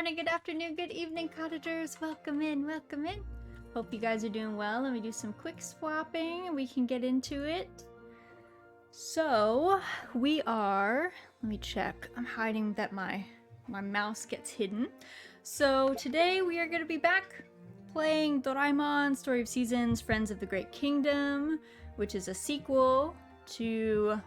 morning, good afternoon, good evening, cottagers. Welcome in, welcome in. Hope you guys are doing well. Let me do some quick swapping and we can get into it. So, we are... Let me check. I'm hiding that my mouse gets hidden. So, today we are going to be back playing Doraemon Story of Seasons, Friends of the Great Kingdom, which is a sequel to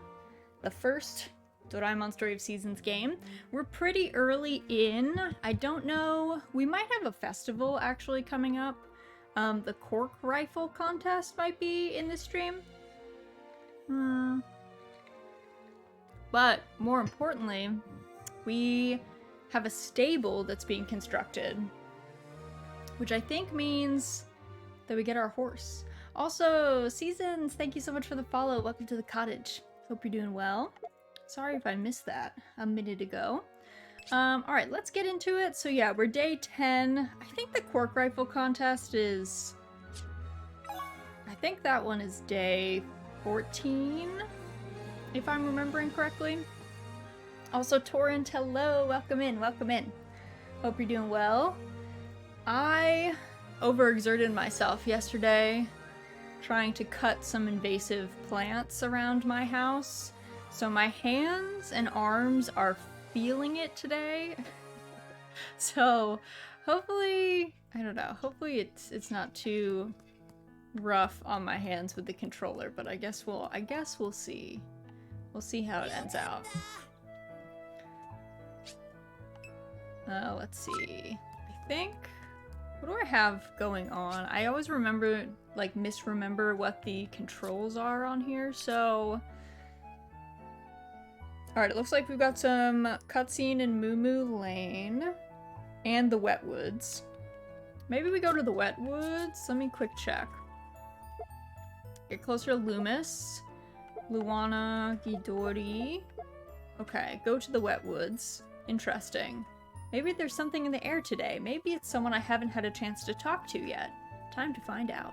the first Doraemon Story of Seasons game. We're pretty early in. I don't know. We might have a festival actually coming up. The cork rifle contest might be in this stream. But more importantly, we have a stable that's being constructed, which I think means that we get our horse. Also, Seasons, thank you so much for the follow. Welcome to the cottage. Hope you're doing well. Sorry if I missed that a minute ago. Alright, let's get into it. So yeah, we're day 10. I think the cork rifle contest is... I think that one is day 14, if I'm remembering correctly. Also, Torrent, hello! Welcome in, welcome in. Hope you're doing well. I overexerted myself yesterday trying to cut some invasive plants around my house. So my hands and arms are feeling it today. So hopefully, I don't know, hopefully it's not too rough on my hands with the controller, but I guess we'll see. We'll see how it ends out. Let's see. I think, what do I have going on? I always misremember what the controls are on here, so... Alright, it looks like we've got some cutscene in Moo Moo Lane and the Wetwoods. Maybe we go to the Wetwoods? Let me quick check. Get closer to Loomis. Luana, Ghidorah. Okay, go to the Wetwoods. Interesting. Maybe there's something in the air today. Maybe it's someone I haven't had a chance to talk to yet. Time to find out.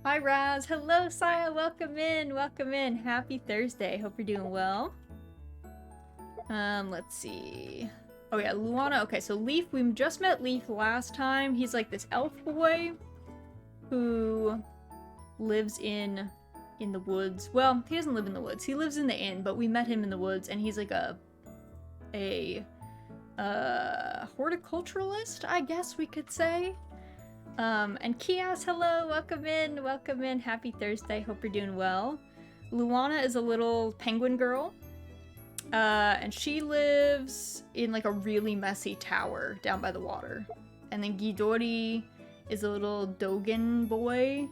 Hi Raz, hello Saya, welcome in, welcome in. Happy Thursday, hope you're doing well. Let's see. Oh yeah, Luana. Okay, so Leaf, we just met Leaf last time. He's like this elf boy who lives in the woods. Well, he doesn't live in the woods. He lives in the inn, but we met him in the woods, and he's like a horticulturalist, I guess we could say. And Kias, hello, welcome in, happy Thursday, hope you're doing well. Luana is a little penguin girl, and she lives in like a really messy tower down by the water. And then Ghidorah is a little Dogen boy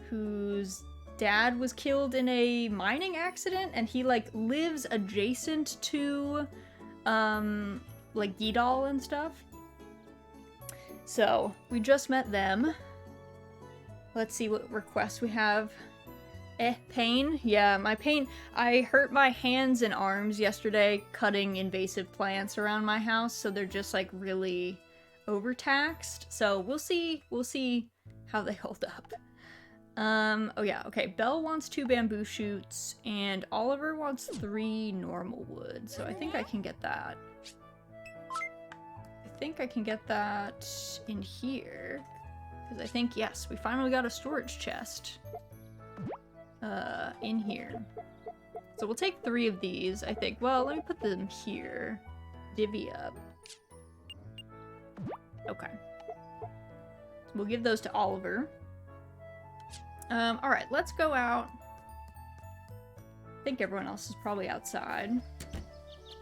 whose dad was killed in a mining accident, and he like lives adjacent to like Ghidal and stuff. So, we just met them. Let's see what requests we have. Pain? Yeah, my pain. I hurt my hands and arms yesterday cutting invasive plants around my house, so they're just like really overtaxed. So, we'll see how they hold up. Oh yeah, okay. Belle wants 2 bamboo shoots, and Oliver wants 3 normal wood, so I think I can get that. I think I can get that in here, because I think, yes, we finally got a storage chest in here. So we'll take 3 of these, I think. Well, let me put them here. Divvy up. Okay. So we'll give those to Oliver. Alright, let's go out. I think everyone else is probably outside.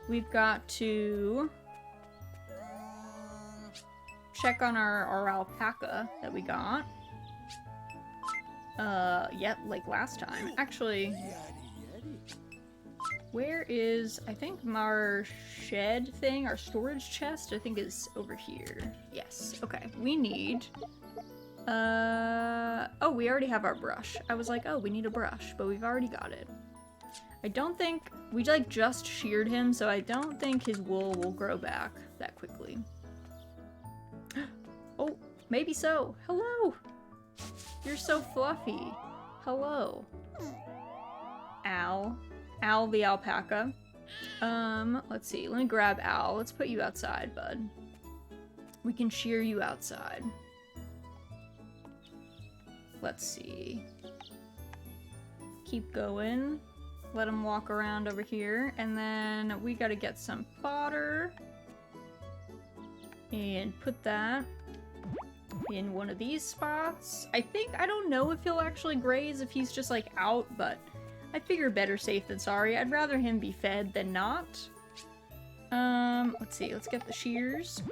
We've got to check on our alpaca that we got. Yeah, like last time. Actually, where is, I think our shed thing, our storage chest, I think is over here. Yes, okay. We need, oh, we already have our brush. I was like, oh, we need a brush, but we've already got it. I don't think, we like just sheared him, so I don't think his wool will grow back that quickly. Oh, maybe so. Hello! You're so fluffy. Hello. Al. Al the alpaca. Let's see. Let me grab Al. Let's put you outside, bud. we can shear you outside. Let's see. Keep going. Let him walk around over here. And then we gotta get some fodder. And put that in one of these spots. I don't know if he'll actually graze if he's just like out, but I figure better safe than sorry. I'd rather him be fed than not. Let's see, let's get the shears.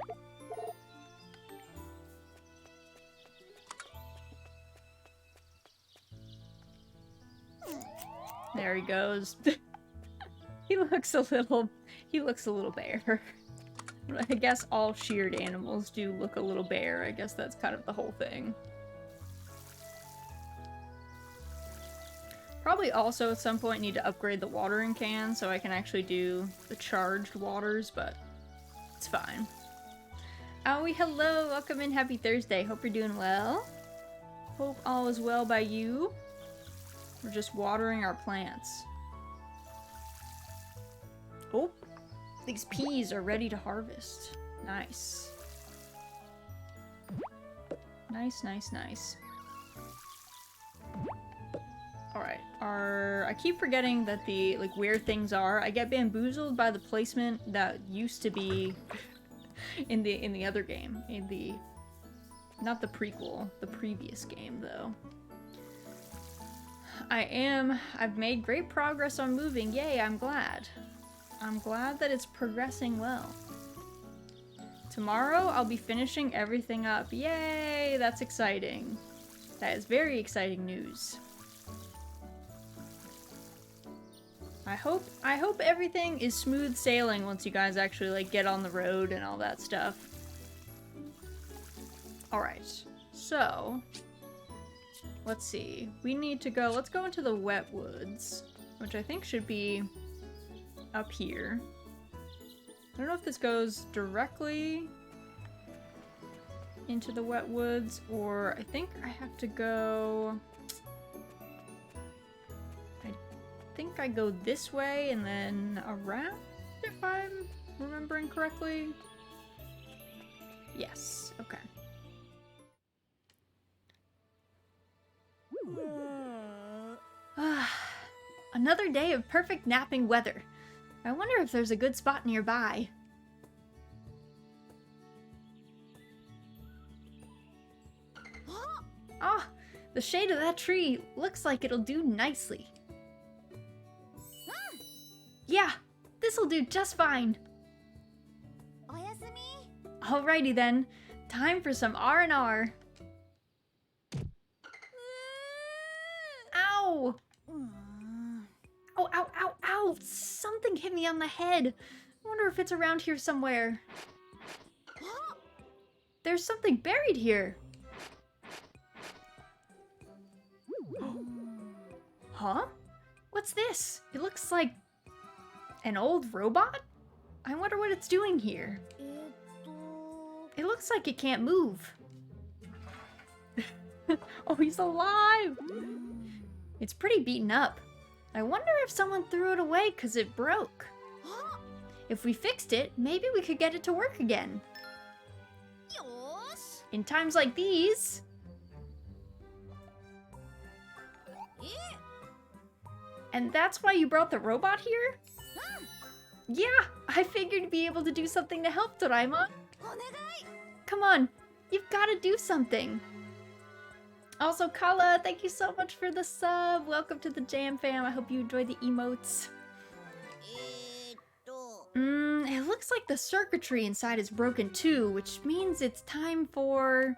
There he goes. He looks a little bare. I guess all sheared animals do look a little bare. I guess that's kind of the whole thing. Probably also at some point need to upgrade the watering can so I can actually do the charged waters, but it's fine. Owie, hello! Welcome in, happy Thursday. Hope you're doing well. Hope all is well by you. We're just watering our plants. Oh! These peas are ready to harvest. Nice. Nice, nice, nice. Alright, I keep forgetting that where things are. I get bamboozled by the placement that used to be in the other game. Not the prequel, the previous game though. I've made great progress on moving. Yay, I'm glad. I'm glad that it's progressing well. Tomorrow, I'll be finishing everything up. Yay! That's exciting. That is very exciting news. I hope everything is smooth sailing once you guys actually, like, get on the road and all that stuff. Alright. So, let's see. We need to go... Let's go into the wet woods, which I think should be up here. I don't know if this goes directly into the wet woods, or I think I have to go... I think I go this way and then around, if I'm remembering correctly. Yes, okay. Another day of perfect napping weather. I wonder if there's a good spot nearby. Ah, the shade of that tree looks like it'll do nicely. Yeah, this'll do just fine. Alrighty then, time for some R&R. Ow! Oh, ow, ow, ow! Something hit me on the head. I wonder if it's around here somewhere. There's something buried here. Huh? What's this? It looks like an old robot? I wonder what it's doing here. It looks like it can't move. Oh, he's alive! It's pretty beaten up. I wonder if someone threw it away because it broke. If we fixed it, maybe we could get it to work again. In times like these... And that's why you brought the robot here? Yeah, I figured you'd be able to do something to help, Doraemon. Come on, you've got to do something. Also, Kala, thank you so much for the sub. Welcome to the Jam Fam. I hope you enjoyed the emotes. It looks like the circuitry inside is broken too, which means it's time for...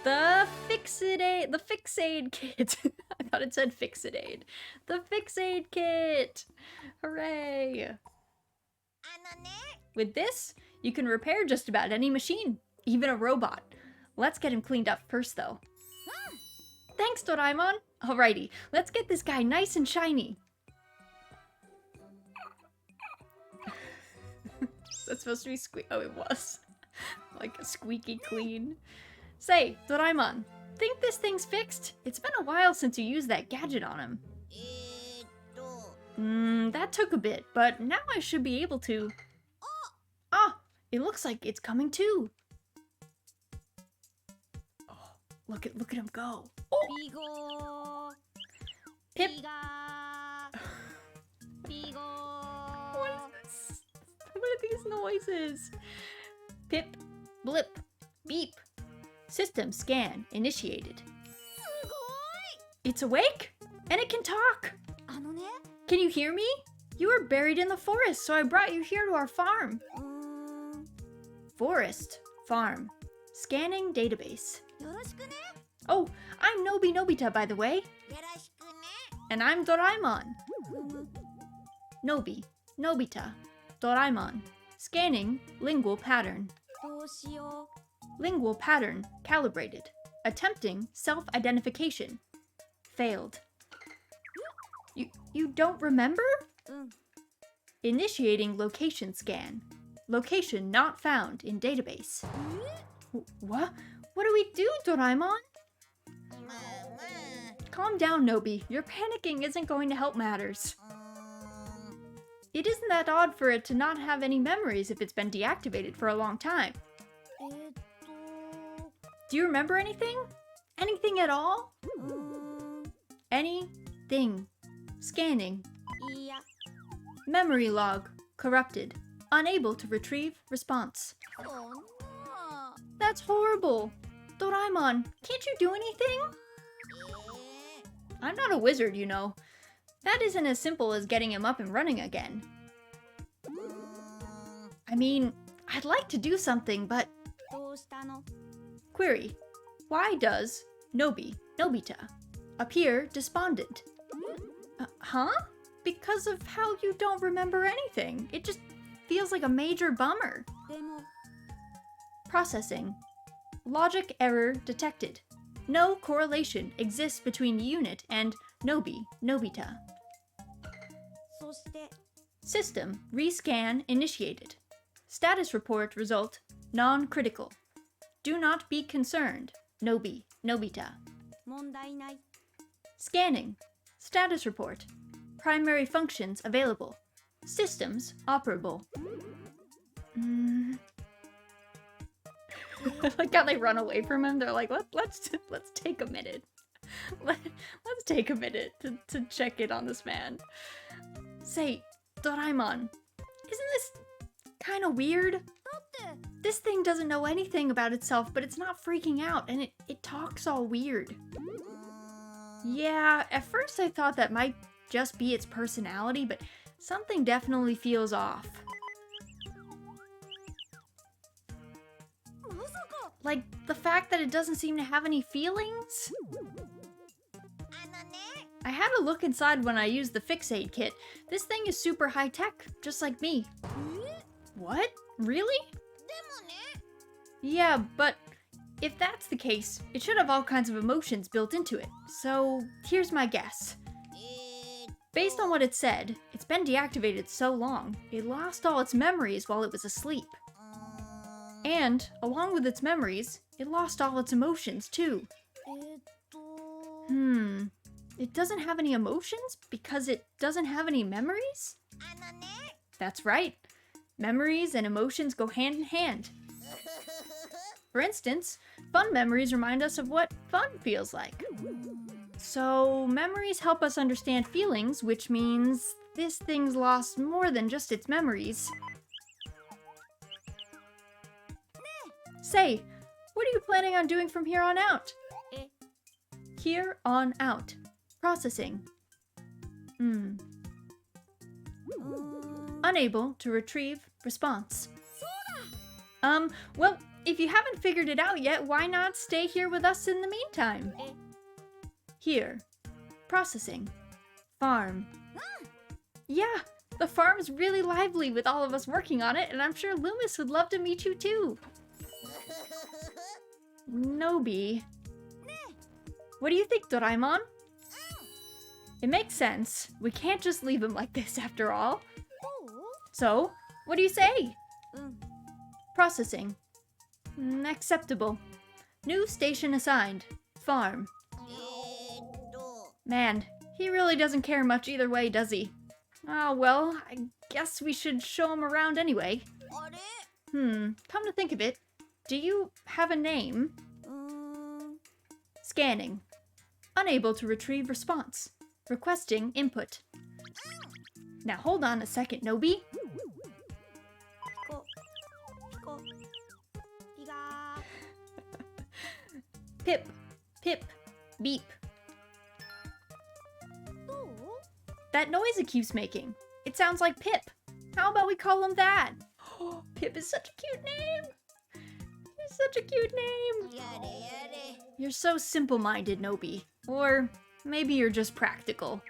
the Fix-Aid kit. I thought it said Fix-It-Aid. The Fix-Aid kit! Hooray! With this, you can repair just about any machine, even a robot. Let's get him cleaned up first, though. Thanks, Doraemon! Alrighty, let's get this guy nice and shiny. Is that supposed to be squeaky? Oh, it was. Like a squeaky clean. Say, Doraemon, think this thing's fixed? It's been a while since you used that gadget on him. That took a bit, but now I should be able to. It looks like it's coming too. Oh, look at him go. Oh. Pip. What is this? What are these noises? Pip, blip, beep. System scan initiated. It's awake and it can talk. Can you hear me? You were buried in the forest, so I brought you here to our farm. Forest, farm, scanning database. Oh, I'm Nobita, by the way. And I'm Doraemon. Nobita, Doraemon. Scanning lingual pattern. Lingual pattern calibrated. Attempting self-identification. Failed. You don't remember? Initiating location scan. Location not found in database. What? What do we do, Doraemon? Calm down, Nobi. Your panicking isn't going to help matters. It isn't that odd for it to not have any memories if it's been deactivated for a long time. Do you remember anything? Anything at all? Anything. Scanning. Memory log. Corrupted. Unable to retrieve response. That's horrible. Doraemon, can't you do anything? I'm not a wizard, you know. That isn't as simple as getting him up and running again. I mean, I'd like to do something, but... Query. Why does Nobita, appear despondent? Huh? Because of how you don't remember anything. It just feels like a major bummer. Processing. Logic error detected. No correlation exists between unit and Nobita. System rescan initiated. Status report result non-critical. Do not be concerned, Nobita. Scanning. Status report. Primary functions available. Systems operable. I like how they run away from him. They're like, let's take a minute. Let's take a minute to check in on this man. Say, Doraemon, isn't this kind of weird? This thing doesn't know anything about itself, but it's not freaking out, and it talks all weird. Yeah, at first I thought that might just be its personality, but something definitely feels off. Like the fact that it doesn't seem to have any feelings? I had a look inside when I used the fix-aid kit. This thing is super high-tech, just like me. What? Really? Yeah, but if that's the case, it should have all kinds of emotions built into it. So here's my guess. Based on what it said, it's been deactivated so long, it lost all its memories while it was asleep. And, along with its memories, it lost all its emotions too. It doesn't have any emotions because it doesn't have any memories? That's right. Memories and emotions go hand in hand. For instance, fun memories remind us of what fun feels like. So, memories help us understand feelings, which means this thing's lost more than just its memories. Say, what are you planning on doing from here on out? Here on out. Processing. Unable to retrieve response. Well, if you haven't figured it out yet, why not stay here with us in the meantime? Here. Processing. Farm. Yeah, the farm's really lively with all of us working on it, and I'm sure Loomis would love to meet you too. Nobi. What do you think, Doraemon? It makes sense. We can't just leave him like this after all. So, what do you say? Processing. Acceptable. New station assigned. Farm. Man, he really doesn't care much either way, does he? Oh, well, I guess we should show him around anyway. Come to think of it, do you have a name? Scanning. Unable to retrieve response. Requesting input. Now hold on a second, Nobi. Pip. Pip. Beep. That noise it keeps making. It sounds like Pip. How about we call him that? Oh, Pip is such a cute name. He's such a cute name. You're so simple-minded, Nobi. Or maybe you're just practical.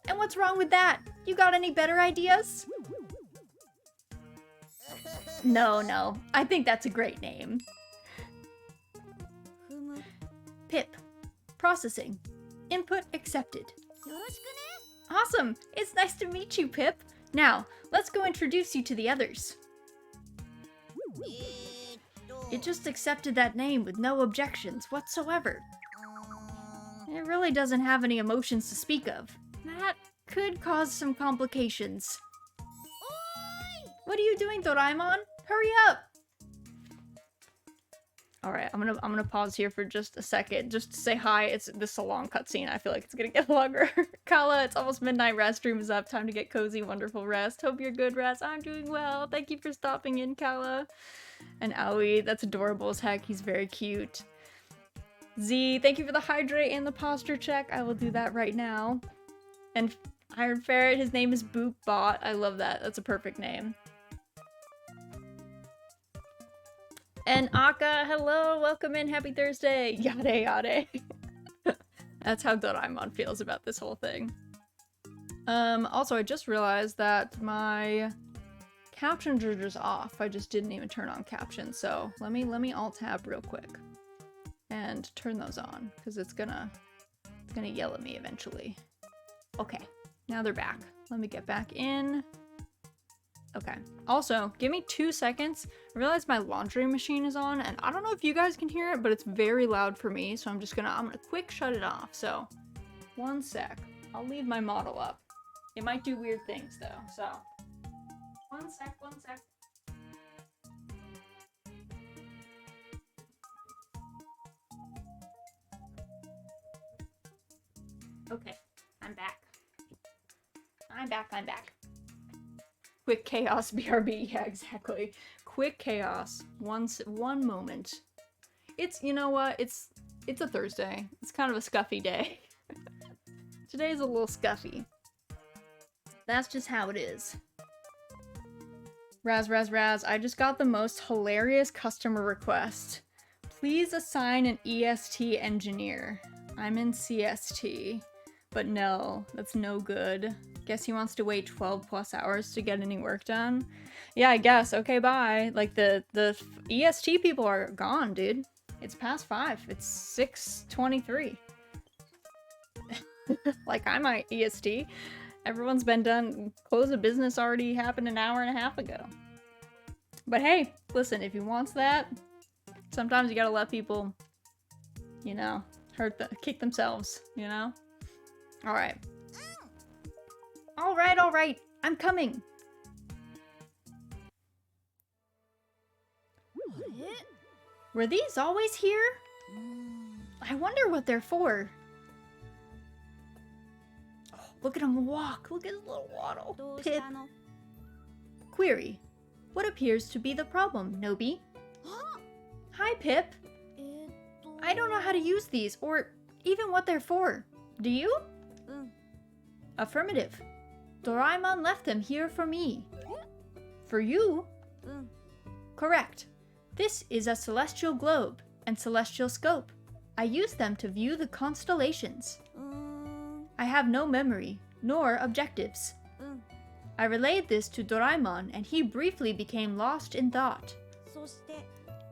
And what's wrong with that? You got any better ideas? No. I think that's a great name. Pip. Processing. Input accepted. Awesome! It's nice to meet you, Pip. Now, let's go introduce you to the others. It just accepted that name with no objections whatsoever. It really doesn't have any emotions to speak of. That could cause some complications. What are you doing, Doraemon? Hurry up! Alright, I'm gonna pause here for just a second, just to say hi. This is a long cutscene. I feel like it's gonna get longer. Kala, it's almost midnight. Rest stream is up. Time to get cozy, wonderful rest. Hope you're good, Rest. I'm doing well. Thank you for stopping in, Kala. And Aoi, that's adorable as heck. He's very cute. Z, thank you for the hydrate and the posture check. I will do that right now. And Iron Ferret, his name is Boopbot. I love that. That's a perfect name. And Akka, hello, welcome in, happy Thursday. Yade. That's how Doraemon feels about this whole thing. Also, I just realized that my captions are just off. I just didn't even turn on captions, so let me alt-tab real quick and turn those on, because it's gonna yell at me eventually. Okay, now they're back. Let me get back in. Okay. Also, give me 2 seconds. I realize my laundry machine is on, and I don't know if you guys can hear it, but it's very loud for me, so I'm gonna quick shut it off. So, 1 sec. I'll leave my model up. It might do weird things though, so. 1 sec. Okay, I'm back. I'm back. Quick chaos, BRB. Yeah, exactly. Quick chaos. One moment. You know what? It's a Thursday. It's kind of a scuffy day. Today's a little scuffy. That's just how it is. Raz. I just got the most hilarious customer request. Please assign an EST engineer. I'm in CST. But no, that's no good. Guess he wants to wait 12 plus hours to get any work done. Yeah, I guess. Okay, bye. Like, the EST people are gone, dude. It's past 5. It's 6:23. Like, I'm at EST. Everyone's been done. Close of business already happened an hour and a half ago. But hey, listen, if he wants that, sometimes you gotta let people, you know, kick themselves, you know? Alright. Alright, I'm coming. Were these always here? I wonder what they're for. Oh, look at him walk. Look at his little waddle. Pip. Query. What appears to be the problem, Nobi? Hi, Pip. I don't know how to use these, or even what they're for. Do you? Affirmative. Doraemon left them here for me. For you? Correct. This is a celestial globe and celestial scope. I use them to view the constellations. I have no memory, nor objectives. I relayed this to Doraemon, and he briefly became lost in thought.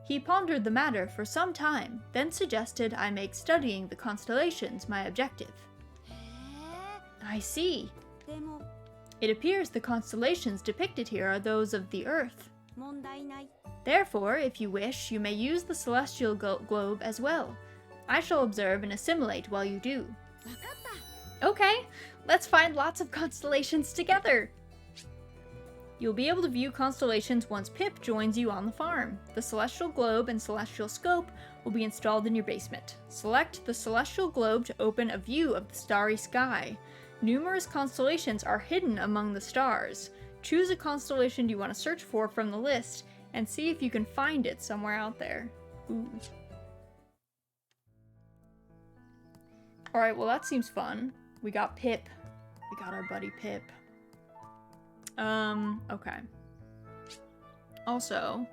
He pondered the matter for some time, then suggested I make studying the constellations my objective. I see. It appears the constellations depicted here are those of the Earth. Therefore, if you wish, you may use the celestial globe as well. I shall observe and assimilate while you do. Okay, let's find lots of constellations together. You'll be able to view constellations once Pip joins you on the farm. The celestial globe and celestial scope will be installed in your basement. Select the celestial globe to open a view of the starry sky. Numerous constellations are hidden among the stars. Choose a constellation you want to search for from the list and see if you can find it somewhere out there. Ooh. Alright, well that seems fun. We got Pip. We got our buddy Pip. Okay. Also,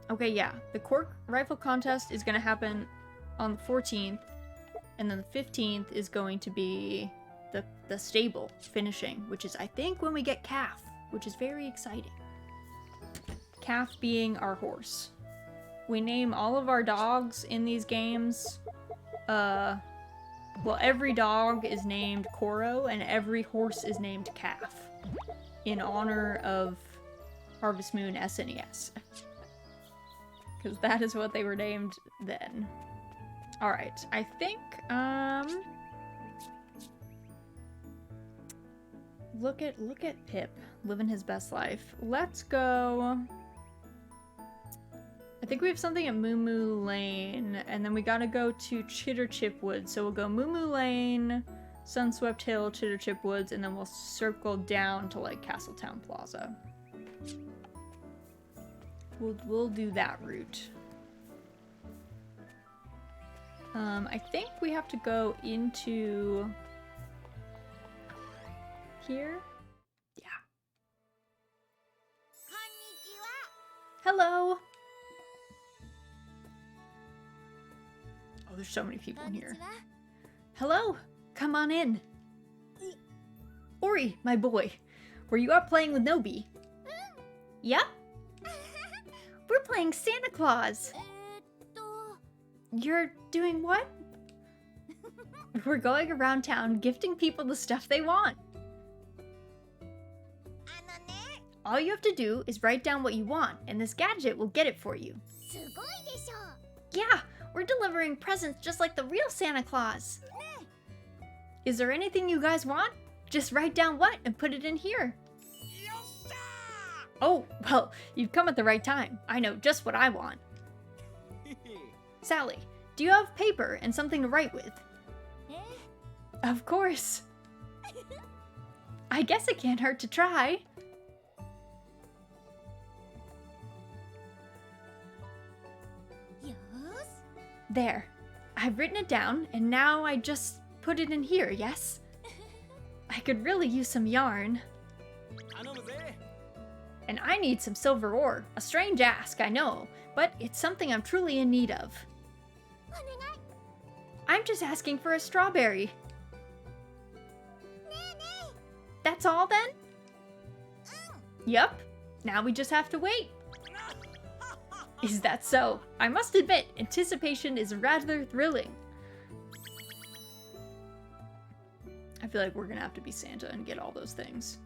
okay, yeah, the cork rifle contest is gonna happen on the 14th, and then the 15th is going to be the stable finishing, which is, I think, when we get Calf, which is very exciting. Calf being our horse. We name all of our dogs in these games, well, every dog is named Koro, and every horse is named Calf, in honor of Harvest Moon SNES. Because that is what they were named then. Alright, I think, Look at Pip, living his best life. Let's go... I think we have something at Moo Moo Lane, and then we gotta go to Chitterchip Woods. So we'll go Moo Moo Lane, Sunswept Hill, Chitterchip Woods, and then we'll circle down to, like, Castletown Plaza. We'll do that route. I think we have to go into... here? Yeah. Hello! Oh, there's so many people in here. Hello! Come on in. Ori, my boy. Were you out playing with Nobi? Yep. We're playing Santa Claus. You're doing what? We're going around town gifting people the stuff they want. All you have to do is write down what you want, and this gadget will get it for you. Yeah, we're delivering presents just like the real Santa Claus. Is there anything you guys want? Just write down what and put it in here. Oh, well, you've come at the right time. I know just what I want. Sally, do you have paper and something to write with? Of course. I guess it can't hurt to try. There. I've written it down, and now I just put it in here, yes? I could really use some yarn. And I need some silver ore. A strange ask, I know, but it's something I'm truly in need of. I'm just asking for a strawberry. That's all then? Yup. Now we just have to wait. Is that so? I must admit, anticipation is rather thrilling. I feel like we're gonna have to be Santa and get all those things.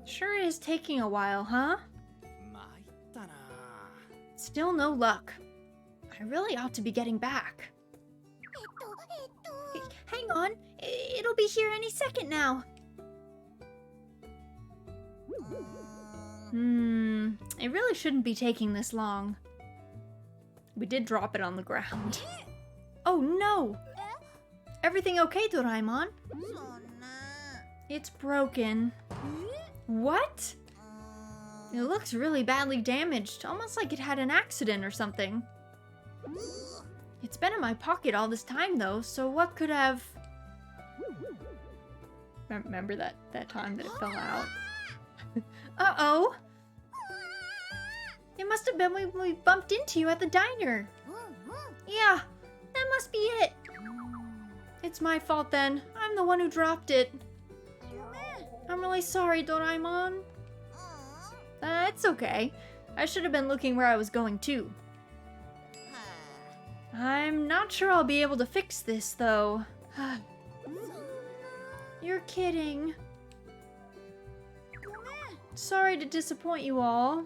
Sure is taking a while, huh? Still no luck. I really ought to be getting back. Hang on, it'll be here any second now. It really shouldn't be taking this long. We did drop it on the ground. Oh no! Everything okay, Doraemon? It's broken. What? It looks really badly damaged, almost like it had an accident or something. It's been in my pocket all this time though, so what could have... Remember that time that it fell out? Uh-oh! It must have been when we bumped into you at the diner. Yeah, that must be it. It's my fault then. I'm the one who dropped it. I'm really sorry, Doraemon. It's okay. I should have been looking where I was going too. I'm not sure I'll be able to fix this though. You're kidding. Sorry to disappoint you all.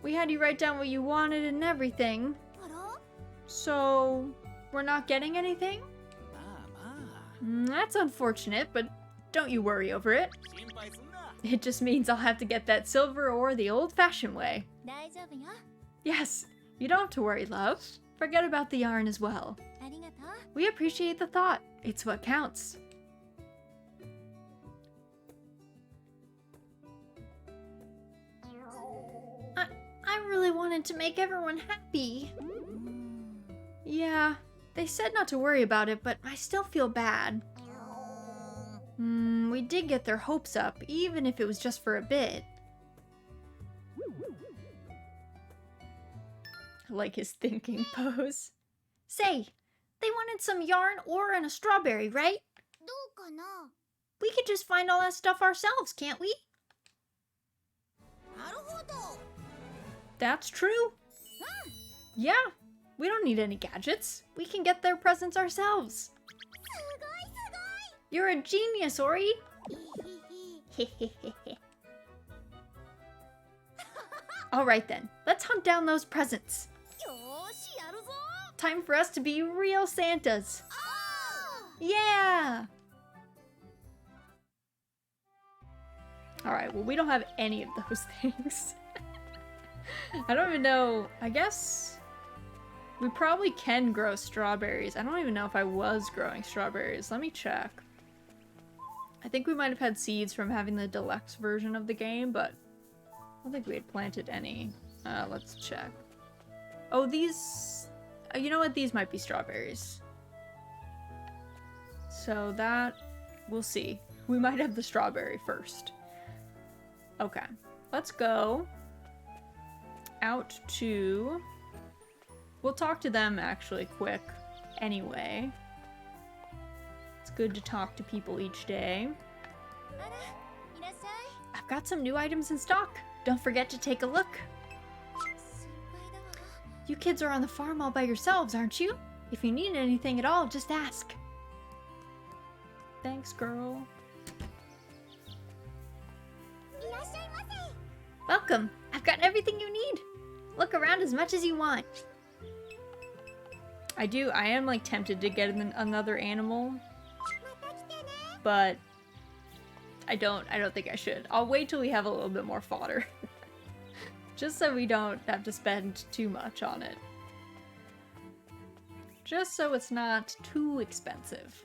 We had you write down what you wanted and everything. So, we're not getting anything? That's unfortunate, but don't you worry over it. It just means I'll have to get that silver ore the old-fashioned way. Yes, you don't have to worry, love. Forget about the yarn as well. We appreciate the thought. It's what counts. I really wanted to make everyone happy. Yeah, they said not to worry about it, but I still feel bad. We did get their hopes up, even if it was just for a bit. I like his thinking pose. Say, they wanted some yarn, ore, and a strawberry, right? We could just find all that stuff ourselves, can't we? That's true. Yeah, we don't need any gadgets. We can get their presents ourselves. You're a genius, Ori. Alright then, let's hunt down those presents. Time for us to be real Santas. Yeah! Alright, well we don't have any of those things. I don't even know. I guess we probably can grow strawberries. I don't even know if I was growing strawberries. Let me check. I think we might have had seeds from having the deluxe version of the game, but I don't think we had planted any. Let's check. Oh, these... you know what? These might be strawberries. So that... we'll see. We might have the strawberry first. Okay. Let's go out to... we'll talk to them actually quick anyway. It's good to talk to people each day. I've got some new items in stock. Don't forget to take a look. You kids are on the farm all by yourselves, aren't you? If you need anything at all, just ask. Thanks, girl. Welcome. I've got everything you need. Look around as much as you want. I am like tempted to get another animal, but I don't think I should. I'll wait till we have a little bit more fodder. Just so we don't have to spend too much on it. Just so it's not too expensive.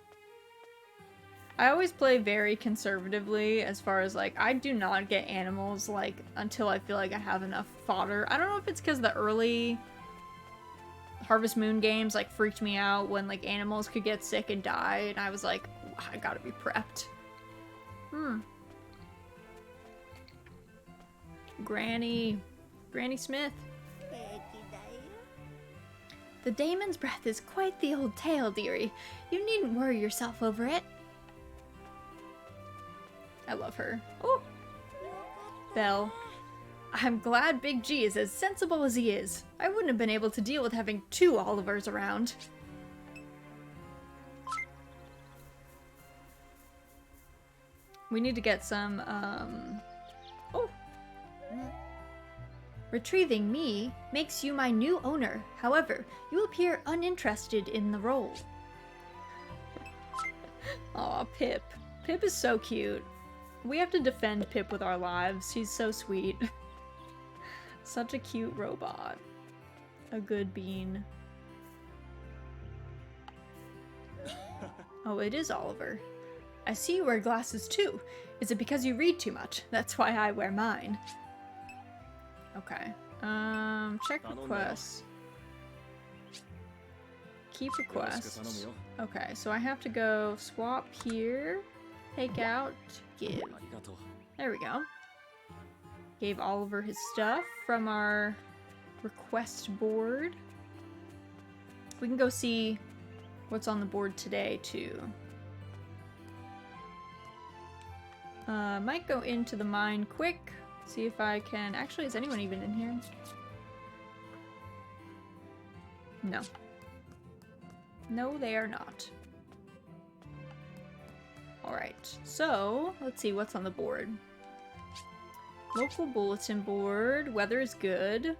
I always play very conservatively as far as like, I do not get animals like until I feel like I have enough fodder. I don't know if it's because the early Harvest Moon games like freaked me out when like animals could get sick and die, and I was like, I gotta be prepped. Granny Smith. The Daemon's breath is quite the old tale, dearie. You needn't worry yourself over it. I love her. Oh! Belle. I'm glad Big G is as sensible as he is. I wouldn't have been able to deal with having two Olivers around. We need to get some, oh! Retrieving me makes you my new owner. However, you appear uninterested in the role. Aw, Pip. Pip is so cute. We have to defend Pip with our lives. He's so sweet. Such a cute robot. A good bean. Oh, it is Oliver. I see you wear glasses too. Is it because you read too much? That's why I wear mine. Okay. Check requests. Keep requests. Okay, so I have to go swap here. Take out. Give. There we go. Gave Oliver his stuff from our request board. We can go see what's on the board today, too. Might go into the mine quick. See if I can... Actually, is anyone even in here? No. No, they are not. Alright, so let's see what's on the board. Local bulletin board. Weather is good.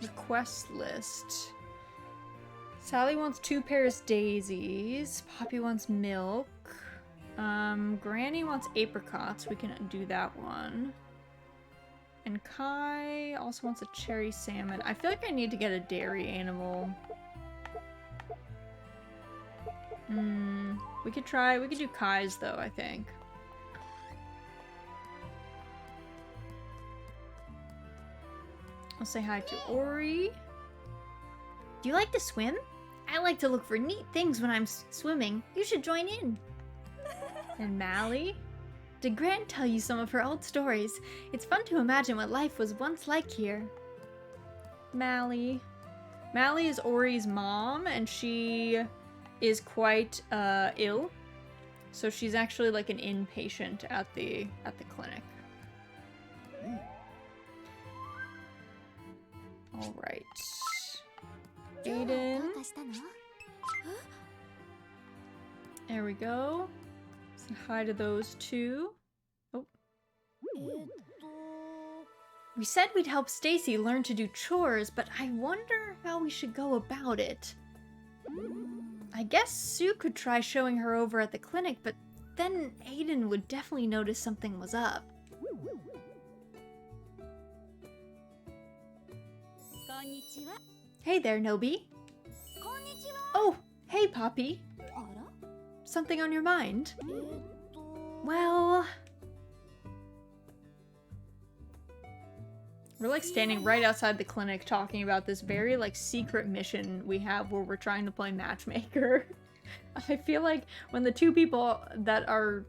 Request list. Sally wants 2 pairs daisies. Poppy wants milk. Granny wants apricots. We can do that one. And Kai also wants a cherry salmon. I feel like I need to get a dairy animal. We could do Kai's though, I think. I'll say hi to Ori. Do you like to swim? I like to look for neat things when I'm swimming. You should join in. And Mally. Did Gran tell you some of her old stories? It's fun to imagine what life was once like here. Mally. Mally is Ori's mom, and she is quite ill. So she's actually like an inpatient at the clinic. All right. Aiden. There we go. Say hi to those two. Oh. We said we'd help Stacy learn to do chores, but I wonder how we should go about it. I guess Sue could try showing her over at the clinic, but then Aiden would definitely notice something was up. Hey there, Nobi. Oh, hey, Poppy. Something on your mind? Well... We're like standing right outside the clinic talking about this very like secret mission we have where we're trying to play matchmaker. I feel like when the 2 people that are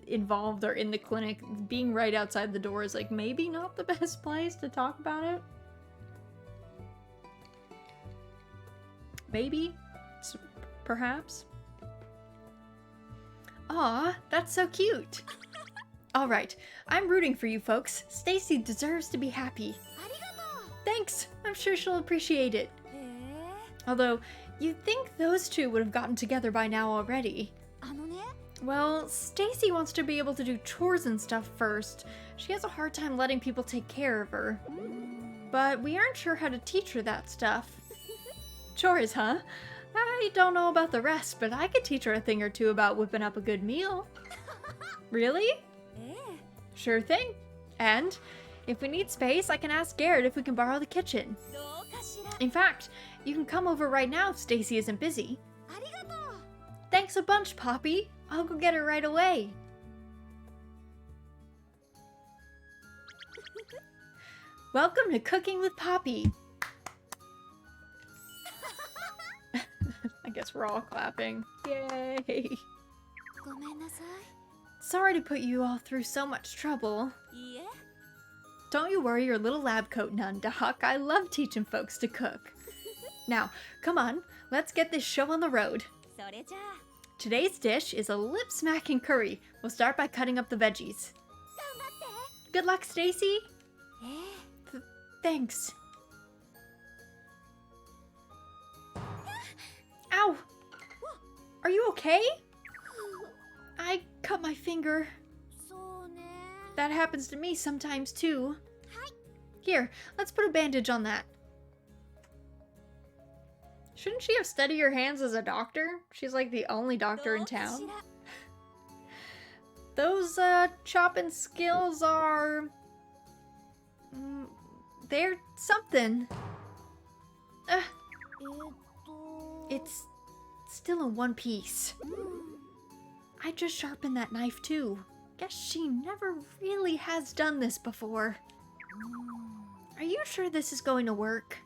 involved are in the clinic, being right outside the door is like maybe not the best place to talk about it. Maybe. Perhaps. Aw, that's so cute. All right, I'm rooting for you folks. Stacy deserves to be happy. Thanks, I'm sure she'll appreciate it. Although, you'd think those 2 would have gotten together by now already. Well, Stacy wants to be able to do chores and stuff first. She has a hard time letting people take care of her. But we aren't sure how to teach her that stuff. Chores, huh? I don't know about the rest, but I could teach her a thing or 2 about whipping up a good meal. Really? Sure thing. And if we need space, I can ask Garrett if we can borrow the kitchen. In fact, you can come over right now if Stacy isn't busy. Thanks a bunch, Poppy. I'll go get her right away. Welcome to Cooking with Poppy. I guess we're all clapping. Yay! Sorry to put you all through so much trouble. Don't you worry your little lab coat none, Doc. I love teaching folks to cook. Now, come on, let's get this show on the road. Today's dish is a lip-smacking curry. We'll start by cutting up the veggies. Good luck, Stacy. Thanks. Ow! Are you okay? I cut my finger. That happens to me sometimes too. Here, let's put a bandage on that. Shouldn't she have studied her hands as a doctor? She's like the only doctor in town. Those chopping skills are... they're something. It's still in one piece. I just sharpened that knife too. Guess she never really has done this before. Are you sure this is going to work?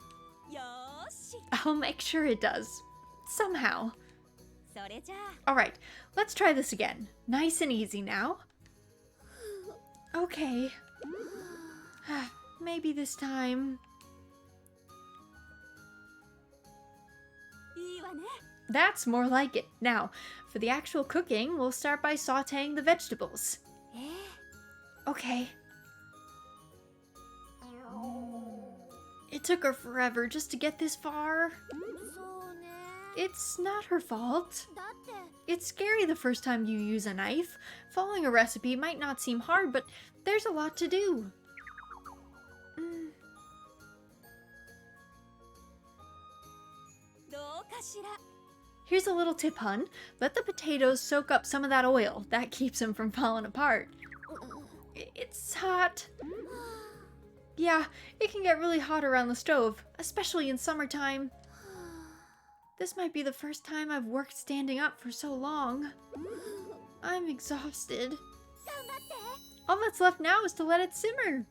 I'll make sure it does. Somehow. Alright, let's try this again. Nice and easy now. Okay. Maybe this time. That's more like it. Now, for the actual cooking, we'll start by sautéing the vegetables. Okay. It took her forever just to get this far. It's not her fault. It's scary the first time you use a knife. Following a recipe might not seem hard, but there's a lot to do. Here's a little tip, hun. Let the potatoes soak up some of that oil. That keeps them from falling apart. It's hot. Yeah, it can get really hot around the stove, especially in summertime. This might be the first time I've worked standing up for so long. I'm exhausted. All that's left now is to let it simmer.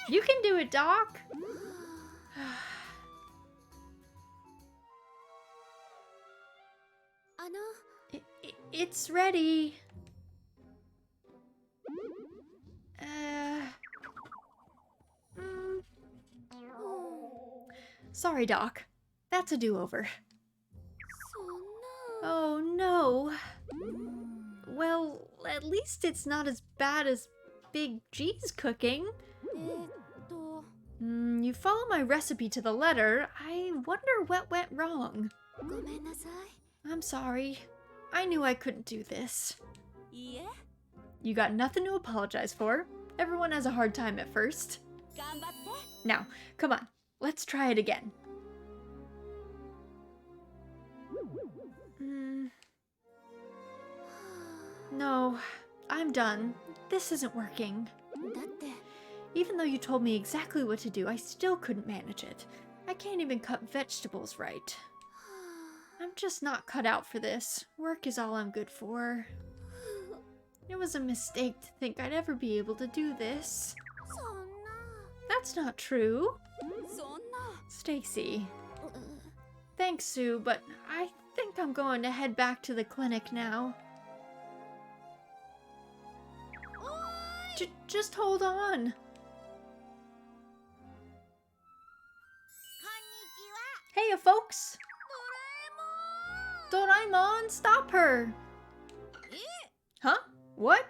You can do it, Doc. It's ready. Sorry, Doc. That's a do-over. Oh, no. Well, at least it's not as bad as Big G's cooking. You follow my recipe to the letter. I wonder what went wrong. I'm sorry. I knew I couldn't do this. You got nothing to apologize for. Everyone has a hard time at first. Now, come on. Let's try it again. No, I'm done. This isn't working. Even though you told me exactly what to do, I still couldn't manage it. I can't even cut vegetables right. I'm just not cut out for this. Work is all I'm good for. It was a mistake to think I'd ever be able to do this. That's not true. Stacy. Thanks, Sue, but I think I'm going to head back to the clinic now. Just hold on. Hey, folks. Doraemon, stop her. Huh? What?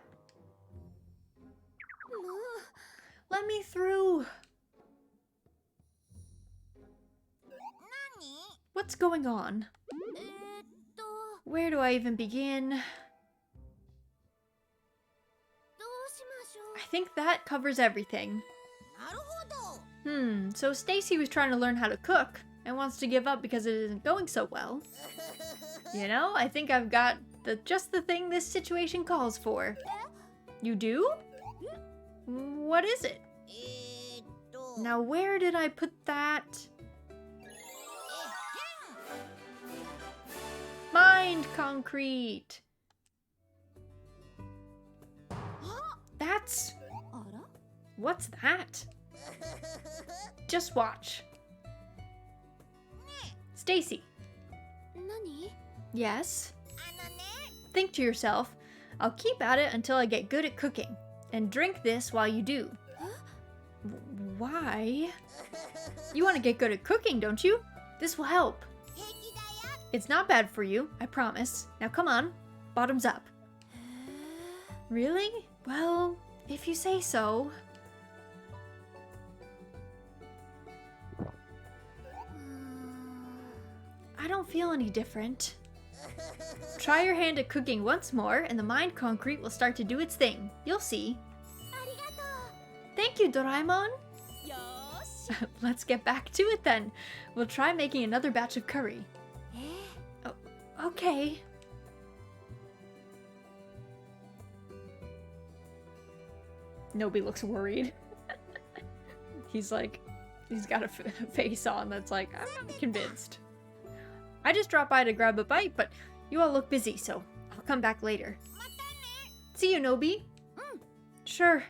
Let me through. What's going on? Where do I even begin? I think that covers everything. So Stacy was trying to learn how to cook and wants to give up because it isn't going so well. You know, I think I've got just the thing this situation calls for. You do? What is it? Now where did I put that? Mind concrete! That's... What's that? Just watch. Stacy. Yes? Think to yourself, I'll keep at it until I get good at cooking, and drink this while you do. Why? You want to get good at cooking, don't you? This will help. It's not bad for you, I promise. Now come on, bottoms up. Really? Well, if you say so. I don't feel any different. Try your hand at cooking once more, and the mind concrete will start to do its thing. You'll see. Thank you, Doraemon. Let's get back to it then. We'll try making another batch of curry. Oh, okay. Nobody looks worried. He's got a face on that's like, I'm not convinced. I just dropped by to grab a bite, but you all look busy, so I'll come back later. See you, Nobi. Sure.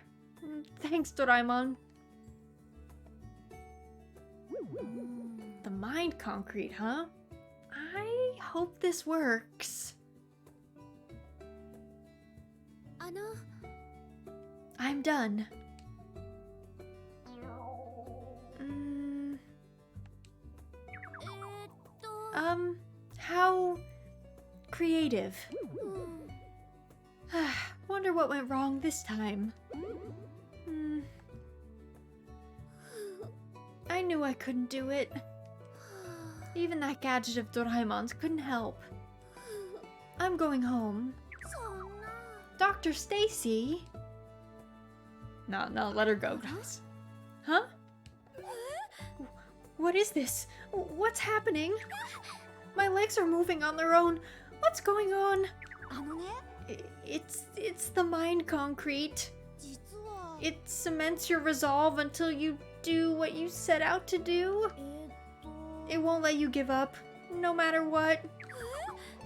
Thanks, Doraemon. The mind concrete, huh? I hope this works. I'm done. How creative. Wonder what went wrong this time. I knew I couldn't do it. Even that gadget of Doraemon's couldn't help. I'm going home. Dr. Stacy? No, let her go, guys. Huh? What is this? What's happening? My legs are moving on their own. What's going on? It's the mind concrete. It cements your resolve until you do what you set out to do. It won't let you give up, no matter what.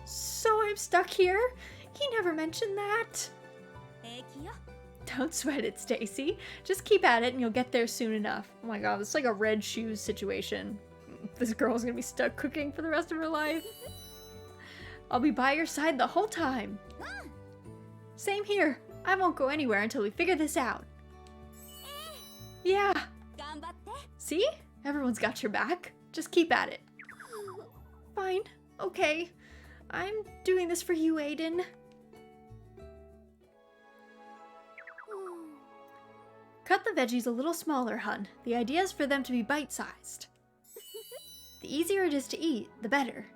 So I'm stuck here? He never mentioned that. Don't sweat it, Stacy. Just keep at it and you'll get there soon enough. Oh my god, it's like a red shoes situation. This girl's gonna be stuck cooking for the rest of her life. I'll be by your side the whole time. Same here. I won't go anywhere until we figure this out. Yeah. See? Everyone's got your back. Just keep at it. Fine. Okay. I'm doing this for you, Aiden. Cut the veggies a little smaller, hun. The idea is for them to be bite-sized. The easier it is to eat, the better.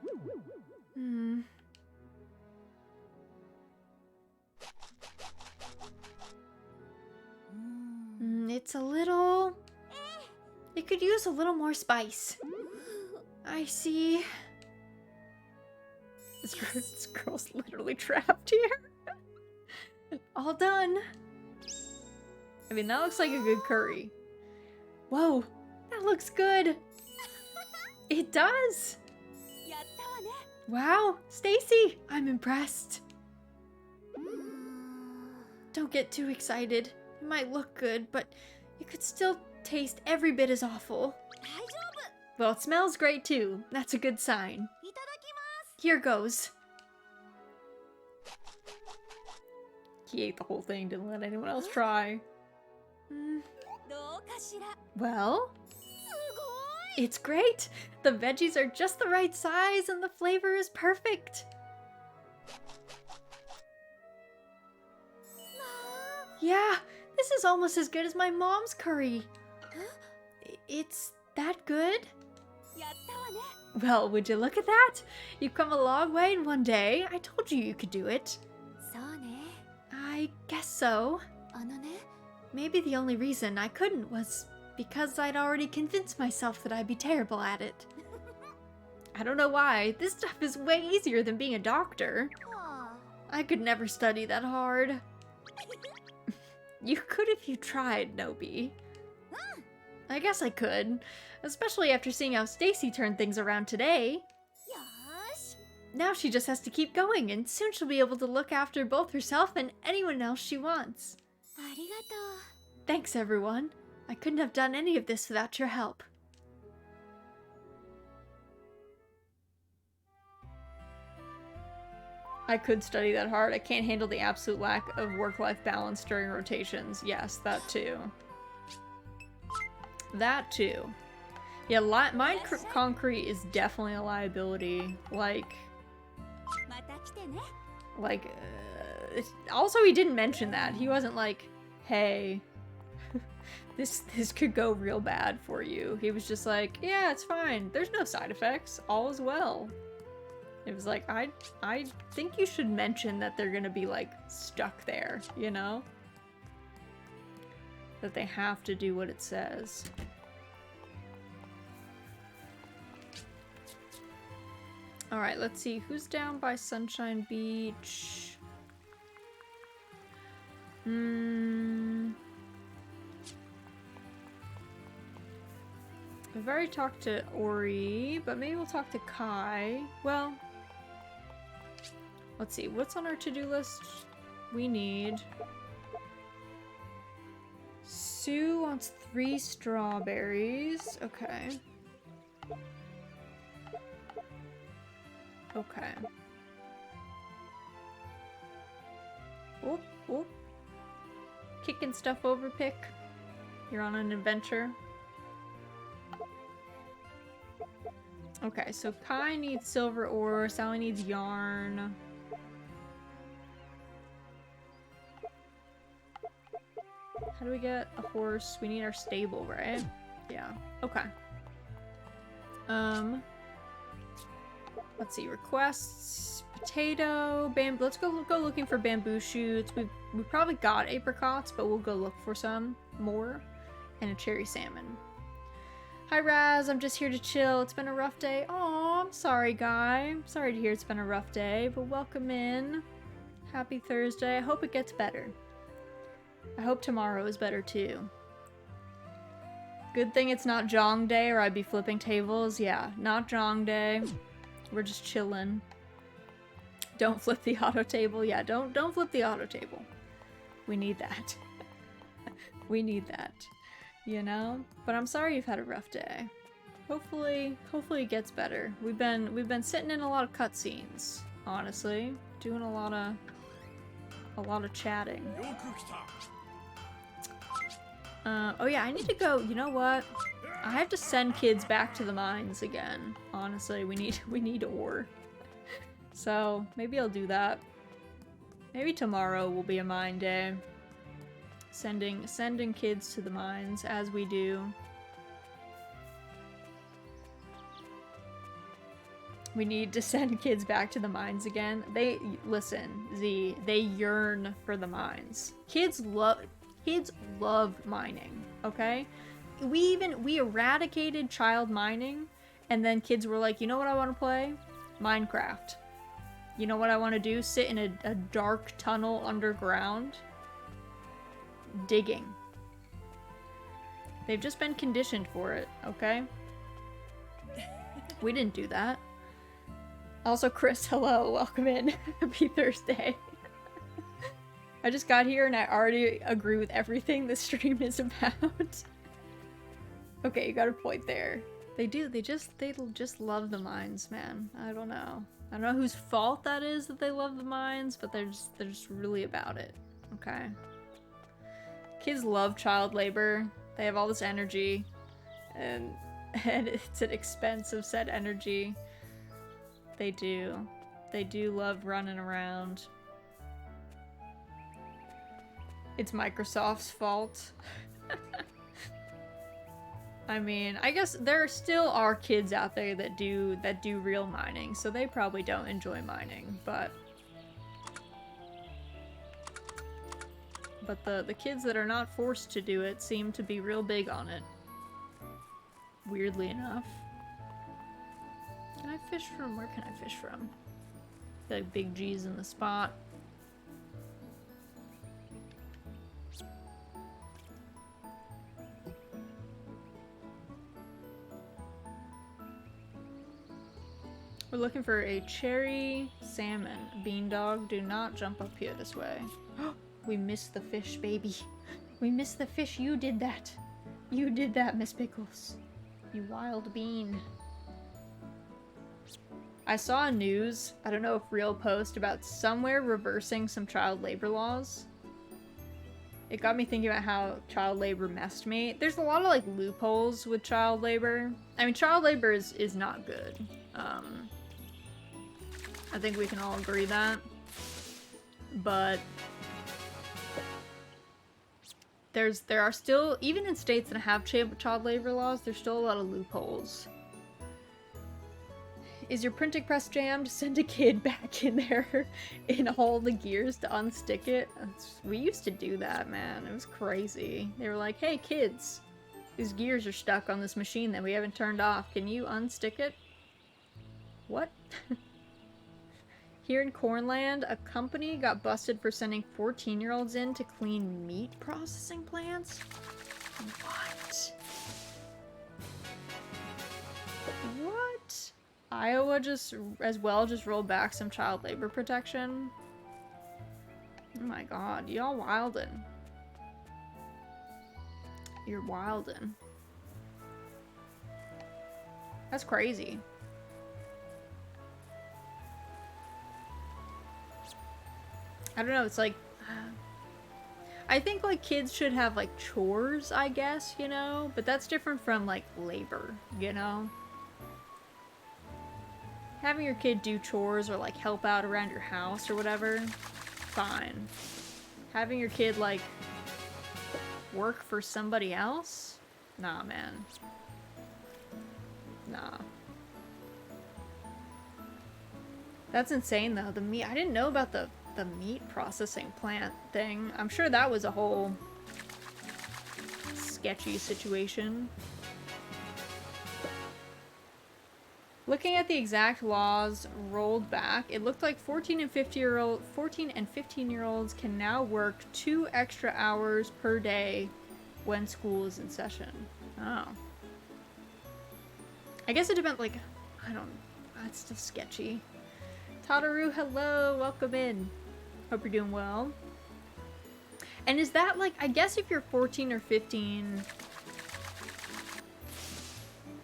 It's a little... It could use a little more spice. I see. This girl's literally trapped here. All done. I mean, that looks like a good curry. Whoa, that looks good. It does. Wow, Stacy, I'm impressed. Don't get too excited. It might look good, but it could still taste every bit as awful. Well, it smells great too. That's a good sign. Here goes. He ate the whole thing, didn't let anyone else try. Well, it's great. The veggies are just the right size and the flavor is perfect. Yeah, this is almost as good as my mom's curry. It's that good? Well, would you look at that? You've come a long way in one day. I told you you could do it. I guess so. Maybe the only reason I couldn't was because I'd already convinced myself that I'd be terrible at it. I don't know why. This stuff is way easier than being a doctor. I could never study that hard. You could if you tried, Nobi. I guess I could, especially after seeing how Stacy turned things around today. Now she just has to keep going, and soon she'll be able to look after both herself and anyone else she wants. Thanks, everyone. I couldn't have done any of this without your help. I could study that hard. I can't handle the absolute lack of work-life balance during rotations. Yes, that too. That too. Yeah, mind concrete is definitely a liability. Also he didn't mention that. He wasn't like, hey, this could go real bad for you. He was just like, yeah, it's fine. There's no side effects. All is well. It was like, I think you should mention that they're gonna be like stuck there, you know? That they have to do what it says. Alright, let's see. Who's down by Sunshine Beach? I've already talked to Ori, but maybe we'll talk to Kai. Well, let's see. What's on our to-do list? We need... Sue wants 3 strawberries. Okay. Okay. Whoop, whoop. Kicking stuff over, Pick. You're on an adventure. Okay, so Kai needs silver ore, Sally needs yarn. How do we get a horse? We need our stable, right? Yeah. Okay. Let's see, requests, potato, bamboo. Let's go looking for bamboo shoots. We probably got apricots, but we'll go look for some more, and a cherry salmon. Hi Raz, I'm just here to chill. It's been a rough day. Aw, I'm sorry, Guy. I'm sorry to hear it's been a rough day, but welcome in. Happy Thursday. I hope it gets better. I hope tomorrow is better too. Good thing it's not Jong Day or I'd be flipping tables. Yeah, not Jong Day. We're just chilling. Don't flip the auto table. Yeah, don't flip the auto table. We need that. We need that. You know? But I'm sorry you've had a rough day. Hopefully it gets better. We've been sitting in a lot of cutscenes, honestly. Doing a lot of chatting. Oh yeah, I need to go. You know what? I have to send kids back to the mines again. Honestly, we need ore. So maybe I'll do that. Maybe tomorrow will be a mine day. Sending kids to the mines as we do. We need to send kids back to the mines again. Listen, Z, they yearn for the mines. Kids love mining, okay? We eradicated child mining, and then kids were like, you know what I want to play? Minecraft. You know what I want to do? Sit in a dark tunnel underground. Digging. They've just been conditioned for it, okay? We didn't do that. Also, Chris, hello, welcome in. Happy Thursday. I just got here and I already agree with everything this stream is about. Okay, you got a point there. They just love the mines, man. I don't know whose fault that is that they love the mines, but they're just really about it. Okay. Kids love child labor. They have all this energy, and it's an expense of said energy. They do love running around. It's Microsoft's fault. I mean, I guess there still are kids out there that do real mining, so they probably don't enjoy mining, but the kids that are not forced to do it seem to be real big on it. Weirdly enough. Can I fish from? Where can I fish from? The big G's in the spot. We're looking for a cherry salmon. Beandog, do not jump up here this way. We missed the fish, baby. We missed the fish. You did that. You did that, Miss Pickles. You wild bean. I saw a news, I don't know if real post, about somewhere reversing some child labor laws. It got me thinking about how child labor messed me. There's a lot of like loopholes with child labor. I mean, child labor is not good. I think we can all agree that. But there are still, even in states that have child labor laws, there's still a lot of loopholes. Is your printing press jammed? Send a kid back in there in all the gears to unstick it. We used to do that, man. It was crazy. They were like, hey kids, these gears are stuck on this machine that we haven't turned off. Can you unstick it? What? Here in Cornland, a company got busted for sending 14-year-olds in to clean meat processing plants? What? What? Iowa just rolled back some child labor protection. Oh my god, y'all wildin'. You're wildin'. That's crazy. I don't know, it's like, I think like kids should have like chores, I guess, you know? But that's different from like labor, you know? Having your kid do chores or like help out around your house or whatever, fine. Having your kid like work for somebody else? Nah, man. Nah. That's insane though. The meat, I didn't know about the meat processing plant thing. I'm sure that was a whole sketchy situation. Looking at the exact laws rolled back, it looked like 14 and 15-year-olds can now work 2 extra hours per day when school is in session. Oh. I guess it depends, like, I don't, that's still sketchy. Tadaru, hello, welcome in. Hope you're doing well. And is that, like, I guess if you're 14 or 15,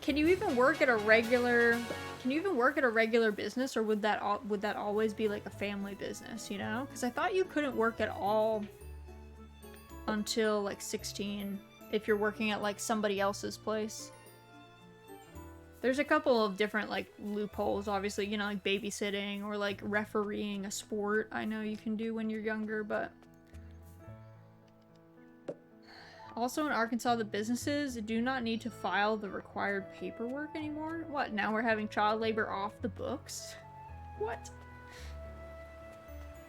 can you even work at a regular business, or would that always be like a family business, you know? Because I thought you couldn't work at all until like 16 if you're working at like somebody else's place. There's a couple of different like loopholes, obviously, you know, like babysitting or like refereeing a sport. I know you can do when you're younger, but also in Arkansas, the businesses do not need to file the required paperwork anymore. What, now we're having child labor off the books? What?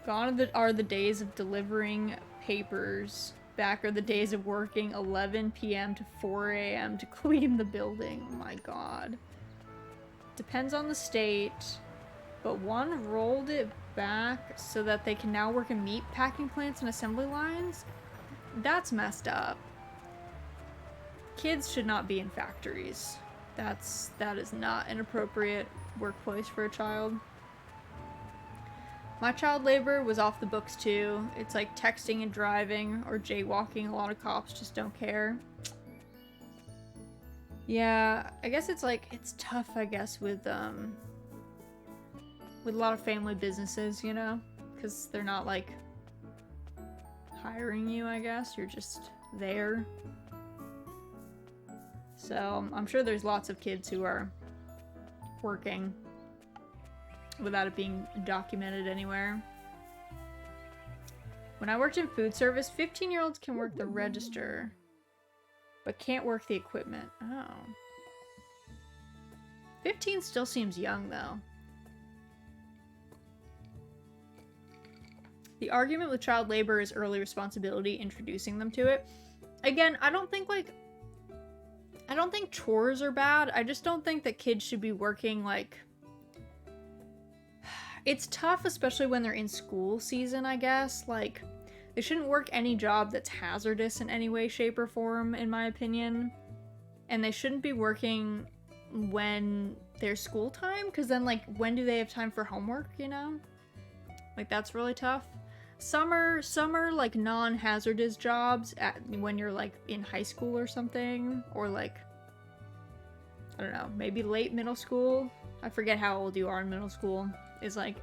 Gone are the days of delivering papers. Back are the days of working 11 p.m. to 4 a.m. to clean the building. Oh my god. Depends on the state, but one rolled it back so that they can now work in meat packing plants and assembly lines? That's messed up. Kids should not be in factories. That is not an appropriate workplace for a child. My child labor was off the books too. It's like texting and driving or jaywalking. A lot of cops just don't care. Yeah, I guess it's like, it's tough, I guess, with a lot of family businesses, you know? Because they're not like hiring you, I guess. You're just there. So I'm sure there's lots of kids who are working without it being documented anywhere. When I worked in food service, 15-year-olds can work the register, but can't work the equipment. Oh. 15 still seems young, though. The argument with child labor is early responsibility, introducing them to it. Again, I don't think chores are bad. I just don't think that kids should be working, like... It's tough, especially when they're in school season, I guess. Like, they shouldn't work any job that's hazardous in any way, shape, or form, in my opinion. And they shouldn't be working when there's school time, because then, like, when do they have time for homework, you know? Like, that's really tough. Summer, like, non-hazardous jobs when you're, like, in high school or something, or, like, I don't know, maybe late middle school. I forget how old you are in middle school. Is like,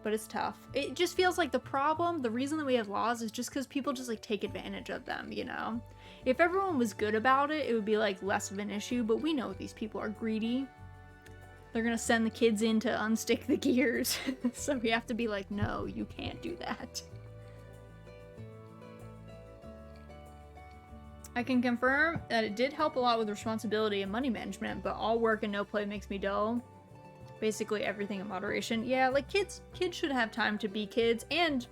but it's tough. It just feels like the reason that we have laws is just because people just, like, take advantage of them, you know? If everyone was good about it, it would be, like, less of an issue, but we know these people are greedy. They're gonna send the kids in to unstick the gears. So we have to be like, no, you can't do that. I can confirm that it did help a lot with responsibility and money management, but all work and no play makes me dull. Basically everything in moderation. Yeah, like kids should have time to be kids, and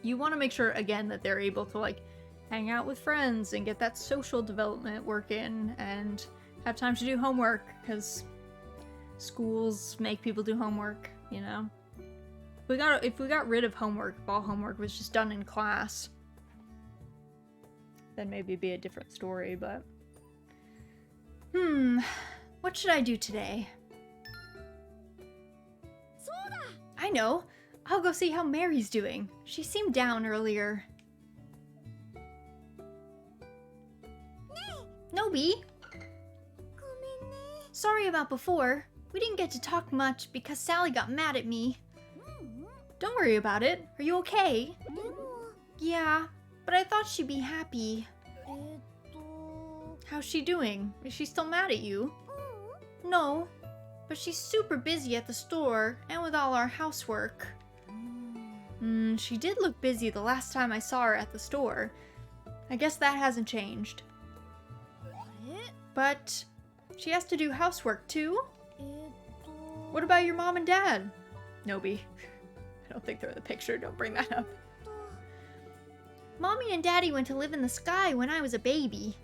you want to make sure, again, that they're able to, like, hang out with friends and get that social development work in and have time to do homework, because schools make people do homework, you know? If we got rid of homework, if all homework was just done in class, then maybe it'd be a different story, but... What should I do today? I know! I'll go see how Mary's doing. She seemed down earlier. Nobi! Sorry about before. We didn't get to talk much because Sally got mad at me. Don't worry about it. Are you okay? Yeah, but I thought she'd be happy. How's she doing? Is she still mad at you? No, but she's super busy at the store and with all our housework. She did look busy the last time I saw her at the store. I guess that hasn't changed. But she has to do housework too? What about your mom and dad? Nobi. I don't think they're in the picture. Don't bring that up. Mommy and Daddy went to live in the sky when I was a baby.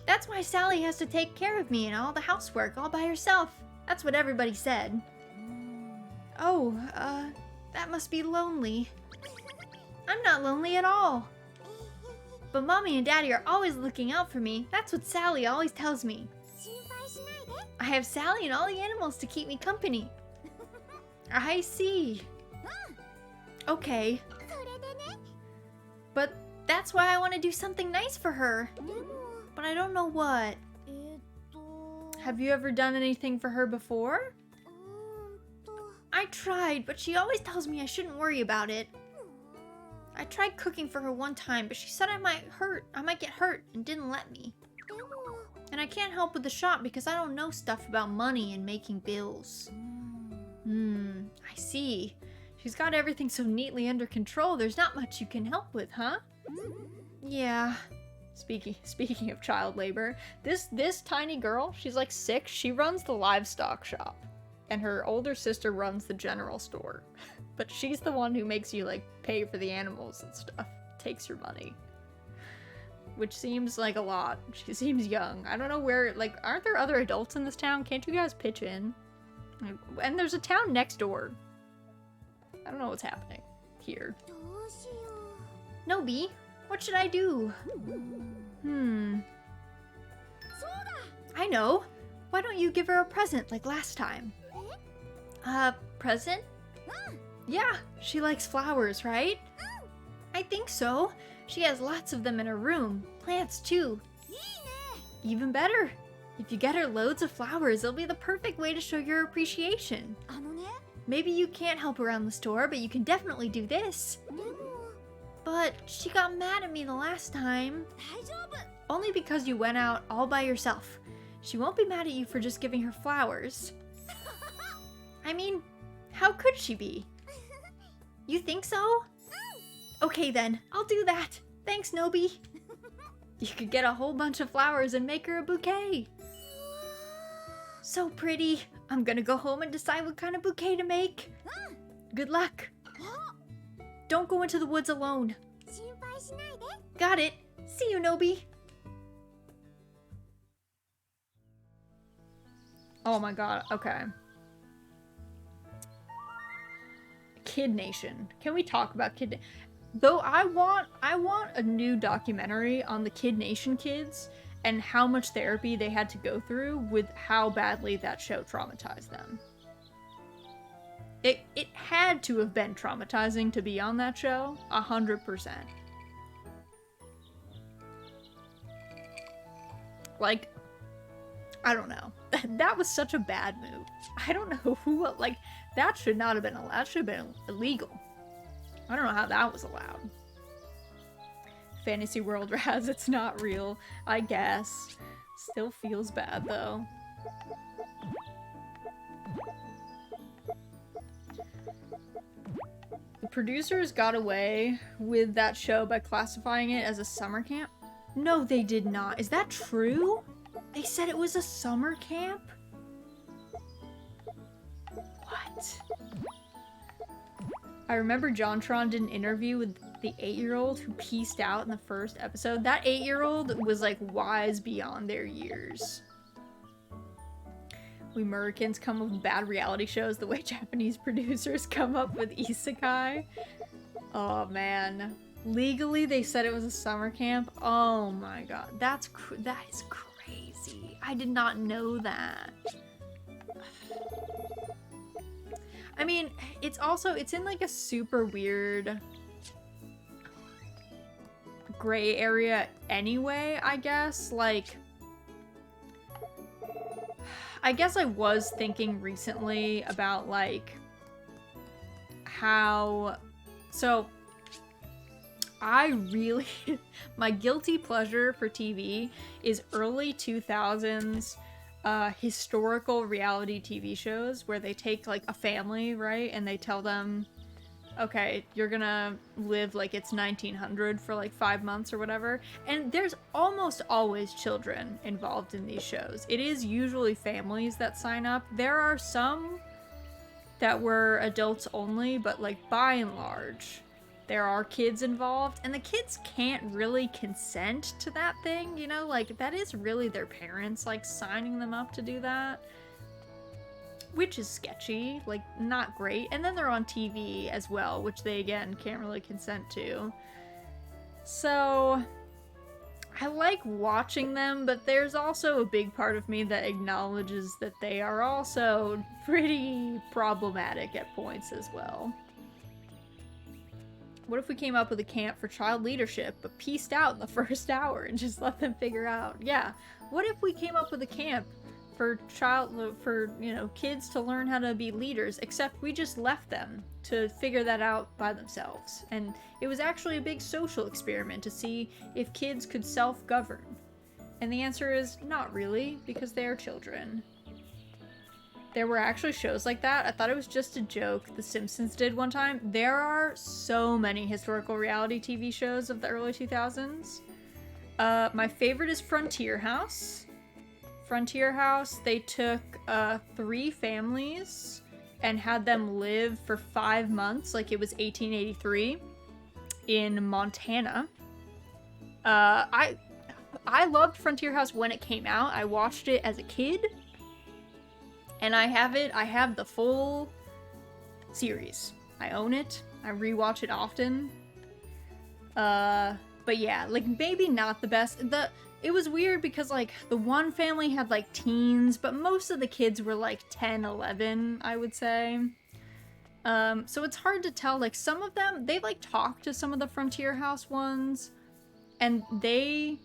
That's why Sally has to take care of me and all the housework all by herself. That's what everybody said. Oh, that must be lonely. I'm not lonely at all. But Mommy and Daddy are always looking out for me. That's what Sally always tells me. I have Sally and all the animals to keep me company. I see. Okay. But that's why I want to do something nice for her. But I don't know what. Have you ever done anything for her before? I tried, but she always tells me I shouldn't worry about it. I tried cooking for her one time, but she said I might get hurt and didn't let me. And I can't help with the shop because I don't know stuff about money and making bills. I see. She's got everything so neatly under control, there's not much you can help with, huh? Yeah. Speaking of child labor, this tiny girl, she's like 6, she runs the livestock shop. And her older sister runs the general store. But she's the one who makes you, like, pay for the animals and stuff. Takes your money. Which seems like a lot. She seems young. I don't know where, like, aren't there other adults in this town? Can't you guys pitch in? And there's a town next door. I don't know what's happening here. Nobi, what should I do? I know. Why don't you give her a present like last time? Present? Yeah, she likes flowers, right? I think so. She has lots of them in her room. Plants, too. Even better. If you get her loads of flowers, it'll be the perfect way to show your appreciation. Maybe you can't help around the store, but you can definitely do this. But she got mad at me the last time. Only because you went out all by yourself. She won't be mad at you for just giving her flowers. I mean, how could she be? You think so? Okay then, I'll do that. Thanks, Nobi. You could get a whole bunch of flowers and make her a bouquet. So pretty. I'm gonna go home and decide what kind of bouquet to make. Good luck. Don't go into the woods alone. Got it. See you, Nobi. Oh my god, okay. Kid Nation. Can we talk about Kid Though I want a new documentary on the Kid Nation kids and how much therapy they had to go through with how badly that show traumatized them. It had to have been traumatizing to be on that show, 100%. Like, I don't know. That was such a bad move. I don't know who, like, that should not have been allowed. That should have been illegal. I don't know how that was allowed. Fantasy World Raz, it's not real, I guess. Still feels bad, though. The producers got away with that show by classifying it as a summer camp. No, they did not. Is that true? They said it was a summer camp? What? I remember JonTron did an interview with the 8-year-old who pieced out in the first episode. That 8-year-old was like wise beyond their years. We Americans come up with bad reality shows the way Japanese producers come up with isekai. Oh man. Legally, they said it was a summer camp. Oh my god. That is crazy. I did not know that. I mean, it's in like a super weird gray area anyway, I guess. Like, I guess I was thinking recently about like how, so I really, my guilty pleasure for TV is early 2000s historical reality TV shows where they take like a family, right? And they tell them, okay, you're gonna live like it's 1900 for like 5 months or whatever. And there's almost always children involved in these shows. It is usually families that sign up. There are some that were adults only, but like by and large, there are kids involved, and the kids can't really consent to that thing, you know? Like, that is really their parents, like, signing them up to do that. Which is sketchy, like, not great. And then they're on TV as well, which they, again, can't really consent to. So, I like watching them, but there's also a big part of me that acknowledges that they are also pretty problematic at points as well. What if we came up with a camp for child leadership, but pieced out in the first hour and just let them figure out? Yeah. What if we came up with a camp for kids to learn how to be leaders, except we just left them to figure that out by themselves? And it was actually a big social experiment to see if kids could self-govern. And the answer is not really, because they are children. There were actually shows like that. I thought it was just a joke The Simpsons did one time. There are so many historical reality TV shows of the early 2000s. My favorite is Frontier House. Frontier House, they took 3 families and had them live for 5 months, like it was 1883, in Montana. I loved Frontier House when it came out. I watched it as a kid. And I have the full series. I own it. I rewatch it often. But yeah, like, maybe not the best. It was weird because, like, the one family had, like, teens, but most of the kids were, like, 10, 11, I would say. So it's hard to tell. Like, some of them, they, like, talk to some of the Frontier House ones, and they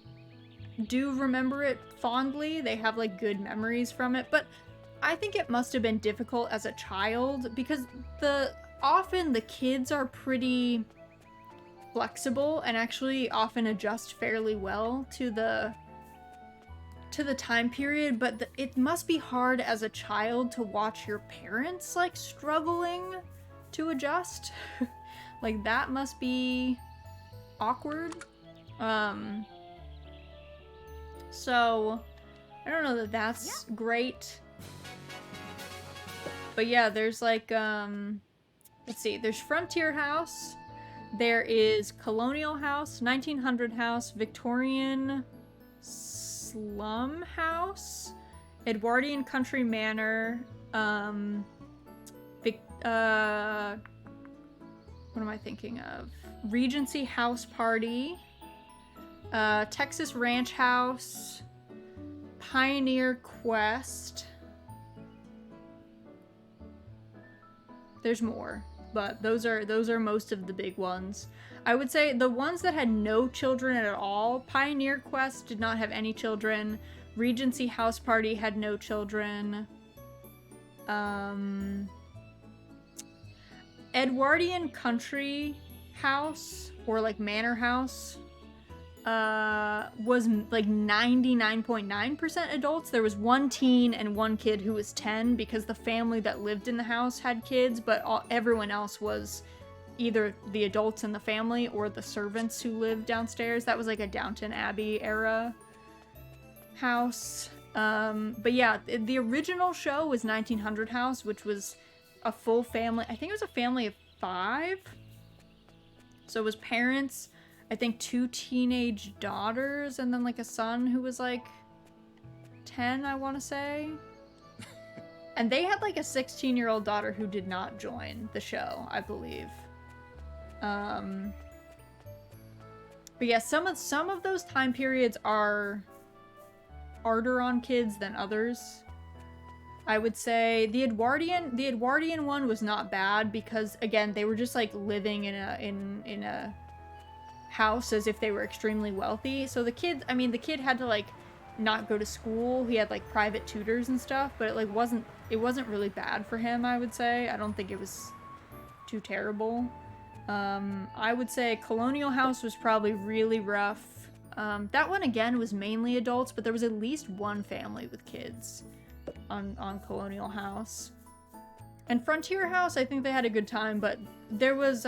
do remember it fondly. They have, like, good memories from it, but I think it must have been difficult as a child because often the kids are pretty flexible and actually often adjust fairly well to the time period, but it must be hard as a child to watch your parents, like, struggling to adjust. Like, that must be awkward. So I don't know that that's great. But yeah, there's, like, let's see, there's Frontier House, there is Colonial House, 1900 House, Victorian Slum House, Edwardian Country Manor, what am I thinking of? Regency House Party, Texas Ranch House, Pioneer Quest. There's more, but those are most of the big ones. I would say the ones that had no children at all, Pioneer Quest did not have any children. Regency House Party had no children. Edwardian Country House, or like Manor House, was like 99.9% adults. There was one teen and one kid who was 10 because the family that lived in the house had kids, but everyone else was either the adults in the family or the servants who lived downstairs. That was like a Downton Abbey era house. But yeah, the original show was 1900 House, which was a full family. I think it was a family of 5. So it was parents, I think 2 teenage daughters, and then like a son who was like 10, I want to say. And they had like a 16-year-old daughter who did not join the show, I believe. But yeah, some of those time periods are harder on kids than others. I would say the Edwardian one was not bad because, again, they were just like living in a house as if they were extremely wealthy. So the kid had to like not go to school. He had like private tutors and stuff, but it wasn't really bad for him, I would say. I don't think it was too terrible. I would say Colonial House was probably really rough. That one again was mainly adults, but there was at least one family with kids on Colonial House. And Frontier House, I think they had a good time, but there was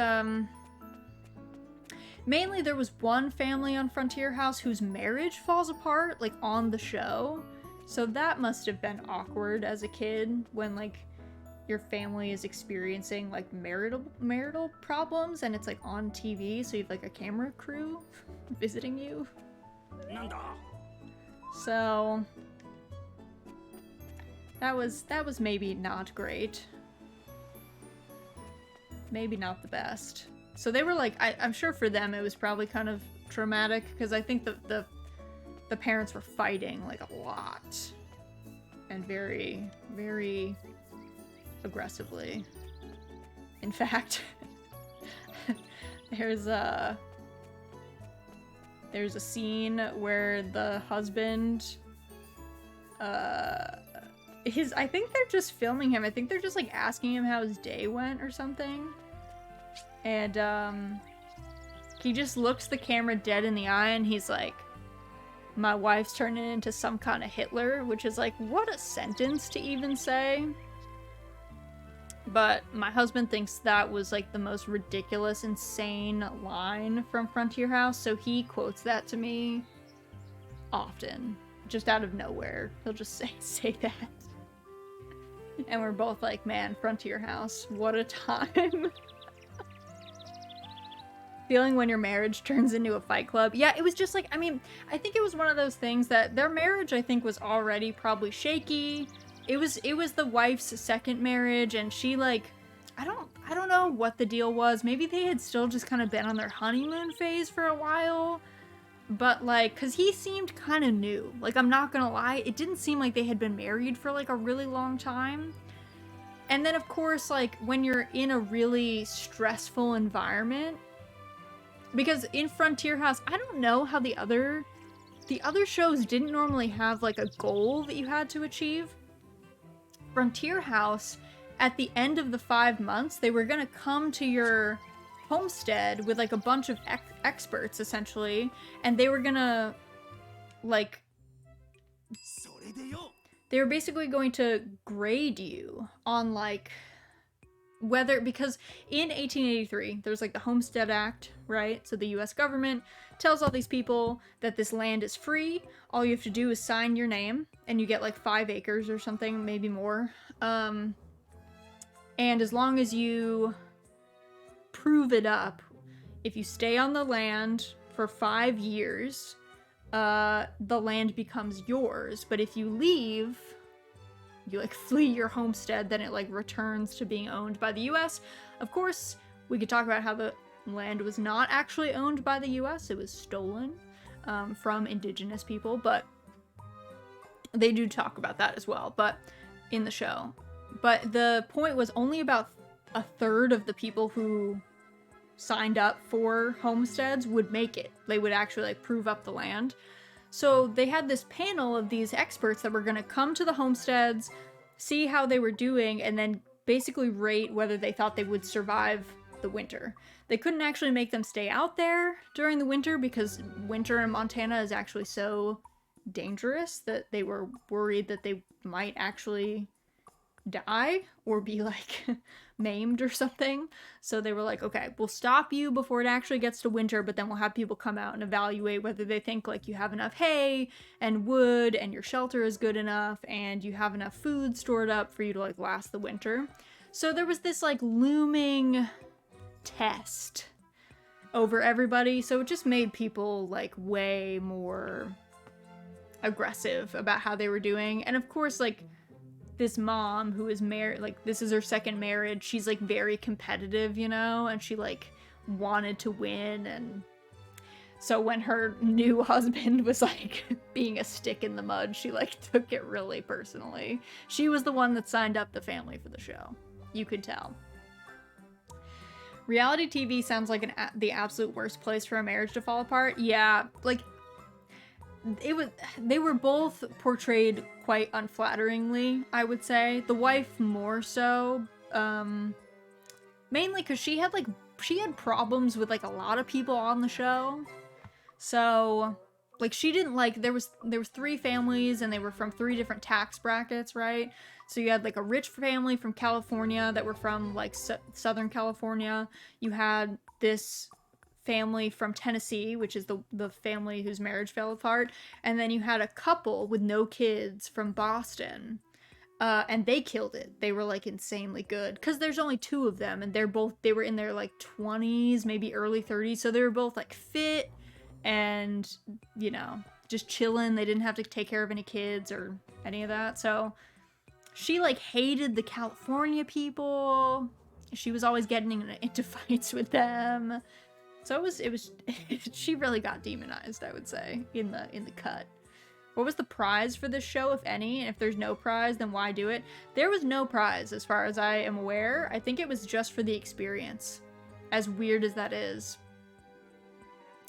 mainly there was one family on Frontier House whose marriage falls apart, like, on the show. So that must have been awkward as a kid when, like, your family is experiencing like marital problems and it's like on TV, so you have like a camera crew visiting you. So that was maybe not great. Maybe not the best. So they were like, I'm sure for them it was probably kind of traumatic, because I think the parents were fighting like a lot and very, very aggressively. In fact, there's a scene where the husband, I think they're just filming him. I think they're just like asking him how his day went or something. And he just looks the camera dead in the eye and he's like, "My wife's turning into some kind of Hitler," which is like, what a sentence to even say. But my husband thinks that was like the most ridiculous, insane line from Frontier House, so he quotes that to me often, just out of nowhere. He'll just say that. And we're both like, man, Frontier House, what a time. Feeling when your marriage turns into a fight club. Yeah, it was just like, I mean, I think it was one of those things that their marriage, I think, was already probably shaky. It was the wife's second marriage, and she like, I don't know what the deal was. Maybe they had still just kind of been on their honeymoon phase for a while. But like, cause he seemed kind of new. Like, I'm not gonna lie, it didn't seem like they had been married for like a really long time. And then of course, like when you're in a really stressful environment, because in Frontier House, I don't know how the other shows didn't normally have like a goal that you had to achieve. Frontier House, at the end of the 5 months, they were gonna come to your homestead with like a bunch of experts essentially, and they were gonna like, they were basically going to grade you on like whether, because in 1883 there's like the Homestead Act, right? So the US government tells all these people that this land is free. All you have to do is sign your name and you get like 5 acres or something, maybe more. And as long as you prove it up, if you stay on the land for 5 years, the land becomes yours. But if you leave, you like flee your homestead, then it like returns to being owned by the US. Of course, we could talk about how the land was not actually owned by the US. It was stolen from indigenous people, but they do talk about that as well, but in the show. But the point was only about a third of the people who signed up for homesteads would make it. They would actually like prove up the land. So they had this panel of these experts that were going to come to the homesteads, see how they were doing, and then basically rate whether they thought they would survive the winter. They couldn't actually make them stay out there during the winter because winter in Montana is actually so dangerous that they were worried that they might actually die or be like maimed or something. So they were like, okay, we'll stop you before it actually gets to winter, but then we'll have people come out and evaluate whether they think like you have enough hay and wood and your shelter is good enough and you have enough food stored up for you to like last the winter. So there was this like looming test over everybody, so it just made people like way more aggressive about how they were doing. And of course, like, this mom who is married, like, this is her second marriage, she's like very competitive, you know, and she like wanted to win. And so when her new husband was like being a stick in the mud, she like took it really personally. She was the one that signed up the family for the show, you could tell. Reality TV sounds like the absolute worst place for a marriage to fall apart. Yeah, like, they were both portrayed quite unflatteringly, I would say. The wife more so, mainly because she had problems with like a lot of people on the show. So like, she didn't like, there was 3 families and they were from 3 different tax brackets, right? So you had like a rich family from California that were from like Southern California. You had this family from Tennessee, which is the family whose marriage fell apart. And then you had a couple with no kids from Boston. And they killed it. They were like insanely good because there's only 2 of them, and they were in their like 20s, maybe early 30s, so they were both like fit and, you know, just chilling. They didn't have to take care of any kids or any of that. So she like hated the California people. She was always getting into fights with them. So it was she really got demonized, I would say, in the cut. What was the prize for this show, if any? And if there's no prize, then why do it? There was no prize, as far as I am aware. I think it was just for the experience. As weird as that is.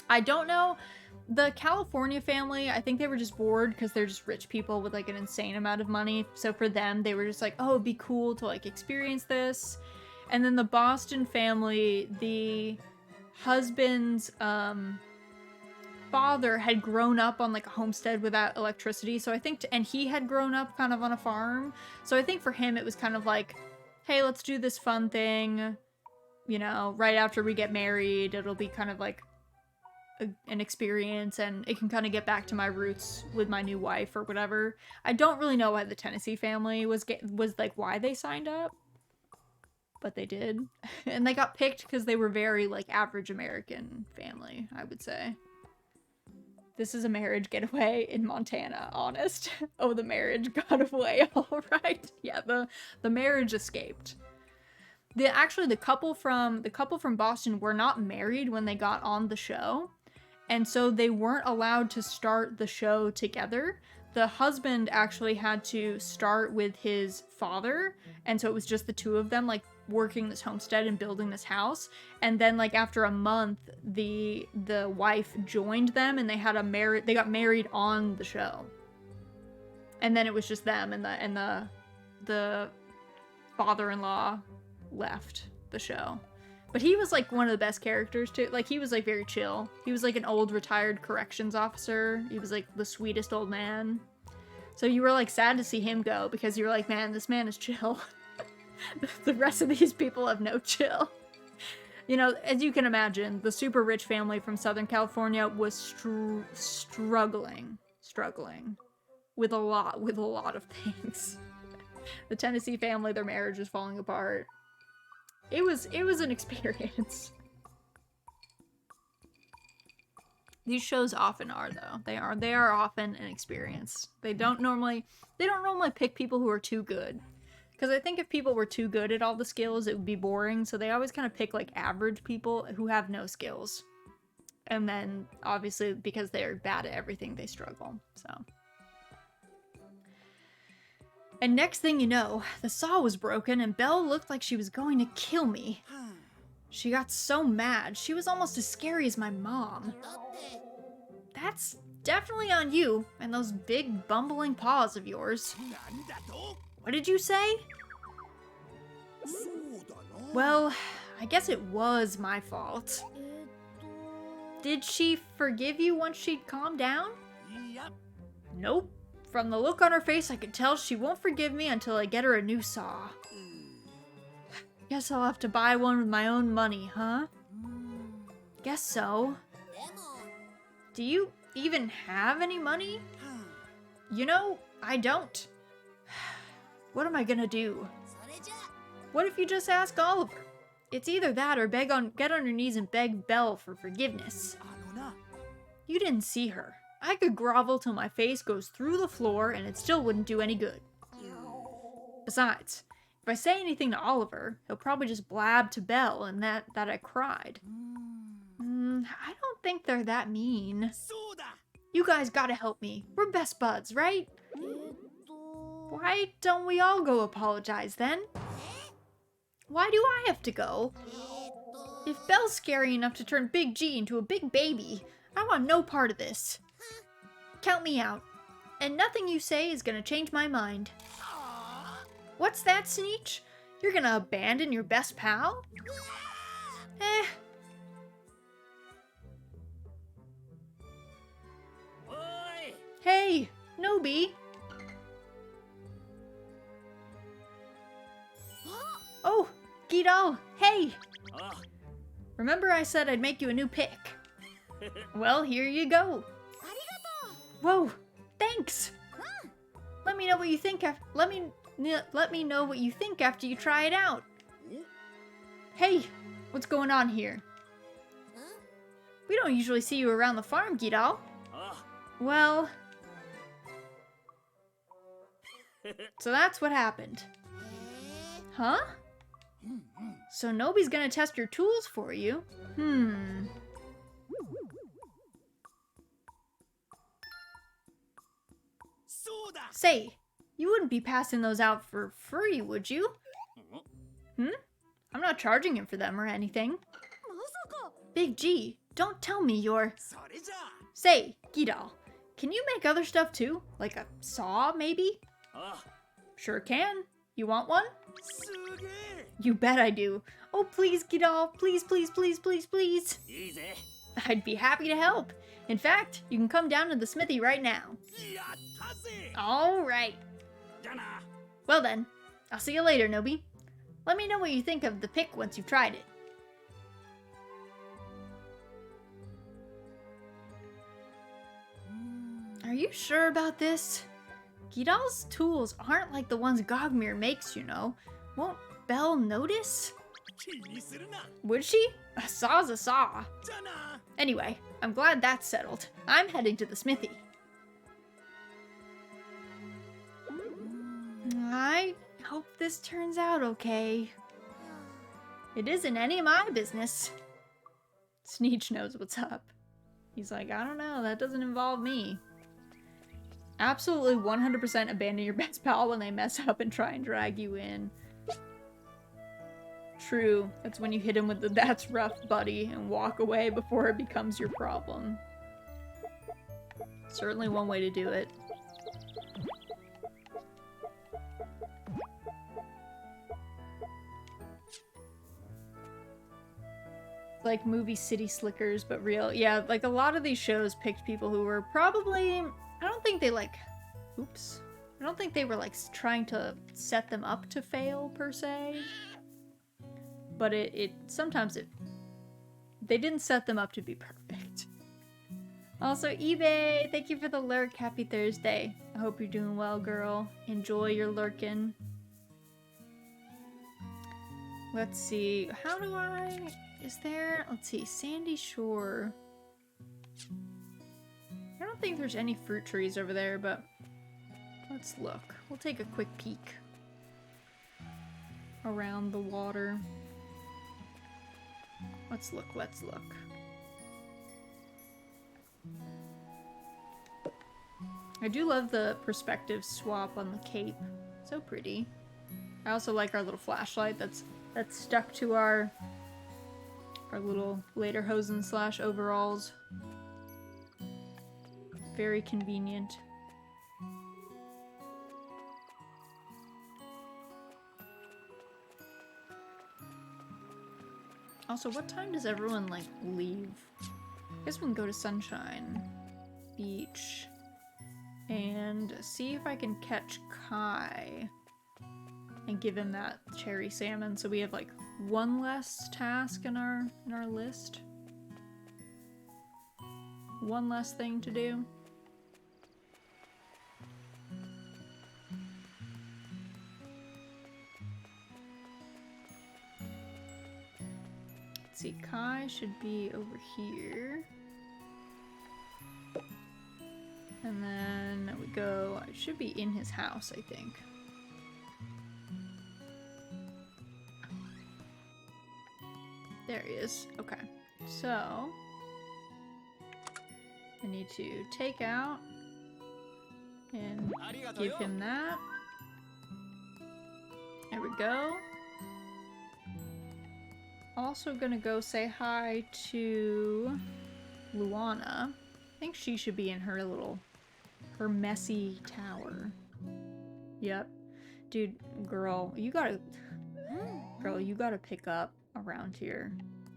I don't know. The California family, I think they were just bored because they're just rich people with like an insane amount of money. So for them, they were just like, oh, it'd be cool to like experience this. And then the Boston family, the husband's, father had grown up on like a homestead without electricity, so I think and he had grown up kind of on a farm, so I think for him it was kind of like, hey, let's do this fun thing, you know, right after we get married. It'll be kind of like an experience, and it can kind of get back to my roots with my new wife or whatever. I don't really know why the Tennessee family was like why they signed up, but they did. And they got picked because they were very like average American family, I would say. This is a marriage getaway in Montana, honest. Oh, the marriage got away, all right. Yeah, the marriage escaped. The couple from Boston were not married when they got on the show, and so they weren't allowed to start the show together. The husband actually had to start with his father, and so it was just the 2 of them, like, working this homestead and building this house. And then like after a month, the wife joined them, and they got married on the show. And then it was just them, and the father-in-law left the show. But he was like one of the best characters too. Like he was like very chill. He was like an old retired corrections officer. He was like the sweetest old man. So you were like sad to see him go because you were like, man, this man is chill. The rest of these people have no chill. You know, as you can imagine, the super rich family from Southern California was struggling with a lot of things. The Tennessee family, their marriage was falling apart. It was an experience. These shows often are, though. They are often an experience. They don't normally pick people who are too good. Because I think if people were too good at all the skills, it would be boring. So they always kind of pick like average people who have no skills. And then obviously because they're bad at everything, they struggle. So. And next thing you know, the saw was broken and Belle looked like she was going to kill me. She got so mad. She was almost as scary as my mom. That's definitely on you and those big bumbling paws of yours. What did you say? Well, I guess it was my fault. Did she forgive you once she'd calmed down? Nope. From the look on her face, I could tell she won't forgive me until I get her a new saw. Guess I'll have to buy one with my own money, huh? Guess so. Do you even have any money? You know, I don't. What am I gonna do? What if you just ask Oliver? It's either that or get on your knees and beg Belle for forgiveness. You didn't see her. I could grovel till my face goes through the floor and it still wouldn't do any good. Besides, if I say anything to Oliver, he'll probably just blab to Belle and that I cried. I don't think they're that mean. You guys gotta help me. We're best buds, right? Why don't we all go apologize then? Why do I have to go? If Belle's scary enough to turn Big G into a big baby, I want no part of this. Count me out. And nothing you say is gonna change my mind. What's that, Sneetch? You're gonna abandon your best pal? Hey, Nobi. Oh, Guido, hey! Remember I said I'd make you a new pick? Well, here you go. Whoa, thanks! Let me know what you think let me know what you think after you try it out. Hey, what's going on here? We don't usually see you around the farm, Gidal. Well... So that's what happened. Huh? So Nobi's gonna test your tools for you? Say, you wouldn't be passing those out for free, would you? I'm not charging him for them or anything. Big G, don't tell me you're... Say, Gidal, can you make other stuff too? Like a saw, maybe? Sure can. You want one? You bet I do. Oh, please, Gidal. Please, please, please, please, please. I'd be happy to help. In fact, you can come down to the smithy right now. All right. Well then, I'll see you later, Nobi. Let me know what you think of the pick once you've tried it. Are you sure about this? Gidal's tools aren't like the ones Gogmir makes, you know. Won't Belle notice? Would she? A saw's a saw. Anyway, I'm glad that's settled. I'm heading to the smithy. I hope this turns out okay. It isn't any of my business. Sneech knows what's up. He's like, I don't know, that doesn't involve me. Absolutely 100% abandon your best pal when they mess up and try and drag you in. True, that's when you hit him with the "that's rough, buddy" and walk away before it becomes your problem. Certainly one way to do it. Like movie City Slickers, but real. Yeah, like a lot of these shows picked people who were probably... I don't think they like... Oops. I don't think they were like trying to set them up to fail, per se. But sometimes they didn't set them up to be perfect. Also, eBay, thank you for the lurk. Happy Thursday. I hope you're doing well, girl. Enjoy your lurking. Let's see. How do I... Is there... Let's see. Sandy Shore. I don't think there's any fruit trees over there, but let's look. We'll take a quick peek around the water. Let's look, let's look. I do love the perspective swap on the cape. So pretty. I also like our little flashlight that's stuck to our little lederhosen / overalls. Very convenient. Also, what time does everyone, like, leave? I guess we can go to Sunshine Beach and see if I can catch Kai and give him that cherry salmon, so we have, like, one less task in our list. One less thing to do. Let's see, Kai should be over here. And then we go, it should be in his house, I think. There he is. Okay. So, I need to take out and give him that. There we go. Also gonna go say hi to Luana. I think she should be in her messy tower. Yep. Dude, girl, you gotta pick up around here.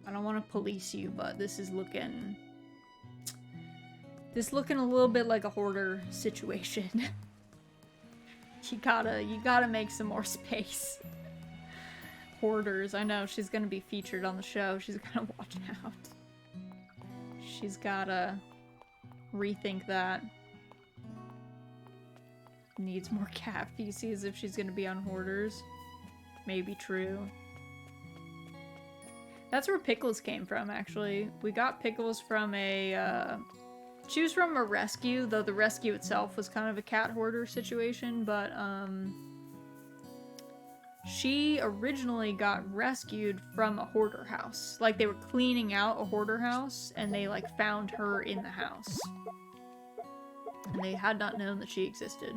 I don't want to police you, but this is looking a little bit like a hoarder situation. You gotta make some more space. Hoarders, I know, she's gonna be featured on the show. She's gonna watch out. She's gotta rethink that. needs more cat feces if she's gonna be on Hoarders. Maybe true. That's where Pickles came from, actually. We got Pickles from a, she was from a rescue, though the rescue itself was kind of a cat hoarder situation, but, she originally got rescued from a hoarder house. Like, they were cleaning out a hoarder house, and they, like, found her in the house. And they had not known that she existed.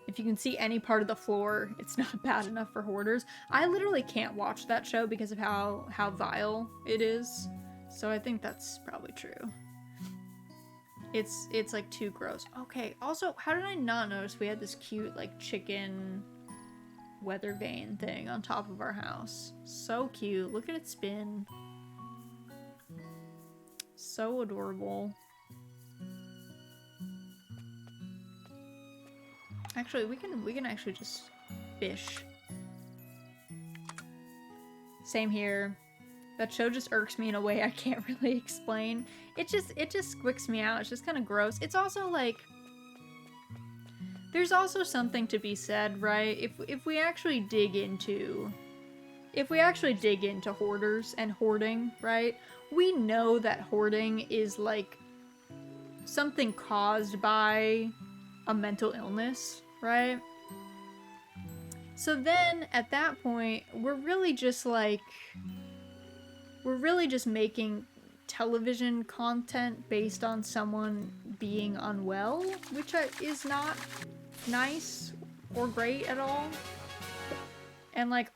If you can see any part of the floor, it's not bad enough for hoarders. I literally can't watch that show because of how vile it is. So I think that's probably true. It's like too gross. Okay, also, how did I not notice we had this cute, like, chicken weather vane thing on top of our house? So cute. Look at it spin. So adorable. Actually, we can actually just fish. Same here. That show just irks me in a way I can't really explain. It just squicks me out. It's just kind of gross. It's also like, there's also something to be said, right? If we actually dig into hoarders and hoarding, right? We know that hoarding is like something caused by a mental illness, right? So then at that point, we're really just making television content based on someone being unwell, which is not nice or great at all. And like,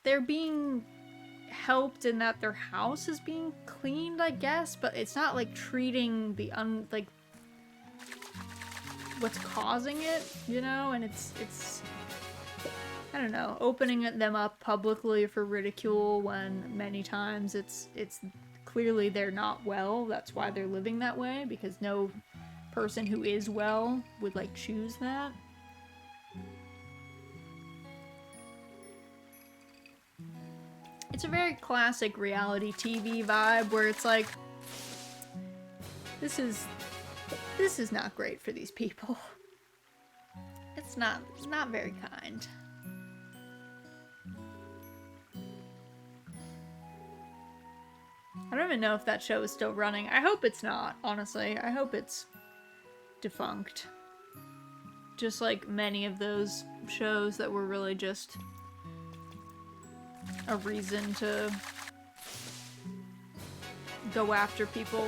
they're being helped in that their house is being cleaned, I guess, but it's not like treating the what's causing it, you know? And it's I don't know, opening them up publicly for ridicule when many times it's clearly they're not well. That's why they're living that way, because no person who is well would like choose that. It's a very classic reality TV vibe where it's like, this is not great for these people. It's not very kind. I don't even know if that show is still running. I hope it's not, honestly. I hope it's defunct. Just like many of those shows that were really just a reason to go after people.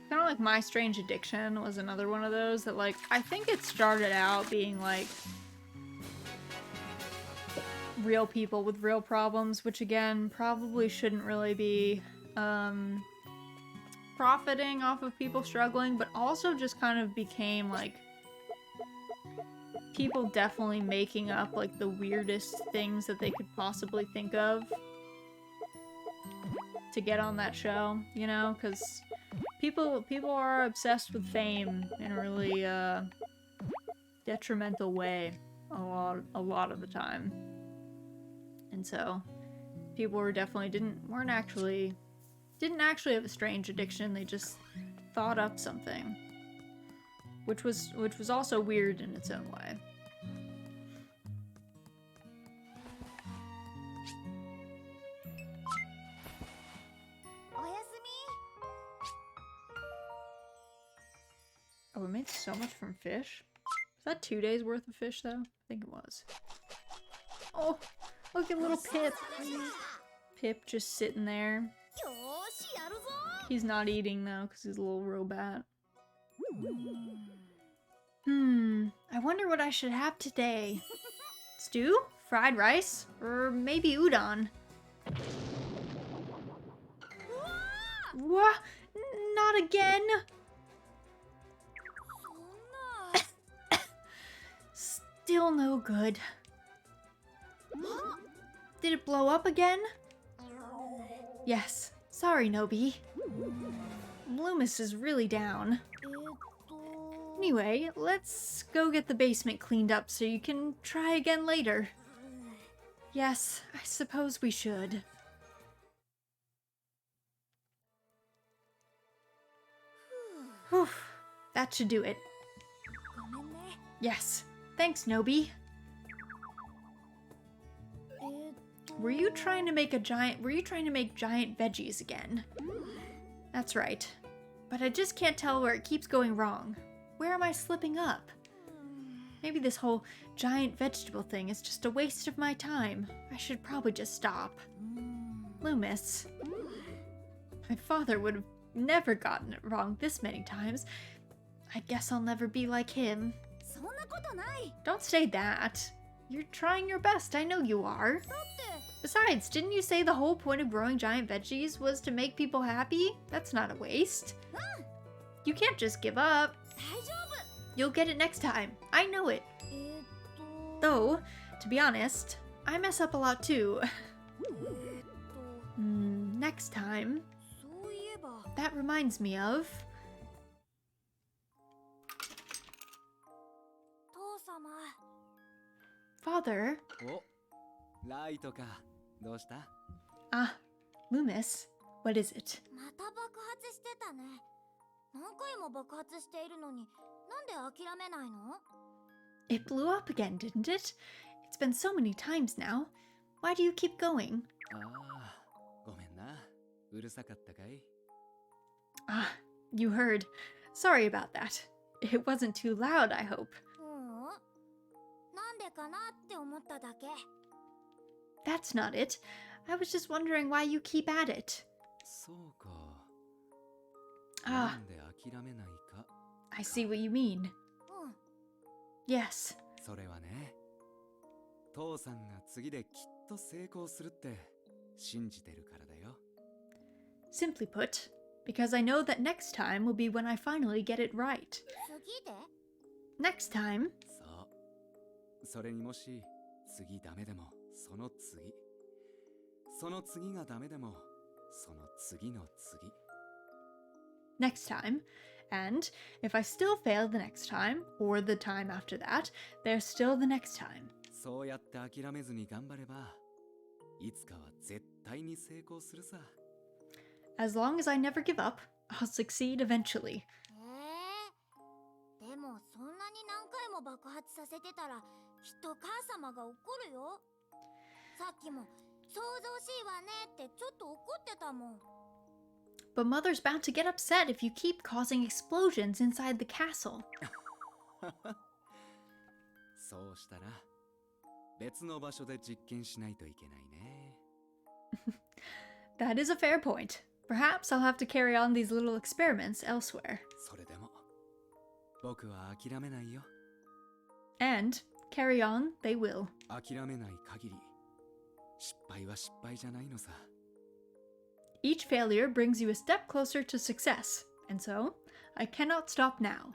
Kind of like My Strange Addiction was another one of those that, like, I think it started out being like real people with real problems, which again probably shouldn't really be profiting off of people struggling, but also just kind of became like people definitely making up like the weirdest things that they could possibly think of to get on that show, you know, because people are obsessed with fame in a really detrimental way a lot of the time. And so people were definitely didn't actually have a strange addiction. They just thought up something, which was also weird in its own way. Oh, we made so much from fish. Is that 2 days worth of fish though? I think it was. Oh, look at little Pip. Pip just sitting there. He's not eating though, because he's a little robot. I wonder what I should have today. Stew? Fried rice? Or maybe udon? What? Not again? Still no good. Did it blow up again? Yes, Sorry, Nobi. Loomis is really down. Anyway, let's go get the basement cleaned up so you can try again later. Yes, I suppose we should. Whew, that should do it. Yes, thanks, Nobi. Were you trying to make giant veggies again? That's right. But I just can't tell where it keeps going wrong. Where am I slipping up? Maybe this whole giant vegetable thing is just a waste of my time. I should probably just stop. Loomis. My father would have never gotten it wrong this many times. I guess I'll never be like him. Don't say that. You're trying your best, I know you are. Besides, didn't you say the whole point of growing giant veggies was to make people happy? That's not a waste. You can't just give up. You'll get it next time. I know it. Though, to be honest, I mess up a lot too. Next time. That reminds me of... Father? Ah, Loomis. What is it? It blew up again, didn't it? It's been so many times now. Why do you keep going? Ah, you heard. Sorry about that. It wasn't too loud, I hope. That's not it. I was just wondering why you keep at it. Ah, I see what you mean. Yes. Simply put, because I know that next time will be when I finally get it right. Next time? Next time, and if I still fail the next time, or the time after that, there's still the next time. As long as I never give up, I'll succeed eventually. But Mother's bound to get upset if you keep causing explosions inside the castle. That is a fair point. Perhaps I'll have to carry on these little experiments elsewhere. And carry on they will. Each failure brings you a step closer to success, and so I cannot stop now.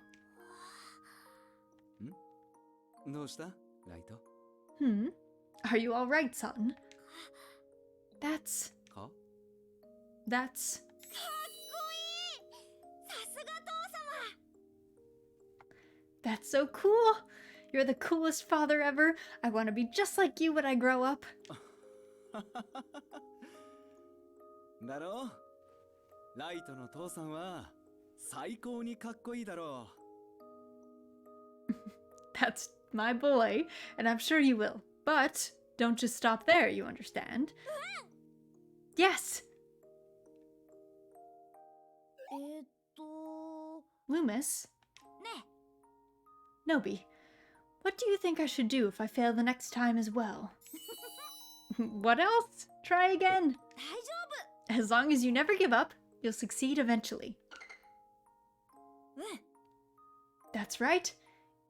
Are you all right, son? That's... That's so cool! You're the coolest father ever. I want to be just like you when I grow up. That's my boy, and I'm sure you will. But don't just stop there, you understand? Yes! Loomis? Nobi, what do you think I should do if I fail the next time as well? What else? Try again. As long as you never give up, you'll succeed eventually. That's right.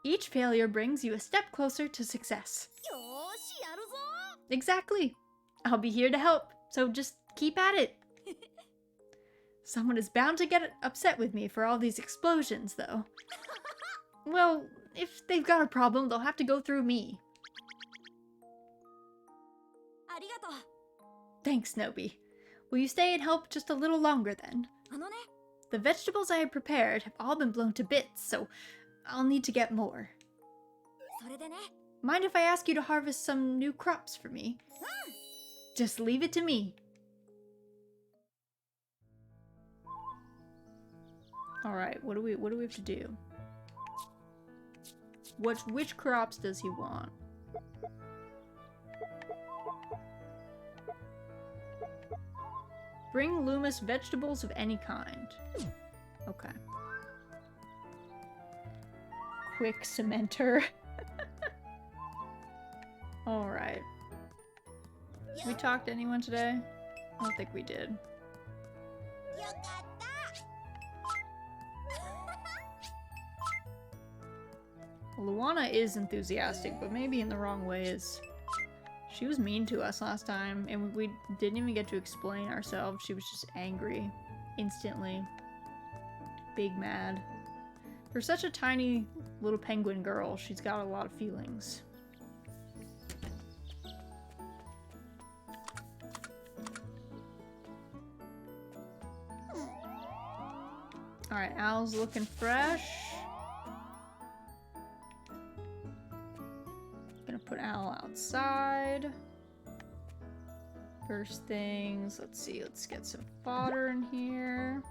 Each failure brings you a step closer to success. Exactly. I'll be here to help, so just keep at it. Someone is bound to get upset with me for all these explosions, though. Well, if they've got a problem, they'll have to go through me. Thanks, Nobi. Will you stay and help just a little longer then? The vegetables I have prepared have all been blown to bits, so I'll need to get more. Mind if I ask you to harvest some new crops for me? Just leave it to me. Alright, what do we have to do? Which crops does he want? Bring Loomis vegetables of any kind. Okay. Quick cementer. Alright. We talked to anyone today? I don't think we did. Luana is enthusiastic, but maybe in the wrong ways. She was mean to us last time, and we didn't even get to explain ourselves. She was just angry. Instantly. Big mad. For such a tiny little penguin girl, she's got a lot of feelings. Alright, Al's looking fresh. Gonna put Al outside. First things, let's see, let's get some fodder in here.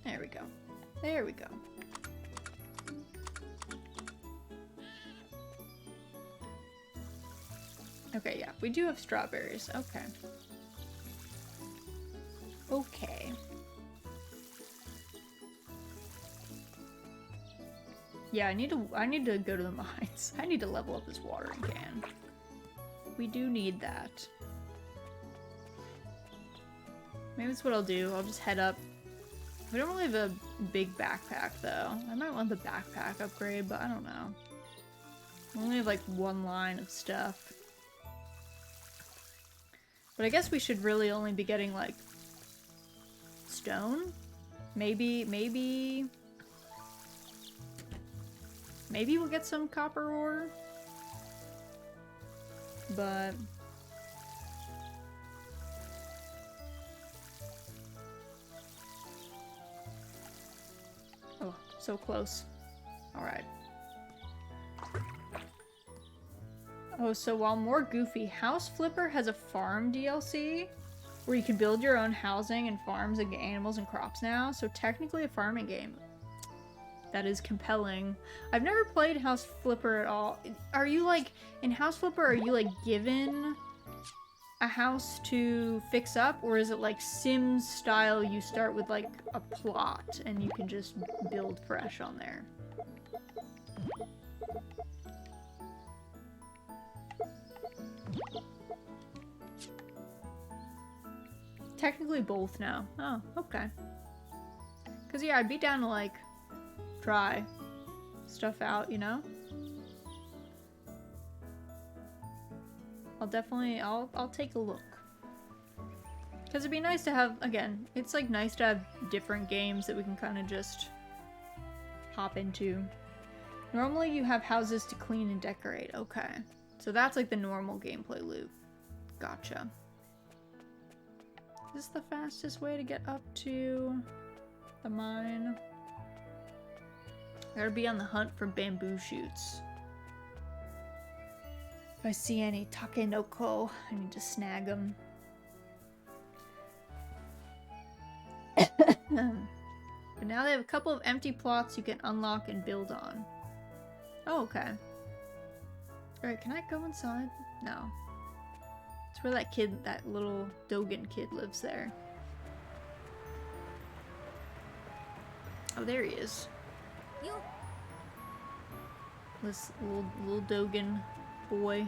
There we go. There we go. Okay, yeah, we do have strawberries. Okay. Okay. Yeah, I need to go to the mines. I need to level up this watering can. We do need that. Maybe that's what I'll do. I'll just head up. We don't really have a big backpack though. I might want the backpack upgrade, but I don't know. We only have like one line of stuff. But I guess we should really only be getting like stone? Maybe we'll get some copper ore. But oh, so close. Alright. Oh, so while more goofy, House Flipper has a farm DLC where you can build your own housing and farms and get animals and crops now. So technically a farming game. That is compelling. I've never played House Flipper at all. Are you like, in House Flipper, are you like given a house to fix up? Or is it like Sims style, you start with like a plot and you can just build fresh on there? Technically both now. Oh, okay. Cause yeah, I'd be down to like try stuff out, you know? I'll take a look. Cause it'd be nice to have, again, it's like nice to have different games that we can kind of just hop into. Normally you have houses to clean and decorate. Okay. So that's like the normal gameplay loop. Gotcha. Is this the fastest way to get up to the mine? I gotta be on the hunt for bamboo shoots. If I see any takenoko, I need to snag them. But now they have a couple of empty plots you can unlock and build on. Oh, okay. Alright, can I go inside? No. It's where that kid, that little Dogen kid lives there. Oh, there he is. This little Dogen boy.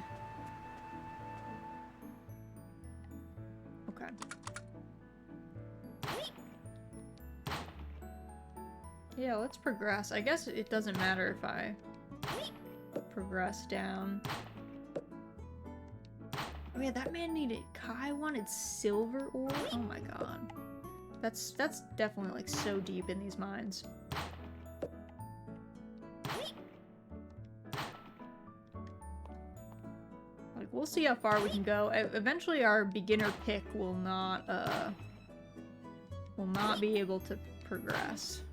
Okay. Yeah, let's progress. I guess it doesn't matter if I progress down. Oh yeah, that man needed Kai wanted silver ore. Oh my god. That's definitely like so deep in these mines. we'll see how far we can go. Eventually our beginner pick will not be able to progress.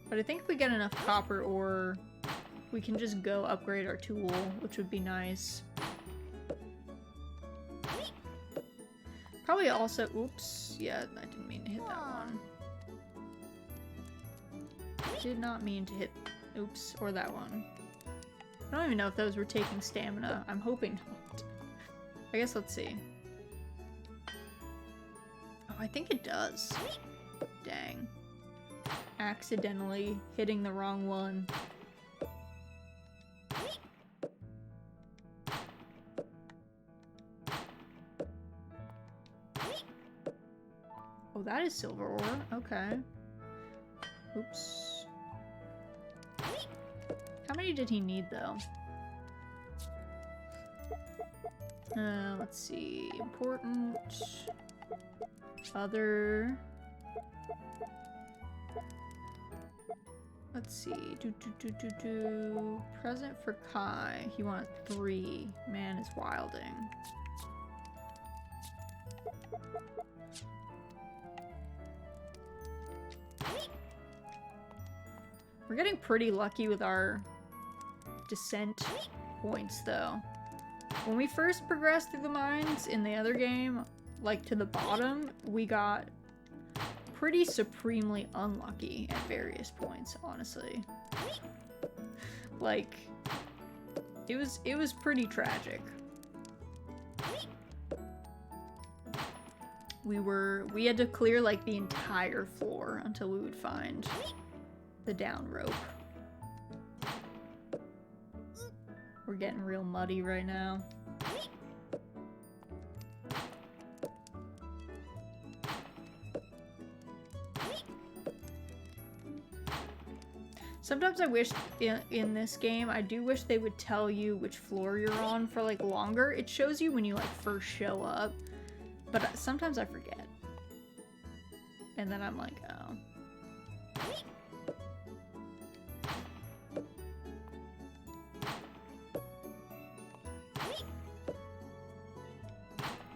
But I think if we get enough copper ore, we can just go upgrade our tool, which would be nice. Probably also, oops, yeah, I didn't mean to hit that one. Did not mean to hit, oops, or that one. I don't even know if those were taking stamina. I'm hoping not. I guess let's see. Oh, I think it does. Dang. Accidentally hitting the wrong one. Oh, that is silver ore. Okay. Oops. How many did he need, though? Let's see. Important. Other. Let's see. Present for Kai. He wanted 3. Man is wilding. We're getting pretty lucky with our descent points, though. When we first progressed through the mines in the other game, like to the bottom, we got pretty supremely unlucky at various points, honestly. Like, it was pretty tragic. We had to clear like the entire floor until we would find the down rope. We're getting real muddy right now. Sometimes I wish in this game, I do wish they would tell you which floor you're on for like longer. It shows you when you like first show up, but sometimes I forget. And then I'm like, oh.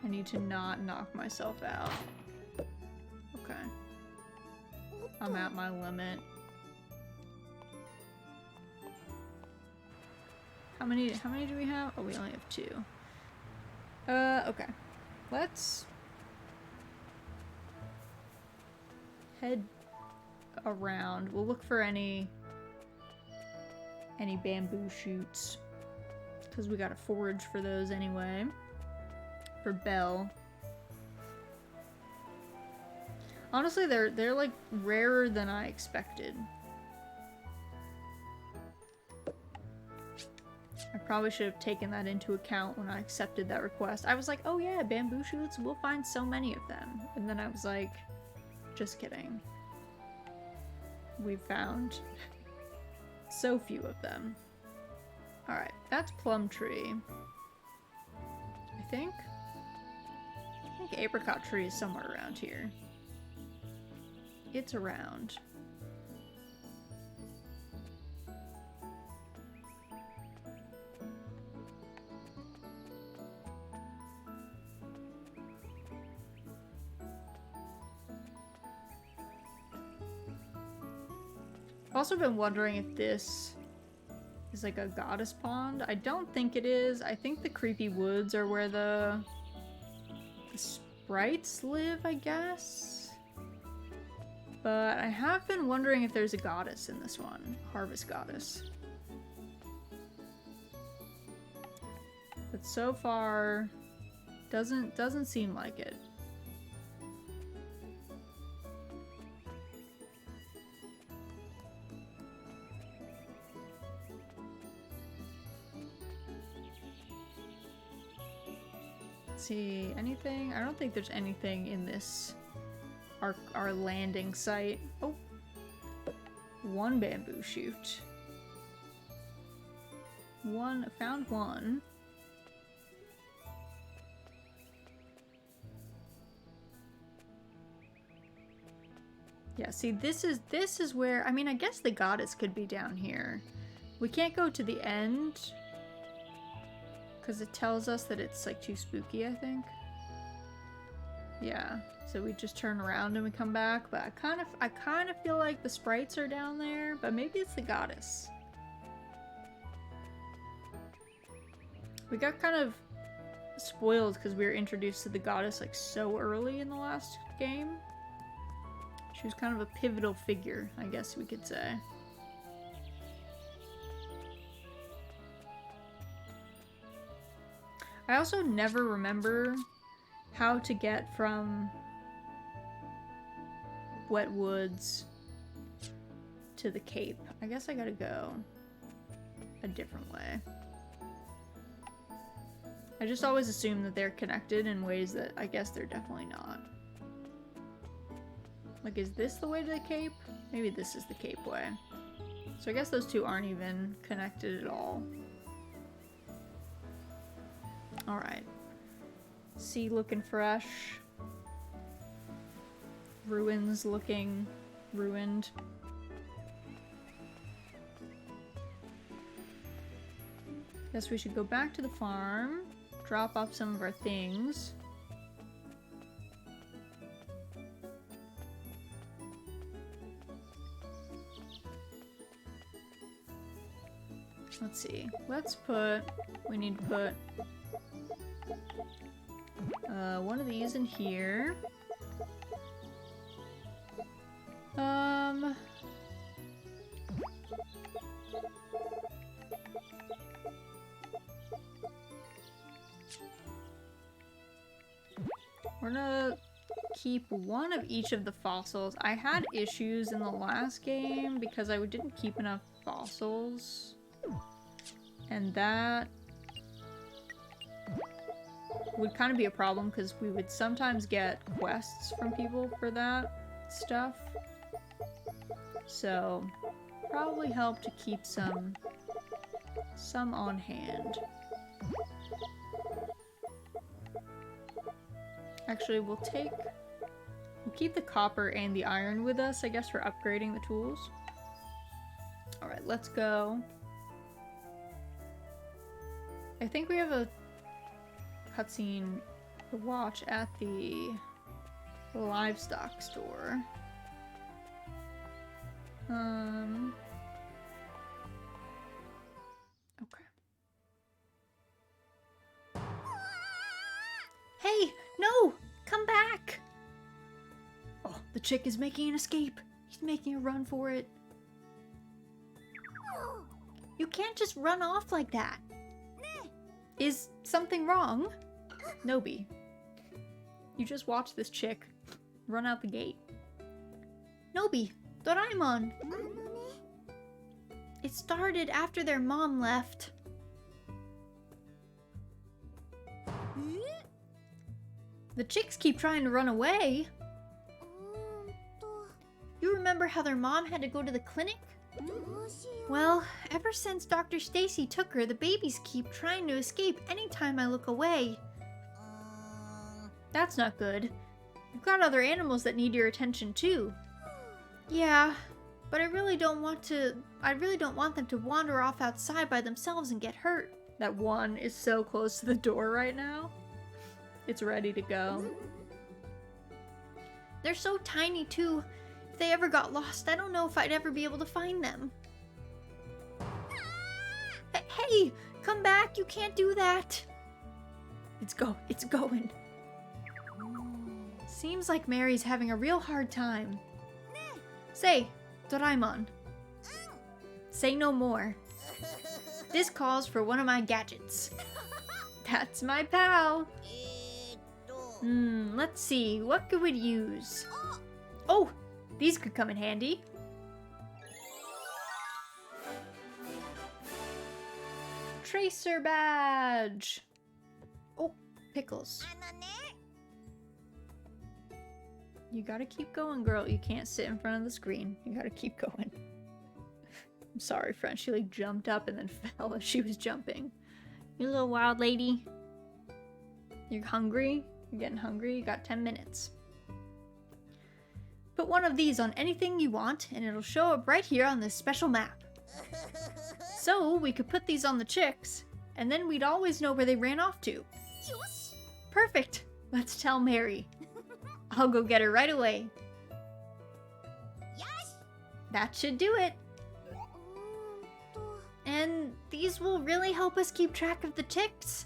I need to not knock myself out. Okay. I'm at my limit. How many do we have? Oh, we only have 2. Okay. Let's head around. We'll look for any bamboo shoots, because we gotta forage for those anyway. For Belle. Honestly, they're like rarer than I expected. I probably should have taken that into account when I accepted that request. I was like, oh yeah, bamboo shoots, we'll find so many of them. And then I was like, just kidding. We found so few of them. Alright, that's plum tree. I think apricot tree is somewhere around here. It's around. I've also been wondering if this is like a goddess pond. I don't think it is. I think the creepy woods are where the sprites live, I guess. But I have been wondering if there's a goddess in this one. Harvest goddess. But so far, doesn't seem like it. See anything? I don't think there's anything in this our landing site. Oh, 1 bamboo shoot. Found one. Yeah, see, this is where, I mean, I guess the goddess could be down here. We can't go to the end Because it tells us that it's like too spooky, I think. Yeah, so we just turn around and we come back, but I kind of feel like the sprites are down there, but maybe it's the goddess. We got kind of spoiled because we were introduced to the goddess like so early in the last game. She was kind of a pivotal figure, I guess we could say. I also never remember how to get from Wet Woods to the Cape. I guess I gotta go a different way. I just always assume that they're connected in ways that I guess they're definitely not. Like, is this the way to the Cape? Maybe this is the Cape way. So I guess those two aren't even connected at all. Alright. Sea looking fresh. Ruins looking ruined. Guess we should go back to the farm. Drop off some of our things. Let's see. We need to put one of these in here. We're gonna keep one of each of the fossils. I had issues in the last game because I didn't keep enough fossils. And that would kind of be a problem because we would sometimes get quests from people for that stuff. So, probably help to keep some on hand. Actually, we'll keep the copper and the iron with us, I guess, for upgrading the tools. Alright, let's go. I think we have a cutscene to watch at the livestock store. Okay. Hey, no! Come back! Oh, the chick is making an escape. He's making a run for it. You can't just run off like that. Is something wrong? Nobi. You just watched this chick run out the gate. Nobi, Doraemon. It started after their mom left. The chicks keep trying to run away. You remember how their mom had to go to the clinic? Well, ever since Dr. Stacy took her, the babies keep trying to escape anytime I look away. That's not good. You've got other animals that need your attention too. Yeah, but I really don't want them to wander off outside by themselves and get hurt. That one is so close to the door right now. It's ready to go. They're so tiny too. If they ever got lost, I don't know if I'd ever be able to find them. Hey, come back. You can't do that. It's going. Seems like Mary's having a real hard time. Say, Doraemon. Say no more. This calls for one of my gadgets. That's my pal. Let's see. What could we use? Oh, these could come in handy. Tracer badge. Oh, pickles. You gotta keep going, girl. You can't sit in front of the screen. You gotta keep going. I'm sorry, friend. She like jumped up and then fell as she was jumping. You little wild lady. You're hungry? You're getting hungry? You got 10 minutes. Put one of these on anything you want, and it'll show up right here on this special map. So, we could put these on the chicks, and then we'd always know where they ran off to. Perfect. Let's tell Mary. I'll go get her right away. That should do it. And these will really help us keep track of the ticks.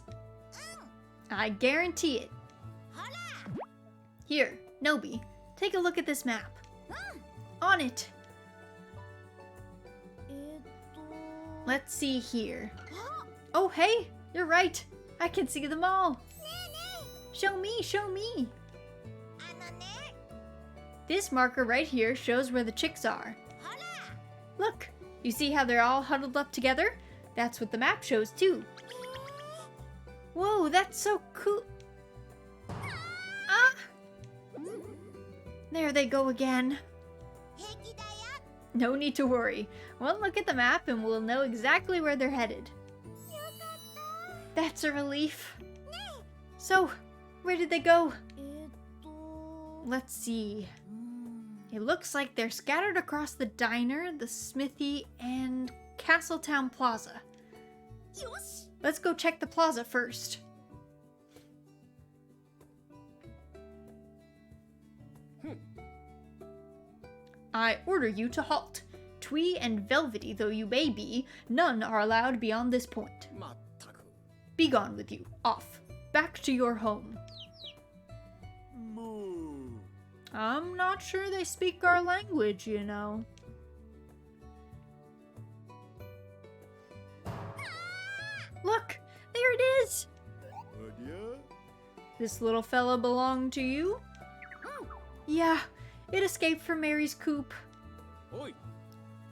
I guarantee it. Here, Nobi, take a look at this map. On it. Let's see here. Oh, hey, you're right. I can see them all. Show me, show me. This marker right here shows where the chicks are. Look, you see how they're all huddled up together? That's what the map shows too. Whoa, that's so cool. Ah! There they go again. No need to worry. One look at the map and we'll know exactly where they're headed. That's a relief. So, where did they go? Let's see. It looks like they're scattered across the diner, the smithy, and Castletown Plaza. Let's go check the plaza first. I order you to halt. Twee and velvety though you may be, none are allowed beyond this point. Be gone with you. Off. Back to your home. I'm not sure they speak our language, you know. Look! There it is! This little fella belonged to you? Yeah, it escaped from Mary's coop.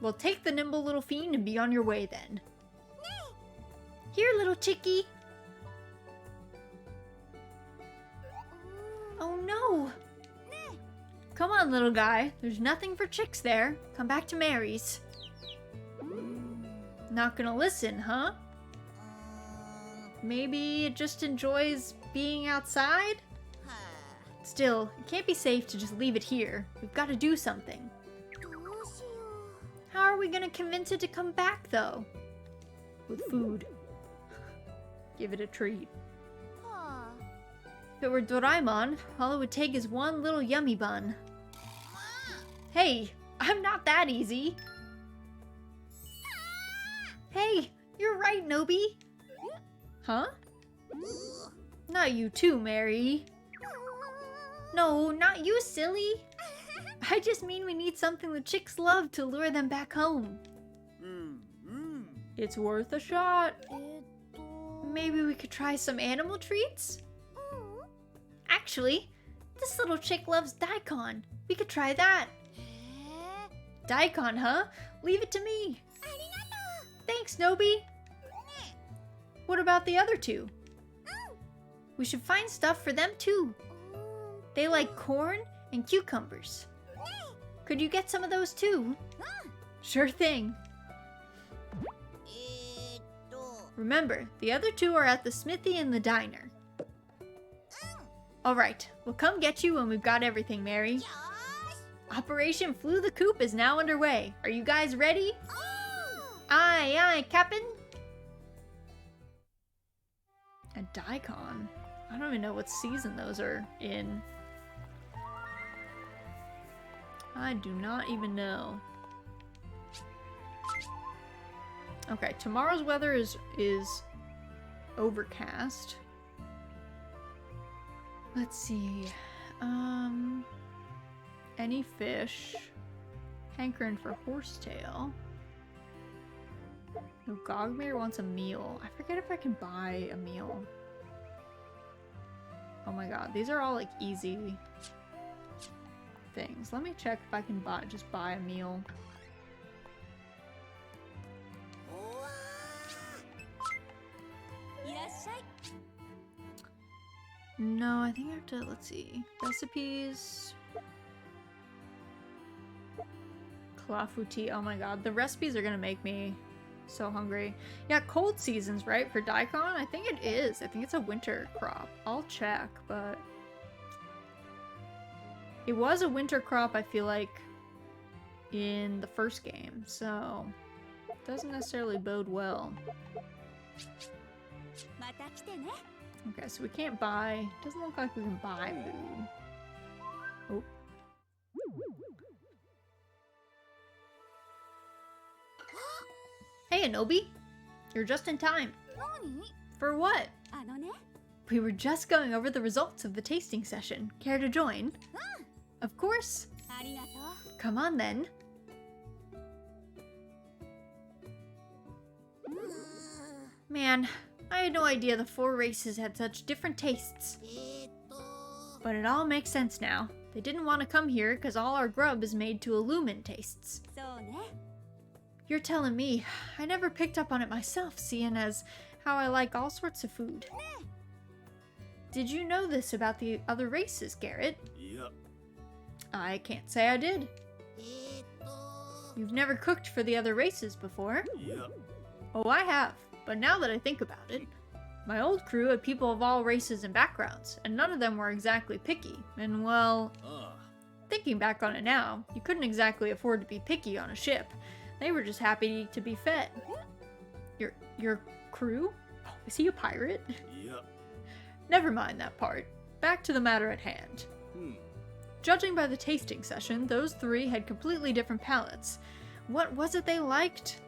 Well, take the nimble little fiend and be on your way then. Here, little chickie. Oh no! Come on, little guy. There's nothing for chicks there. Come back to Mary's. Not gonna listen, huh? Maybe it just enjoys being outside? Still, it can't be safe to just leave it here. We've got to do something. How are we gonna convince it to come back, though? With food. Give it a treat. If it were Doraemon, all it would take is one little yummy bun. Hey, I'm not that easy. Hey, you're right, Nobi. Huh? Not you too, Mary. No, not you, silly. I just mean we need something the chicks love to lure them back home. It's worth a shot. Maybe we could try some animal treats? Actually, this little chick loves daikon. We could try that. Daikon, huh? Leave it to me. Thanks, Nobi. What about the other two? We should find stuff for them too. They like corn and cucumbers. Could you get some of those too? Sure thing. Remember, the other two are at the smithy and the diner. Alright, we'll come get you when we've got everything, Mary. Operation Flew the Coop is now underway. Are you guys ready? Aye, aye, Captain. A daikon? I don't even know what season those are in. I do not even know. Okay, tomorrow's weather is overcast. Let's see. Any fish. Hankering for horsetail. No, Gogmere wants a meal. I forget if I can buy a meal. Oh my god, these are all like easy things. Let me check if I can just buy a meal. No, I think I have to, let's see. Recipes. Clafouti. Oh my god, the recipes are gonna make me so hungry. Yeah, cold seasons, right? For daikon? I think it is. I think it's a winter crop. I'll check, but... It was a winter crop, I feel like, in the first game, so... It doesn't necessarily bode well. Okay, so we can't buy. Doesn't look like we can buy food. Oh. Hey, Anobi. You're just in time. For what? We were just going over the results of the tasting session. Care to join? Of course. Come on then. Man, I had no idea the 4 races had such different tastes. But it all makes sense now. They didn't want to come here because all our grub is made to illumine tastes. You're telling me. I never picked up on it myself, seeing as how I like all sorts of food. Did you know this about the other races, Garrett? Yep. I can't say I did. You've never cooked for the other races before? Yep. Oh, I have. But now that I think about it, my old crew had people of all races and backgrounds, and none of them were exactly picky. And well, thinking back on it now, you couldn't exactly afford to be picky on a ship. They were just happy to be fed. Your crew? Oh, is he a pirate? Yep. Never mind that part. Back to the matter at hand. Judging by the tasting session, those 3 had completely different palates. What was it they liked?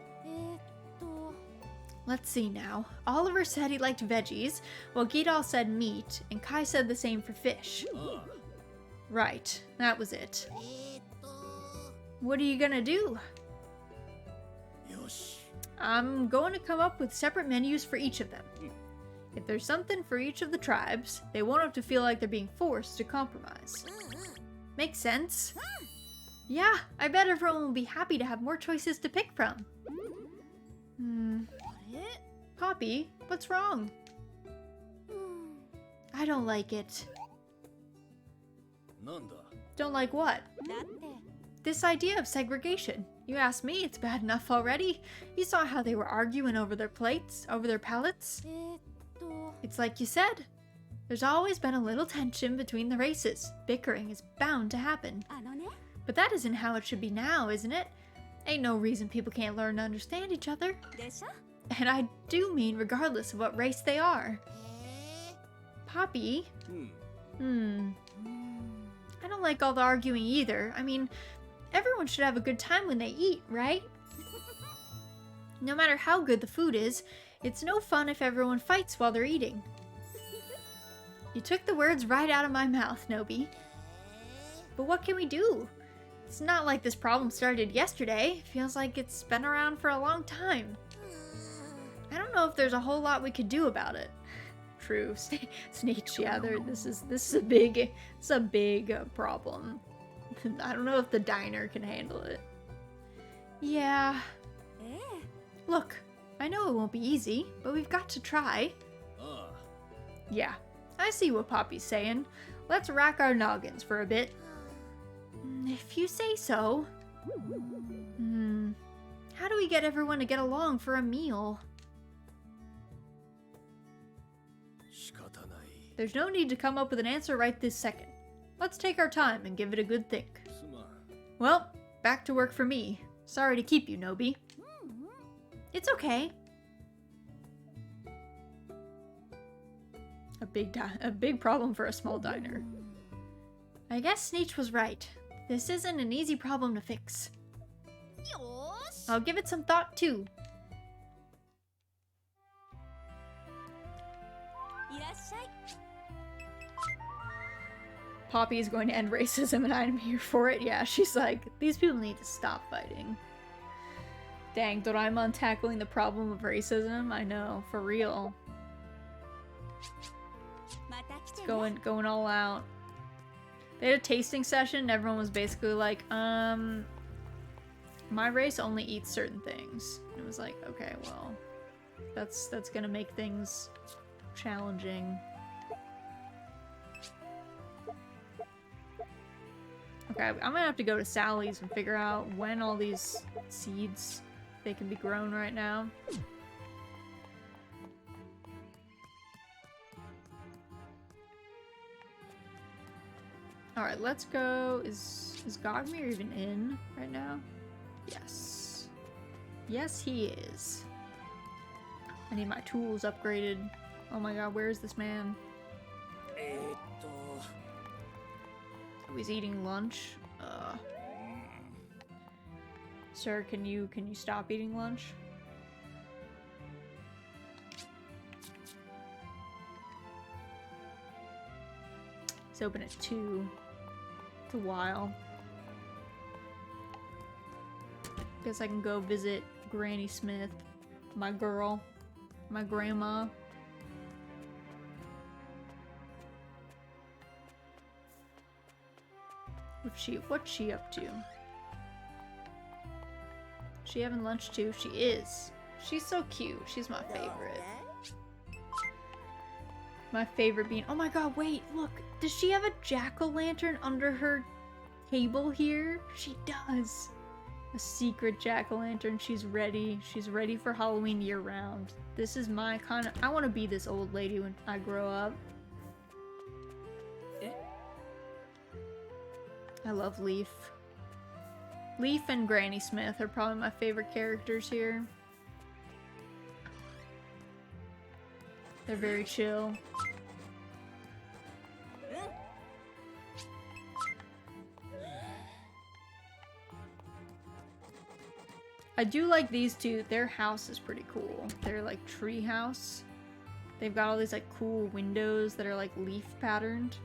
Let's see now. Oliver said he liked veggies, while Gidal said meat, and Kai said the same for fish. Right, that was it. What are you gonna do? Yosh. I'm going to come up with separate menus for each of them. If there's something for each of the tribes, they won't have to feel like they're being forced to compromise. Makes sense? Yeah, I bet everyone will be happy to have more choices to pick from. Poppy, what's wrong? I don't like it. Nanda. Don't like what? This idea of segregation. You asked me, it's bad enough already. You saw how they were arguing over their plates, over their palates. It's like you said. There's always been a little tension between the races. Bickering is bound to happen. But that isn't how it should be now, isn't it? Ain't no reason people can't learn to understand each other. And I do mean regardless of what race they are. Poppy? I don't like all the arguing either. I mean, everyone should have a good time when they eat, right? No matter how good the food is, it's no fun if everyone fights while they're eating. You took the words right out of my mouth, Nobi. But what can we do? It's not like this problem started yesterday. It feels like it's been around for a long time. I don't know if there's a whole lot we could do about it. True, Sneech. Yeah, this is a big problem. I don't know if the diner can handle it. Yeah. Look, I know it won't be easy, but we've got to try. Yeah, I see what Poppy's saying. Let's rack our noggins for a bit. If you say so. How do we get everyone to get along for a meal? There's no need to come up with an answer right this second. Let's take our time and give it a good think. Well, back to work for me. Sorry to keep you, Nobi. It's okay. A big problem for a small diner. I guess Sneech was right. This isn't an easy problem to fix. I'll give it some thought too. Poppy is going to end racism and I'm here for it. Yeah, she's like, these people need to stop fighting. Dang, Doraemon tackling the problem of racism? I know, for real. It's going all out. They had a tasting session and everyone was basically like, my race only eats certain things. And it was like, okay, well, that's gonna make things challenging. Okay, I'm gonna have to go to Sally's and figure out when all these seeds, they can be grown right now. Alright, let's go. Is Gogmir even in right now? Yes. Yes, he is. I need my tools upgraded. Oh my god, where is this man? Oh, he's eating lunch. Sir, can you stop eating lunch? It's open at 2. It's a while. Guess I can go visit Granny Smith, my girl, my grandma. What's she up to? She having lunch too? She is. She's so cute. She's my favorite. My favorite being, oh my god, wait, look. Does she have a jack-o'-lantern under her table here? She does. A secret jack-o'-lantern. She's ready. She's ready for Halloween year-round. This is my kind of... I want to be this old lady when I grow up. I love Leaf. Leaf and Granny Smith are probably my favorite characters here. They're very chill. I do like these two. Their house is pretty cool. They're like tree house. They've got all these like cool windows that are like leaf patterned.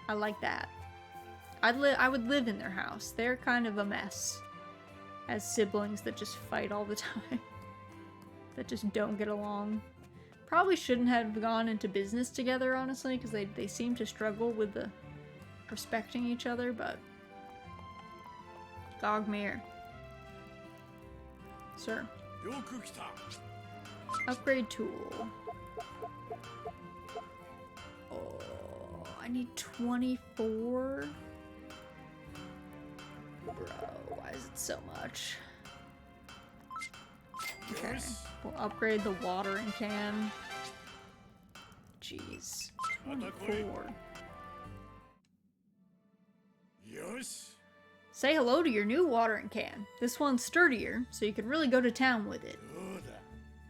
I like that. I would live in their house. They're kind of a mess. As siblings that just fight all the time. That just don't get along. Probably shouldn't have gone into business together, honestly, because they seem to struggle with the respecting each other, but... Dogmere. Sir. Upgrade tool. Oh, I need 24? Bro, why is it so much? Okay, we'll upgrade the watering can. Jeez, 24. Say hello to your new watering can. This one's sturdier, so you can really go to town with it.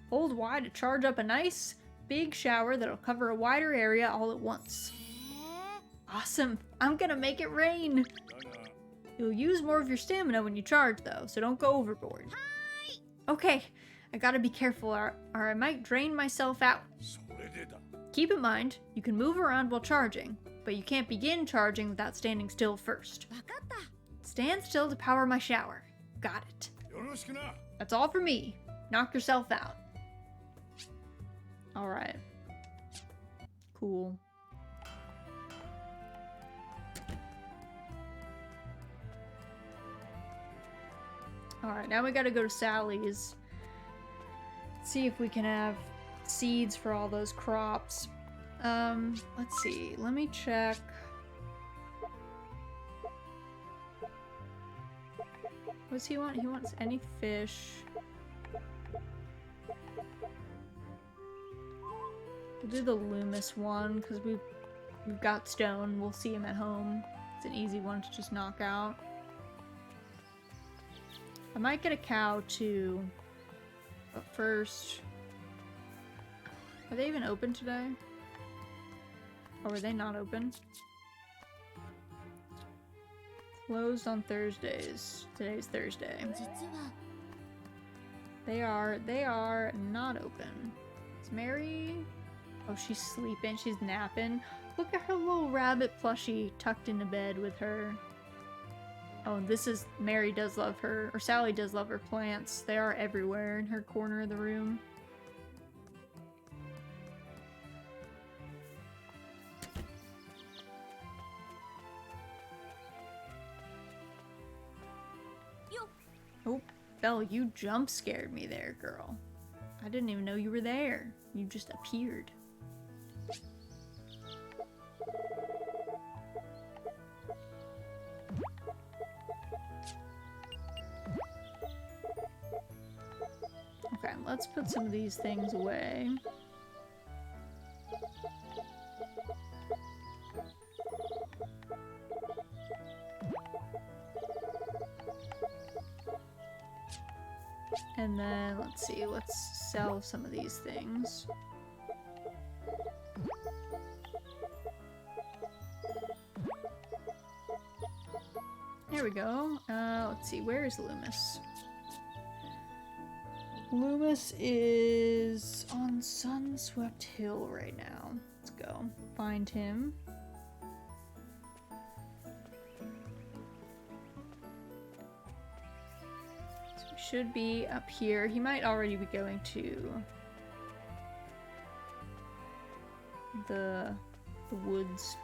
Hold Y to charge up a nice, big shower that'll cover a wider area all at once. Awesome! I'm gonna make it rain! You'll use more of your stamina when you charge, though, so don't go overboard. Okay, I gotta be careful or I might drain myself out. Keep in mind, you can move around while charging, but you can't begin charging without standing still first. Stand still to power my shower. Got it. That's all for me. Knock yourself out. Alright. Cool. Alright, now we gotta go to Sally's. See if we can have seeds for all those crops. Let's see. Let me check. What does he want? He wants any fish. We'll do the Loomis one, because we've got stone. We'll see him at home. It's an easy one to just knock out. I might get a cow too, but first... Are they even open today? Or are they not open? Closed on Thursdays. Today's Thursday. They are not open. Is Mary... Oh, she's sleeping. She's napping. Look at her little rabbit plushie tucked into bed with her. Oh, this is... Mary does love her... Or Sally does love her plants. They are everywhere in her corner of the room. Oh, Belle, you jump scared me there, girl. I didn't even know you were there. You just appeared. Okay, let's put some of these things away. And then, let's see, let's sell some of these things. Here we go. Let's see, where is Loomis? Loomis is on Sunswept Hill right now. Let's go find him. So he should be up here. He might already be going to the woods.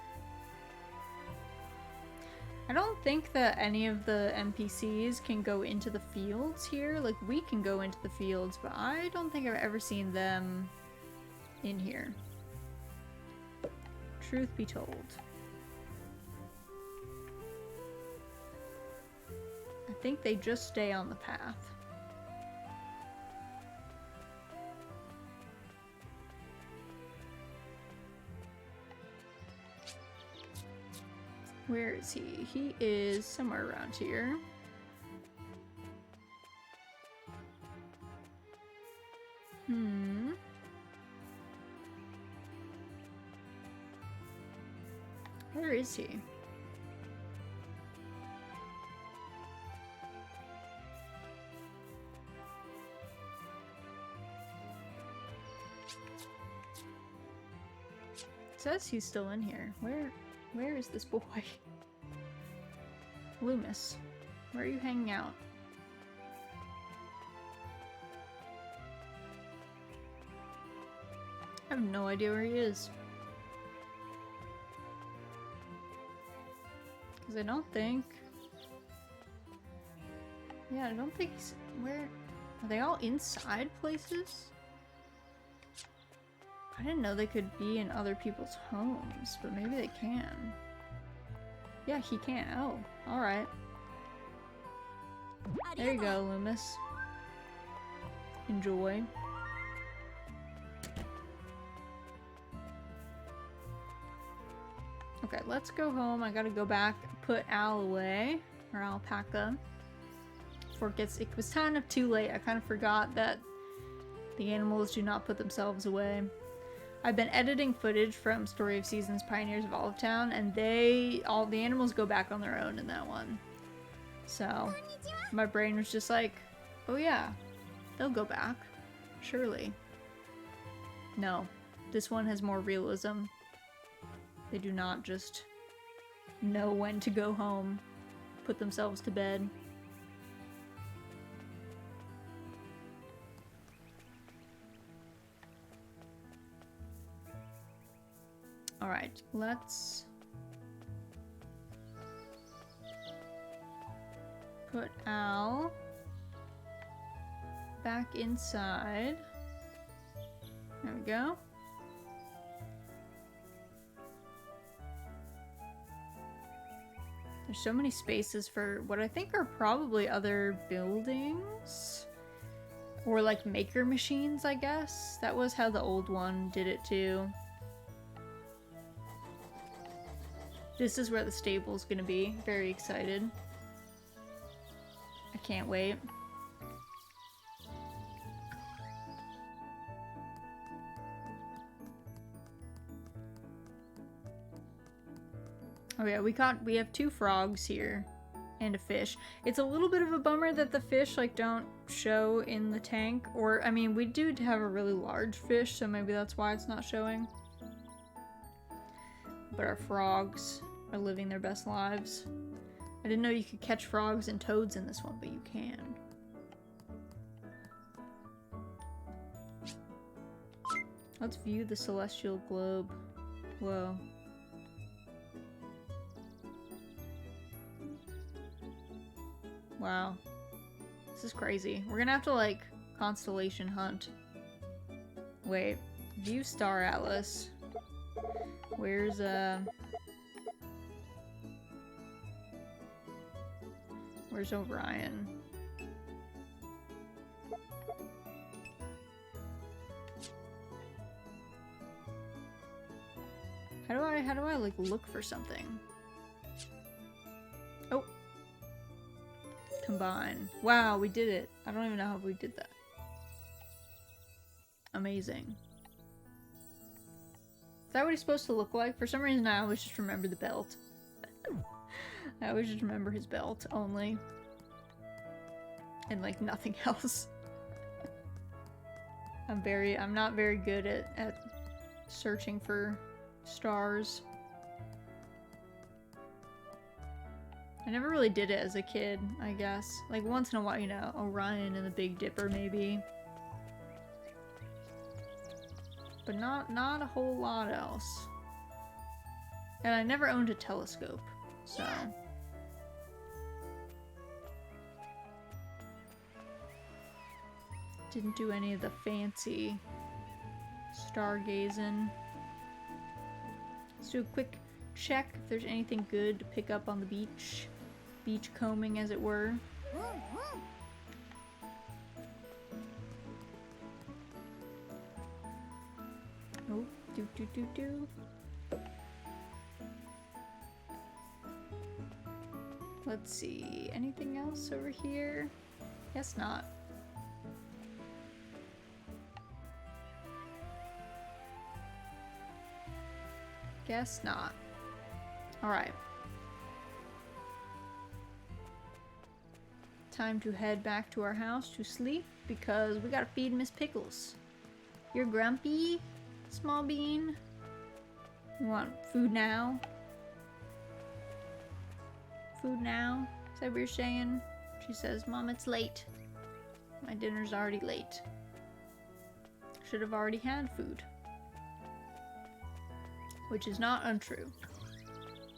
I don't think that any of the NPCs can go into the fields here. Like, we can go into the fields, but I don't think I've ever seen them in here. Truth be told. I think they just stay on the path. Where is he? He is somewhere around here. Where is he? It says he's still in here. Where is this boy? Loomis, where are you hanging out? I have no idea where he is. Because I don't think... Yeah, I don't think he's... Where... Are they all inside places? I didn't know they could be in other people's homes, but maybe they can. Yeah, he can. Oh, alright. There you go, Loomis. Enjoy. Okay, let's go home. I gotta go back, put Al away, or Alpaca, before it was kind of too late. I kind of forgot that the animals do not put themselves away. I've been editing footage from Story of Seasons Pioneers of Olive Town, and all the animals go back on their own in that one. So, my brain was just like, oh yeah, they'll go back. Surely. No. This one has more realism. They do not just know when to go home, put themselves to bed. Alright, let's put Al back inside. There we go. There's so many spaces for what I think are probably other buildings. Or like maker machines, I guess. That was how the old one did it too. This is where the stable's gonna be. Very excited. I can't wait. Oh yeah, we have 2 frogs here and a fish. It's a little bit of a bummer that the fish like don't show in the tank, or I mean we do have a really large fish, so maybe that's why it's not showing. But our frogs are living their best lives. I didn't know you could catch frogs and toads in this one, but you can. Let's view the celestial globe. Whoa. Wow. This is crazy. We're gonna have to, like, constellation hunt. Wait. View Star Atlas. Where's Orion? How do I like look for something? Oh. Combine. Wow, we did it. I don't even know how we did that. Amazing. Is that what he's supposed to look like? For some reason I always just remember the belt. I always just remember his belt only. And like nothing else. I'm not very good at searching for stars. I never really did it as a kid, I guess. Like once in a while, you know, Orion and the Big Dipper maybe. But not a whole lot else. And I never owned a telescope, so... Didn't do any of the fancy stargazing. Let's do a quick check if there's anything good to pick up on the beach. Beach combing, as it were. Oh, do. Let's see, anything else over here? Guess not. Guess not. Alright. Time to head back to our house to sleep because we gotta feed Miss Pickles. You're grumpy, Small Bean? You want food now? Food now? Is that what you're saying? She says, Mom, it's late. My dinner's already late. Should have already had food. Which is not untrue.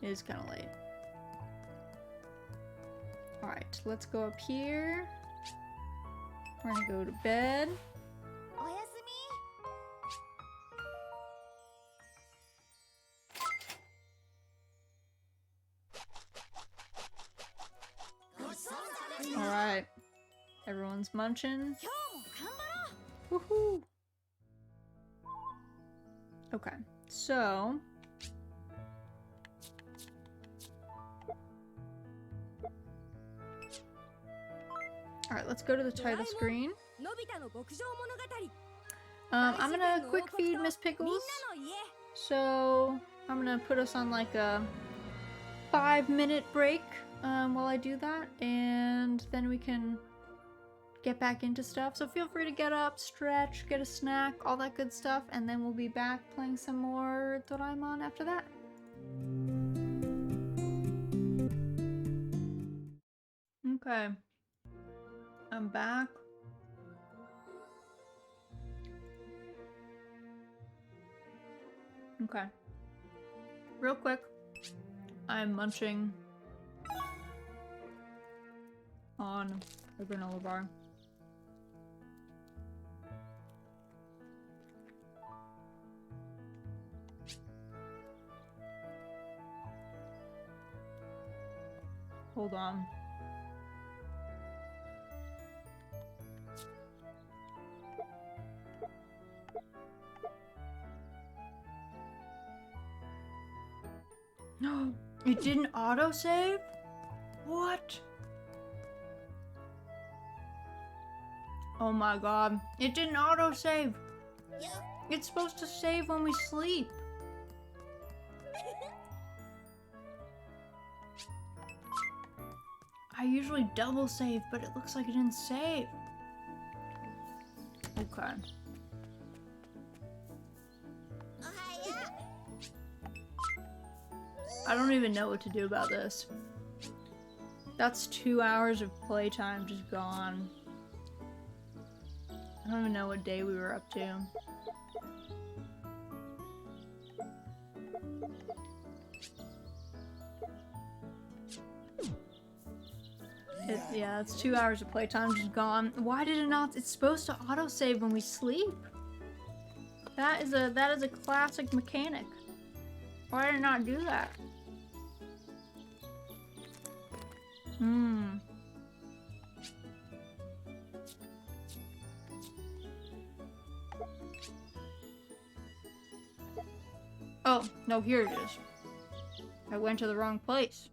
It is kind of late. Alright, let's go up here. We're gonna go to bed. Alright. Everyone's munching. Woohoo! Okay, so... Alright, let's go to the title screen. I'm gonna quick feed Miss Pickles. So, I'm gonna put us on like a 5-minute break while I do that, and then we can get back into stuff. So feel free to get up, stretch, get a snack, all that good stuff, and then we'll be back playing some more Doraemon after that. Okay. I'm back. Okay. Real quick, I'm munching on a granola bar. Hold on. No, it didn't autosave? What? Oh my god, it didn't autosave. It's supposed to save when we sleep. I usually double save, but it looks like it didn't save. Okay. I don't even know what to do about this. That's 2 hours of playtime just gone. I don't even know what day we were up to. Yeah, it's 2 hours of playtime just gone. Why did it not? It's supposed to autosave when we sleep. That is a classic mechanic. Why did it not do that? Oh, no, here it is. I went to the wrong place.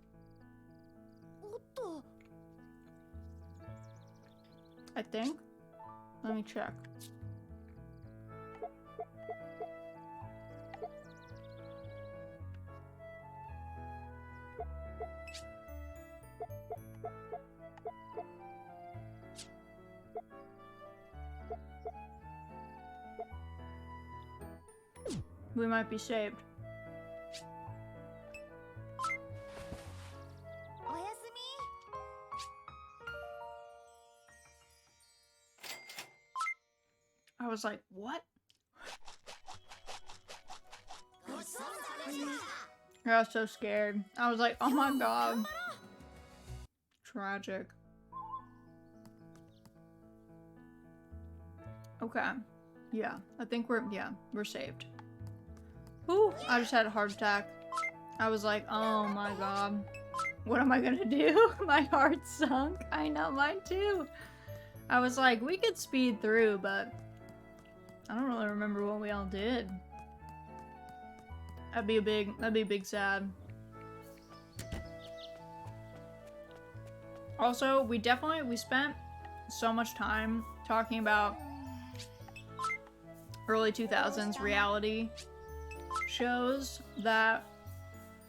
I think. Let me check. We might be saved. I was like, what? I was so scared. I was like, oh my god. Tragic. Okay. Yeah, I think we're saved. Ooh, I just had a heart attack. I was like, oh my god. What am I gonna do? My heart sunk. I know, mine too. I was like, we could speed through, but I don't really remember what we all did. That'd be a big sad. Also, we spent so much time talking about early 2000s reality shows that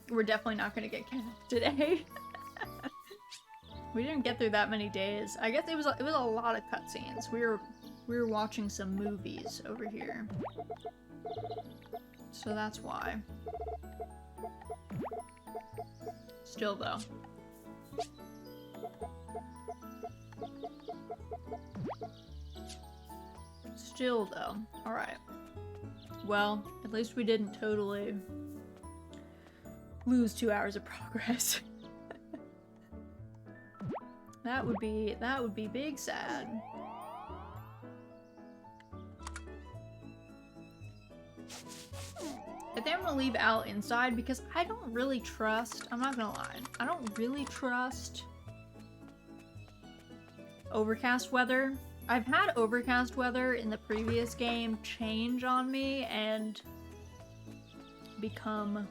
we're definitely not gonna get canned today. We didn't get through that many days. I guess it was a lot of cutscenes. We were watching some movies over here. So that's why. Still though. Alright. Well, at least we didn't totally lose 2 hours of progress. That would be big sad. I think I'm gonna leave Al inside because I don't really trust, I'm not gonna lie, I don't really trust overcast weather. I've had overcast weather in the previous game change on me and become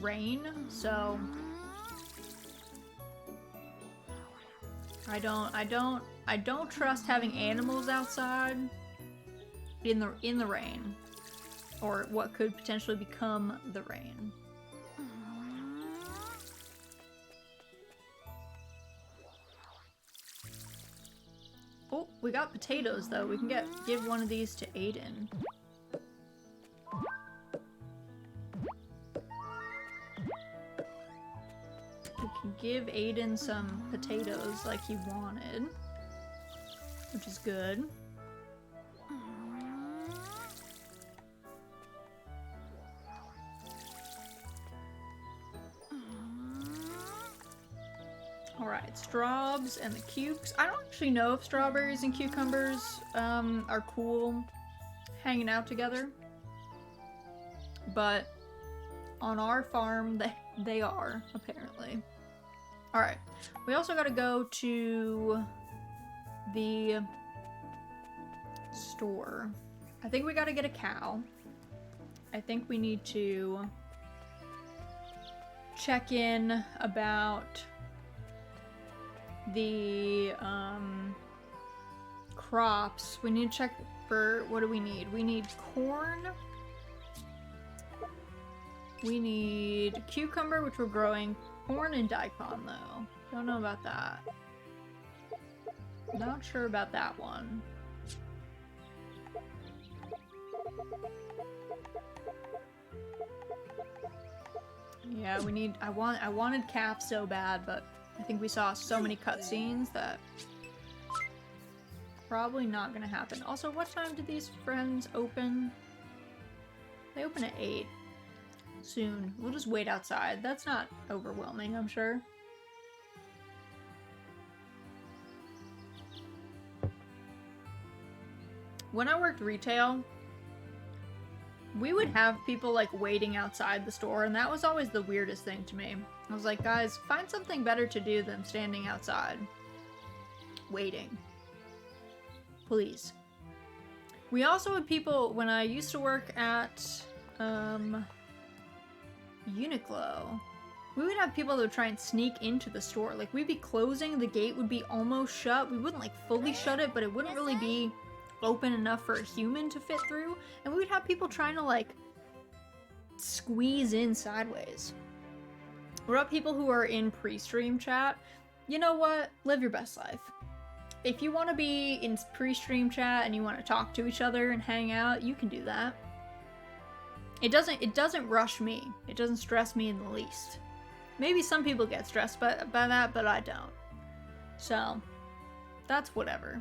rain, so I don't trust having animals outside in the rain, or what could potentially become the rain. Oh, we got potatoes though. We can give one of these to Aiden. We can give Aiden some potatoes like he wanted, which is good. Alright, straws and the cukes. I don't actually know if strawberries and cucumbers are cool hanging out together, but on our farm they are, apparently. Alright, we also gotta go to the store. I think we gotta get a cow. I think we need to check in about the crops. We need to check for, what do we need? We need corn. We need cucumber, which we're growing. Corn and daikon though. Don't know about that. Not sure about that one. Yeah, we need, I wanted calf so bad, but I think we saw so many cutscenes that probably not gonna happen. Also, what time do these friends open? They open at 8. Soon. We'll just wait outside. That's not overwhelming, I'm sure. When I worked retail, we would have people like waiting outside the store, and that was always the weirdest thing to me. I was like, guys, find something better to do than standing outside waiting. Please. We also had people, when I used to work at Uniqlo, we would have people that would try and sneak into the store. Like, we'd be closing, the gate would be almost shut. We wouldn't like fully shut it, but it wouldn't really be open enough for a human to fit through. And we would have people trying to like squeeze in sideways, What about people who are in pre-stream chat? You know what? Live your best life. If you want to be in pre-stream chat and you want to talk to each other and hang out, you can do that. It doesn't rush me. It doesn't stress me in the least. Maybe some people get stressed by that, but I don't. So, that's whatever.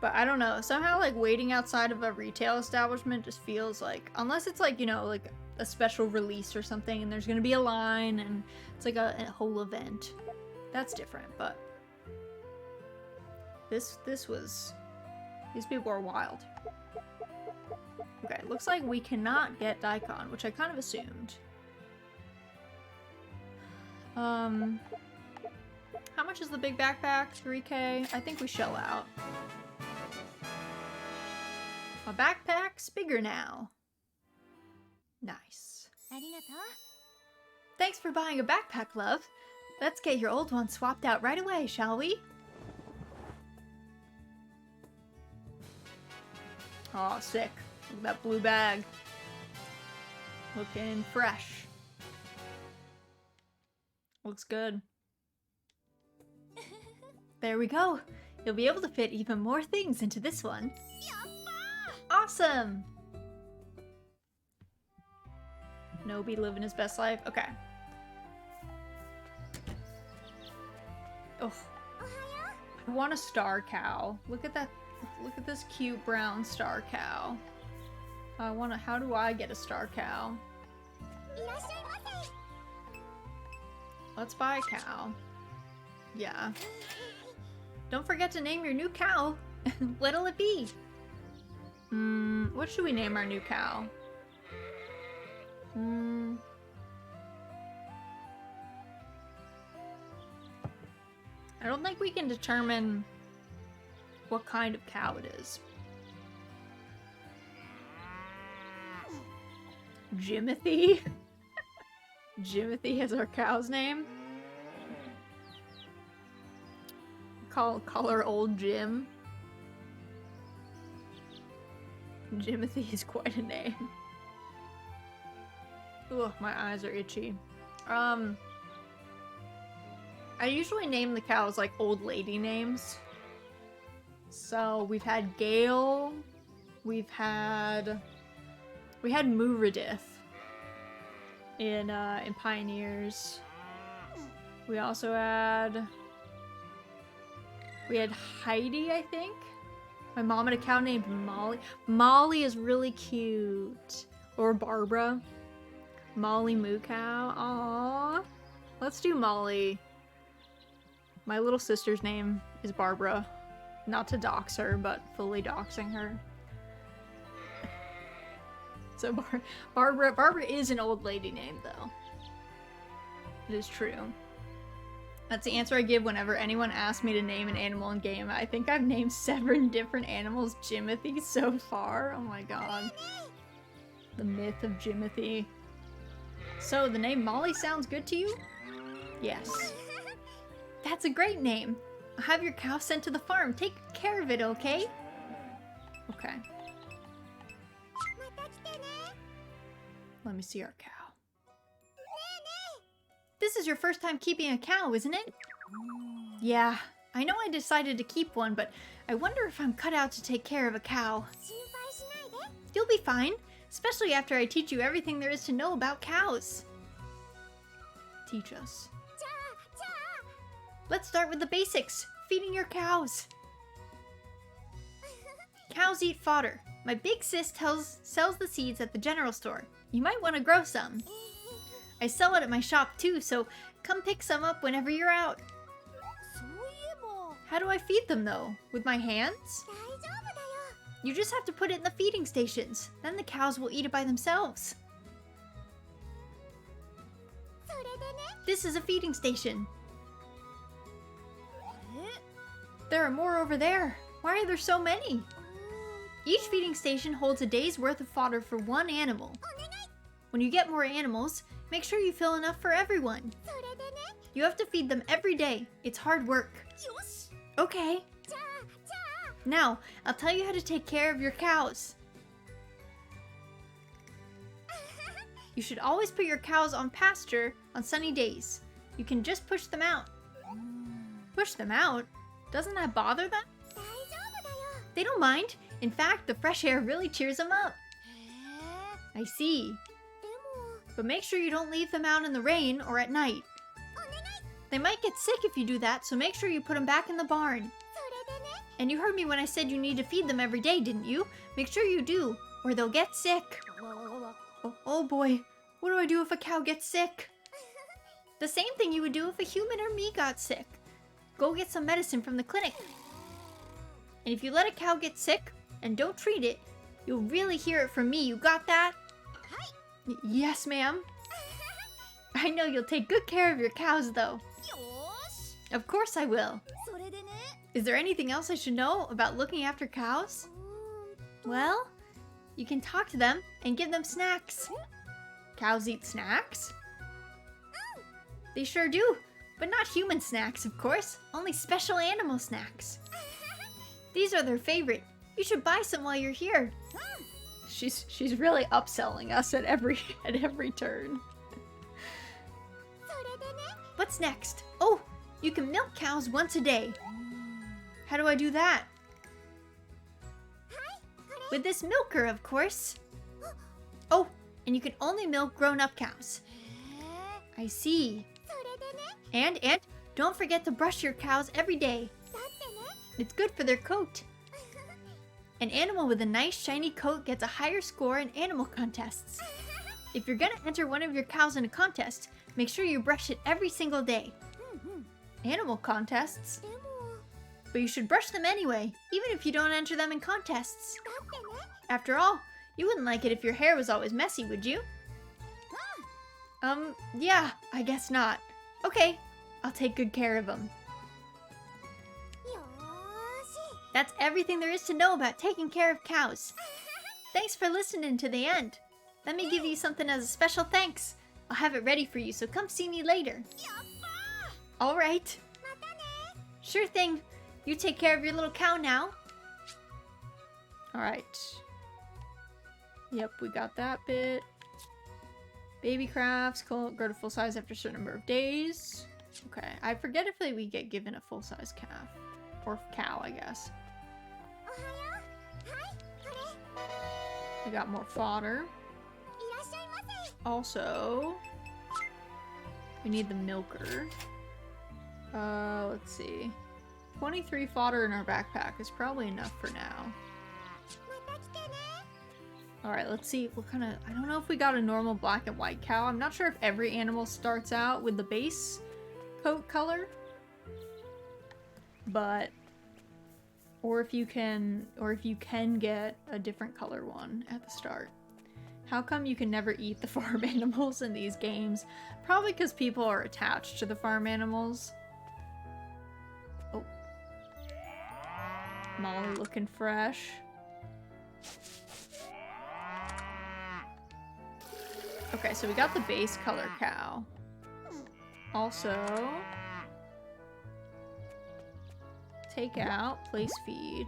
But I don't know. Somehow, like, waiting outside of a retail establishment just feels like, unless it's like, you know, like a special release or something and there's gonna be a line and it's like a whole event. That's different, but these people are wild. Okay, looks like we cannot get Daikon, which I kind of assumed. How much is the big backpack? 3K? I think we shell out. My backpack's bigger now. Nice. Thanks for buying a backpack, love. Let's get your old one swapped out right away, shall we? Aw, sick. Look at that blue bag. Looking fresh. Looks good. There we go. You'll be able to fit even more things into this one. Awesome! Nobi living his best life. Okay. Oh, I want a star cow. Look at that. Look at this cute brown star cow. I want to. How do I get a star cow? Let's buy a cow. Yeah. Don't forget to name your new cow. What'll it be? What should we name our new cow? I don't think we can determine what kind of cow it is. Jimothy? Jimothy is our cow's name? Call her old Jim. Jimothy is quite a name. Ugh, my eyes are itchy. I usually name the cows like old lady names. So we've had Gale. We had Muradith in Pioneers. We also had Heidi, I think. My mom had a cow named Molly. Molly is really cute. Or Barbara. Molly Moo Cow. Aww. Let's do Molly. My little sister's name is Barbara. Not to dox her, but fully doxing her. So Barbara is an old lady name, though. It is true. That's the answer I give whenever anyone asks me to name an animal in game. I think I've named 7 different animals Jimothy so far. Oh my god. The myth of Jimothy. So, the name Molly sounds good to you? Yes. That's a great name. I'll have your cow sent to the farm. Take care of it, okay? Okay. Let me see our cow. This is your first time keeping a cow, isn't it? Yeah, I know I decided to keep one, but I wonder if I'm cut out to take care of a cow. You'll be fine, especially after I teach you everything there is to know about cows. Teach us. Let's start with the basics. Feeding your cows. Cows eat fodder. My big sis sells the seeds at the general store. You might want to grow some. I sell it at my shop too, so come pick some up whenever you're out. How do I feed them though? With my hands? You just have to put it in the feeding stations. Then the cows will eat it by themselves. This is a feeding station. There are more over there. Why are there so many? Each feeding station holds a day's worth of fodder for one animal. When you get more animals, make sure you fill enough for everyone. You have to feed them every day. It's hard work. Okay. Now, I'll tell you how to take care of your cows. You should always put your cows on pasture on sunny days. You can just push them out. Push them out? Doesn't that bother them? They don't mind. In fact, the fresh air really cheers them up. I see. But make sure you don't leave them out in the rain or at night. They might get sick if you do that, so make sure you put them back in the barn. And you heard me when I said you need to feed them every day, didn't you? Make sure you do, or they'll get sick. Oh boy, what do I do if a cow gets sick? The same thing you would do if a human or me got sick. Go get some medicine from the clinic. And if you let a cow get sick and don't treat it, you'll really hear it from me. You got that? Yes, ma'am. I know you'll take good care of your cows, though. Of course I will. Is there anything else I should know about looking after cows? Well, you can talk to them and give them snacks. Cows eat snacks? They sure do, but not human snacks, of course. Only special animal snacks. These are their favorite. You should buy some while you're here. She's really upselling us at every turn. What's next? Oh, you can milk cows once a day. How do I do that? With this milker, of course. Oh, and you can only milk grown-up cows. I see. And don't forget to brush your cows every day. It's good for their coat. An animal with a nice shiny coat gets a higher score in animal contests. If you're gonna enter one of your cows in a contest, make sure you brush it every single day. Animal contests? But you should brush them anyway, even if you don't enter them in contests. After all, you wouldn't like it if your hair was always messy, would you? Yeah, I guess not. Okay, I'll take good care of them. That's everything there is to know about taking care of cows. Thanks for listening to the end. Let me give you something as a special thanks. I'll have it ready for you, so come see me later. All right. Sure thing. You take care of your little cow now. All right. Yep, we got that bit. Baby crafts, grow to full size after a certain number of days. Okay, I forget if we get given a full-size calf. Or cow, I guess. We got more fodder. Also, we need the milker. Let's see. 23 fodder in our backpack is probably enough for now. Alright, let's see what kind of... I don't know if we got a normal black and white cow. I'm not sure if every animal starts out with the base coat color. But... Or if you can get a different color one at the start. How come you can never eat the farm animals in these games? Probably because people are attached to the farm animals. Oh. Molly looking fresh. Okay, so we got the base color cow. Also, take out, place feed.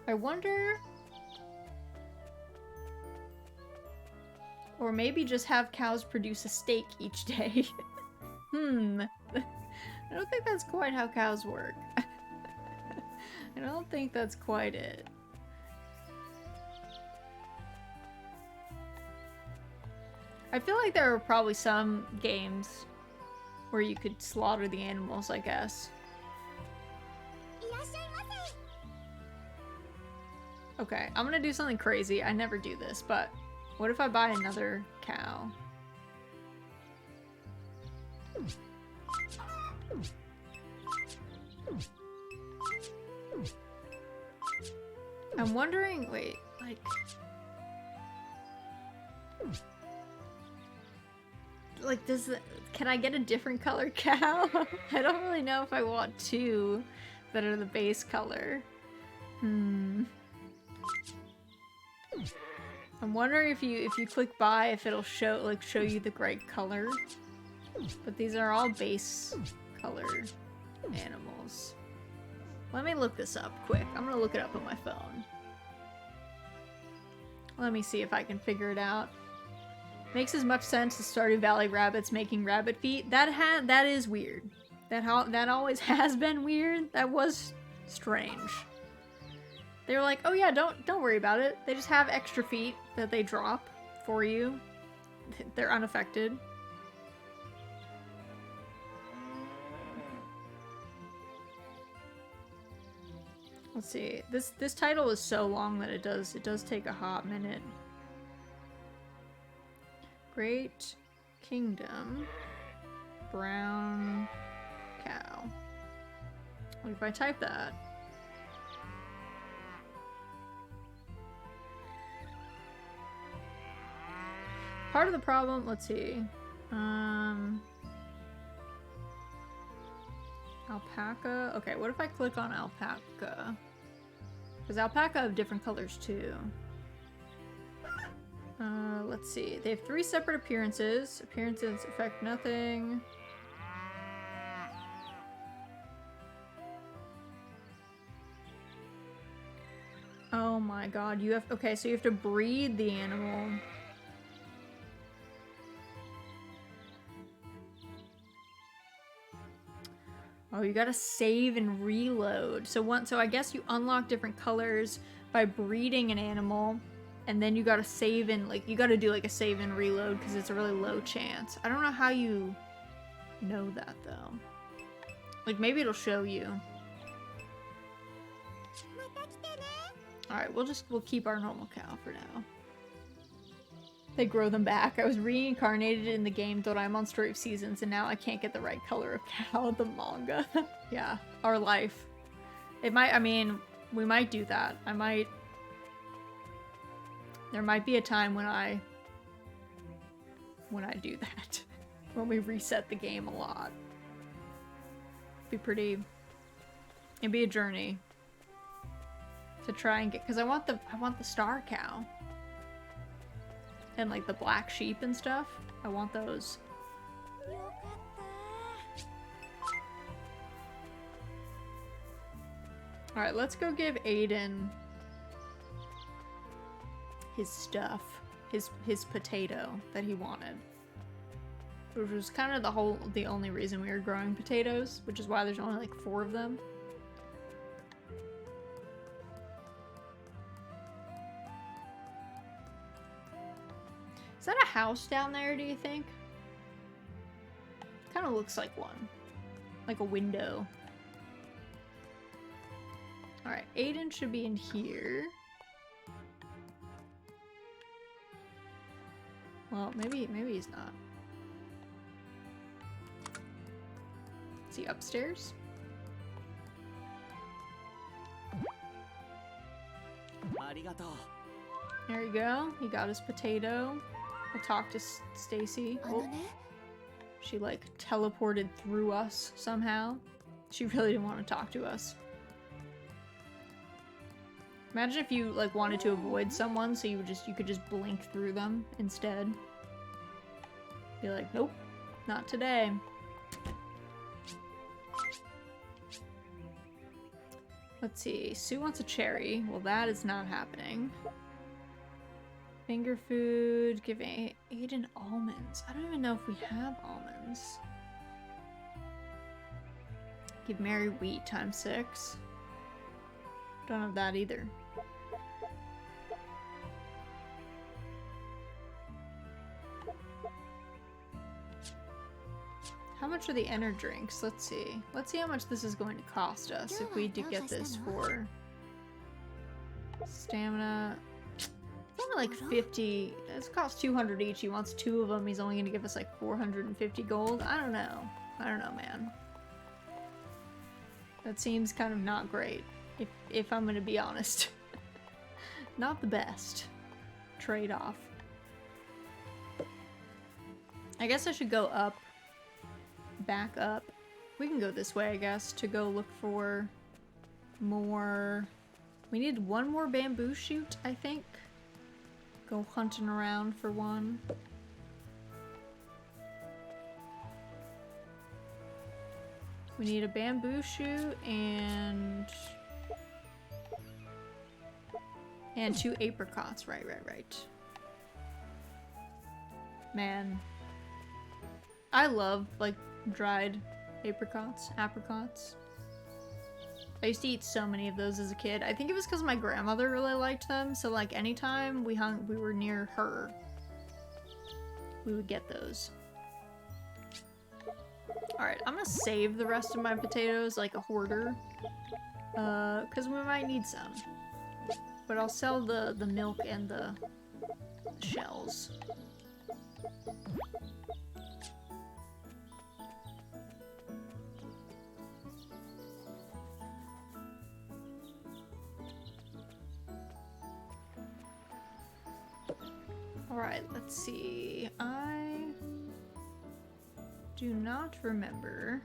I wonder... Or maybe just have cows produce a steak each day. I don't think that's quite how cows work. I don't think that's quite it. I feel like there are probably some games where you could slaughter the animals, I guess. Okay, I'm gonna do something crazy. I never do this, but what if I buy another cow? I'm wondering, wait, can I get a different color cow? I don't really know if I want two that are the base color. I'm wondering if you click buy, if it'll show you the right color. But these are all base color animals. Let me look this up quick. I'm gonna look it up on my phone. Let me see if I can figure it out. Makes as much sense as Stardew Valley rabbits making rabbit feet. That is weird. That always has been weird. That was strange. They were like, oh yeah, don't worry about it. They just have extra feet that they drop for you. They're unaffected. Let's see. This title is so long that it does take a hot minute. Great Kingdom Brown Cow. What if I type that? Part of the problem, let's see. Alpaca. Okay, what if I click on alpaca? Because alpaca have different colors too. Let's see. They have 3 separate appearances. Appearances affect nothing. Oh my god, you have- okay, so you have to breed the animal. Oh, you gotta save and reload. So I guess you unlock different colors by breeding an animal, and then you gotta save and, like, you gotta do, like, a save and reload because it's a really low chance. I don't know how you know that, though. Like, maybe it'll show you. Alright, we'll keep our normal cow for now. They grow them back. I was reincarnated in the game Doraemon Story of Seasons, and now I can't get the right color of cow, the manga. Yeah, our life. It might, I mean, we might do that. There might be a time when I do that. When we reset the game a lot. It'd be a journey. To try and get, because I want the star cow. And like the black sheep and stuff. I want those. Alright, let's go give Aiden his stuff. His potato that he wanted. Which was kind of the only reason we were growing potatoes, which is why there's only like 4 of them. Is that a house down there, do you think? Kind of looks like one. Like a window. Alright, Aiden should be in here. Well, maybe he's not. Is he upstairs? There you go. He got his potato. I talked to Stacy. Oh, she like teleported through us somehow. She really didn't want to talk to us. Imagine if you like wanted to avoid someone, so you could just blink through them instead. Be like, nope, not today. Let's see. Sue wants a cherry. Well, that is not happening. Finger food. Give Aiden almonds. I don't even know if we have almonds. Give Mary wheat ×6. Don't have that either. How much are the energy drinks? Let's see. Let's see how much this is going to cost us if we do get this for stamina. It's only like 50. It's cost 200 each. He wants 2 of them. He's only going to give us like 450 gold. I don't know. I don't know, man. That seems kind of not great, if I'm going to be honest. Not the best trade-off. I guess I should go up. Back up. We can go this way, I guess, to go look for more. We need 1 more bamboo shoot, I think. Go hunting around for one. We need a bamboo shoot and And 2 apricots. Right, right, right. Man. I love, like, dried apricots. I used to eat so many of those as a kid. I think it was because my grandmother really liked them, so like anytime we were near her, we would get those. Alright, I'm gonna save the rest of my potatoes like a hoarder, because we might need some. But I'll sell the milk and the shells. Alright, let's see. I do not remember.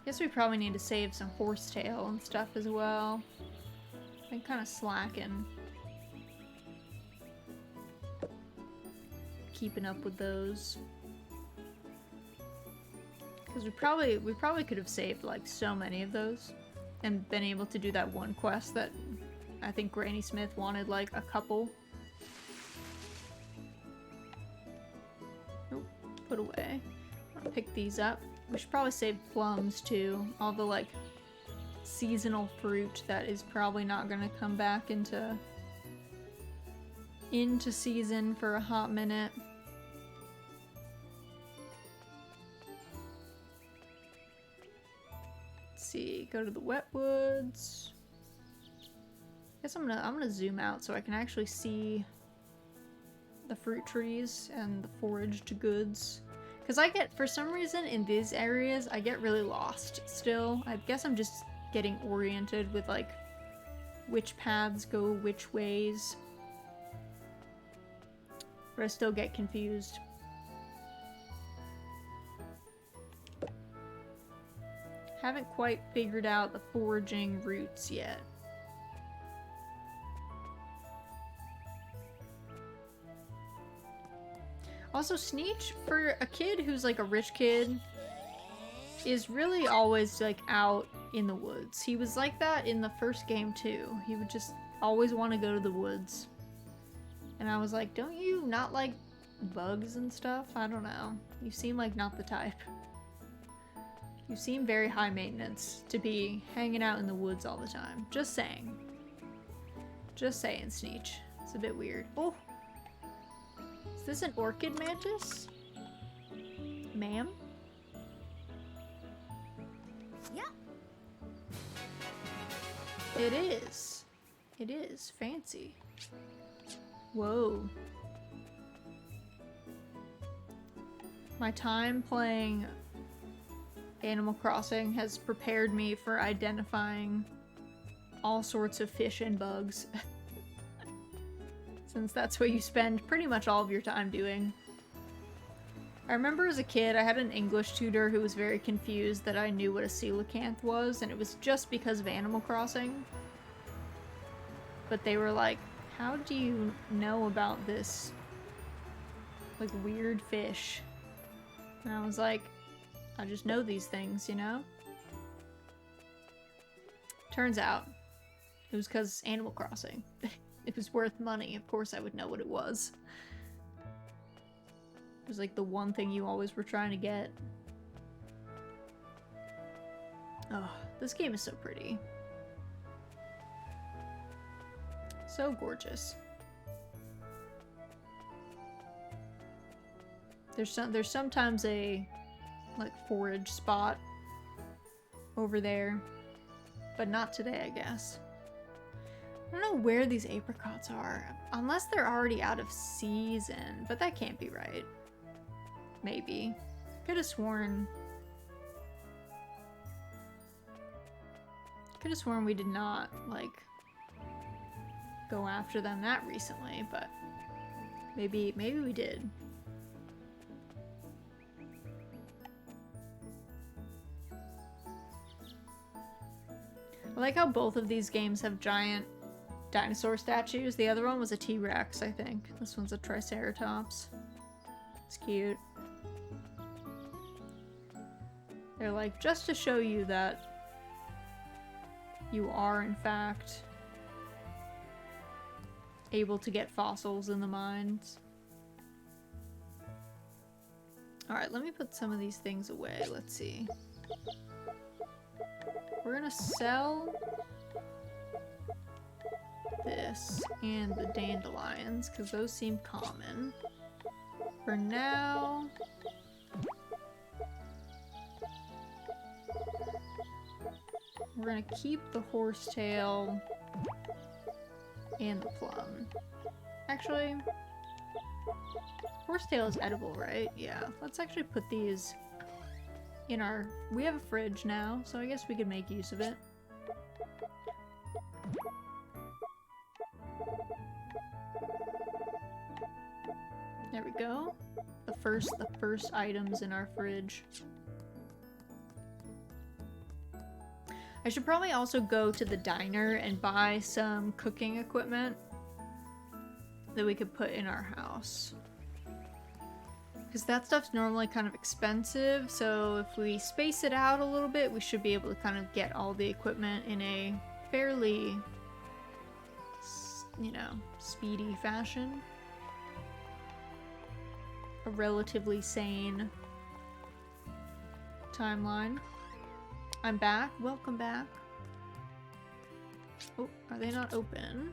Guess we probably need to save some horsetail and stuff as well. Been kind of slacking. Keeping up with those. Because we probably could have saved like so many of those and been able to do that one quest that I think Granny Smith wanted like a couple. Nope, put away. I'll pick these up. We should probably save plums too. All the like seasonal fruit that is probably not gonna come back into season for a hot minute. Let's see, go to the wetwoods. Guess I'm gonna zoom out so I can actually see the fruit trees and the foraged goods. Because I get, for some reason in these areas, I get really lost still. I guess I'm just getting oriented with like which paths go which ways. But I still get confused. Haven't quite figured out the foraging routes yet. Also, Sneech, for a kid who's like a rich kid, is really always like out in the woods. He was like that in the first game too. He would just always want to go to the woods. And I was like, don't you not like bugs and stuff? I don't know. You seem like not the type. You seem very high maintenance to be hanging out in the woods all the time. Just saying. Just saying, Sneech. It's a bit weird. Oh! Is this an orchid mantis? Ma'am? Yeah. It is. It is. Fancy. Whoa. My time playing Animal Crossing has prepared me for identifying all sorts of fish and bugs. Since that's what you spend pretty much all of your time doing. I remember as a kid, I had an English tutor who was very confused that I knew what a coelacanth was, and it was just because of Animal Crossing. But they were like, how do you know about this, like, weird fish? And I was like, I just know these things, you know? Turns out, it was because Animal Crossing. It was worth money, of course I would know what it was. It was like the one thing you always were trying to get. Oh, this game is so pretty. So gorgeous. There's sometimes a like forage spot over there, but not today, I guess. I don't know where these apricots are, unless they're already out of season, but that can't be right. Maybe. Could have sworn we did not, like, go after them that recently, but maybe we did. I like how both of these games have giant dinosaur statues. The other one was a T-Rex, I think. This one's a Triceratops. It's cute. They're like, just to show you that you are, in fact, able to get fossils in the mines. Alright, let me put some of these things away. Let's see. We're gonna sell this and the dandelions, because those seem common. For now... we're gonna keep the horsetail and the plum. Actually, horsetail is edible, right? Yeah, let's actually put these in our... we have a fridge now, so I guess we could make use of it. There we go. The first items in our fridge. I should probably also go to the diner and buy some cooking equipment that we could put in our house. Because that stuff's normally kind of expensive, so if we space it out a little bit, we should be able to kind of get all the equipment in a fairly, you know, speedy fashion. A relatively sane timeline. I'm back. Welcome back. Oh, are they not open?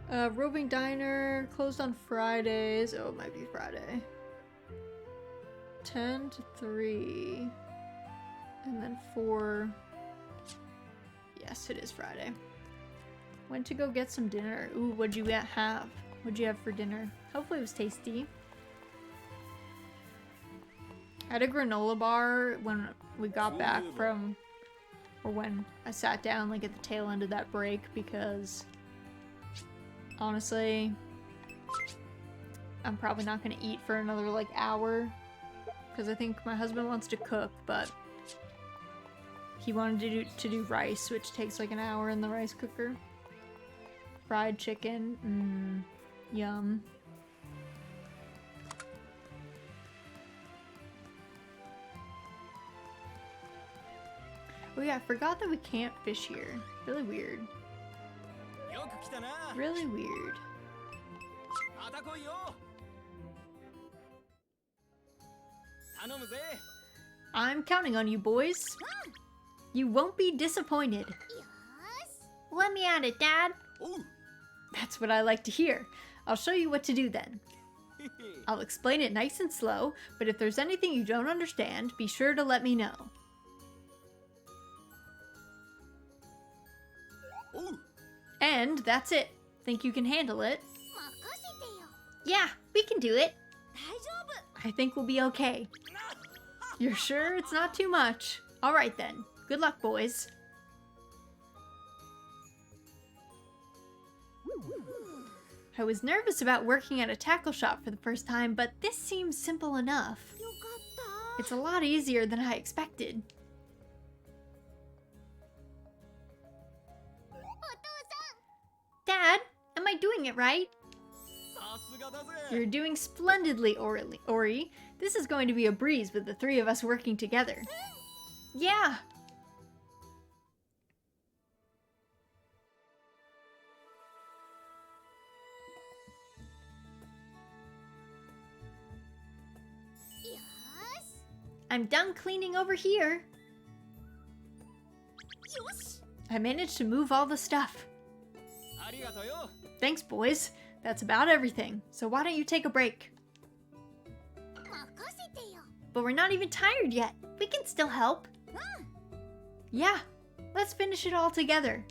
Roving Diner, closed on Fridays. Oh, it might be Friday. 10 to 3. And then 4. Yes, it is Friday. Went to go get some dinner. Ooh, what'd you have? What'd you have for dinner? Hopefully it was tasty. I had a granola bar when we got back from, or when I sat down like at the tail end of that break, because honestly, I'm probably not gonna eat for another like hour, because I think my husband wants to cook, but he wanted to do rice, which takes like an hour in the rice cooker. Fried chicken, yum. Oh yeah, I forgot that we can't fish here. Really weird. Really weird. I'm counting on you, boys. You won't be disappointed. Let me at it, Dad. That's what I like to hear. I'll show you what to do then. I'll explain it nice and slow, but if there's anything you don't understand, be sure to let me know. And that's it. Think you can handle it? Yeah, we can do it. I think we'll be okay. You're sure it's not too much? Alright then. Good luck, boys. I was nervous about working at a tackle shop for the first time, but this seems simple enough. It's a lot easier than I expected. Dad, am I doing it right? You're doing splendidly, Ori. This is going to be a breeze with the three of us working together. Yeah. I'm done cleaning over here. I managed to move all the stuff. Thanks, boys. That's about everything. So why don't you take a break? But we're not even tired yet. We can still help. Yeah, let's finish it all together.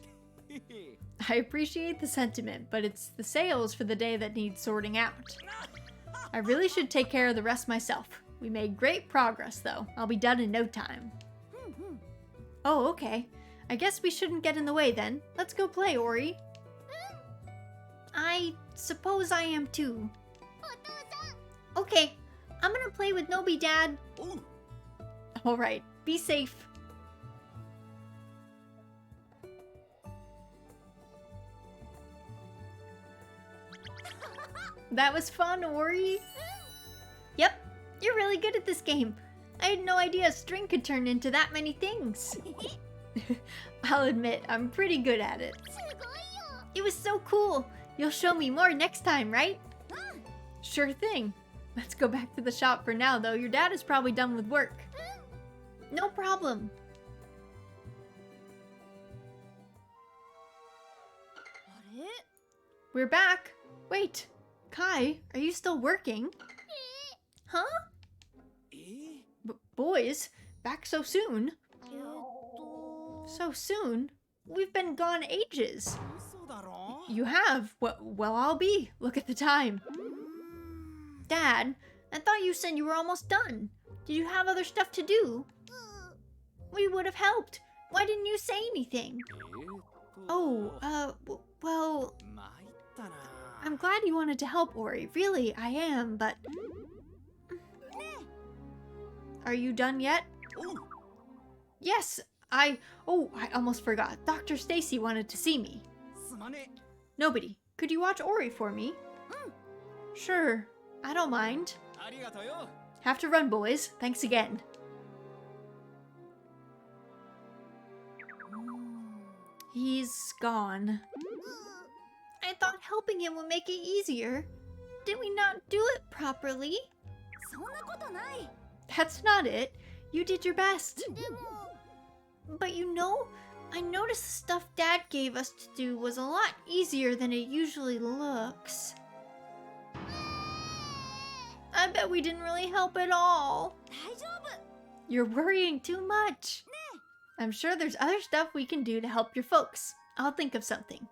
I appreciate the sentiment, but it's the sales for the day that need sorting out. I really should take care of the rest myself. We made great progress, though. I'll be done in no time. Oh, okay. I guess we shouldn't get in the way then. Let's go play, Ori. I suppose I am too. Okay, I'm gonna play with Nobi, Dad. Alright, be safe. That was fun, Ori. Yep, you're really good at this game. I had no idea a string could turn into that many things. I'll admit, I'm pretty good at it. It was so cool. You'll show me more next time, right? Sure thing. Let's go back to the shop for now, though. Your dad is probably done with work. No problem. We're back. Wait, Kai, are you still working? Huh? Boys, back so soon? So soon? We've been gone ages. You have? Well, I'll be. Look at the time. Dad, I thought you said you were almost done. Did you have other stuff to do? We would have helped. Why didn't you say anything? Oh, well... I'm glad you wanted to help, Ori. Really, I am, but... Are you done yet? Yes, I almost forgot. Dr. Stacy wanted to see me. Nobody, could you watch Ori for me? Sure, I don't mind. Have to run, boys. Thanks again. He's gone. I thought helping him would make it easier. Did we not do it properly? That's not it. You did your best. But you know, I noticed the stuff Dad gave us to do was a lot easier than it usually looks. I bet we didn't really help at all. You're worrying too much. I'm sure there's other stuff we can do to help your folks. I'll think of something.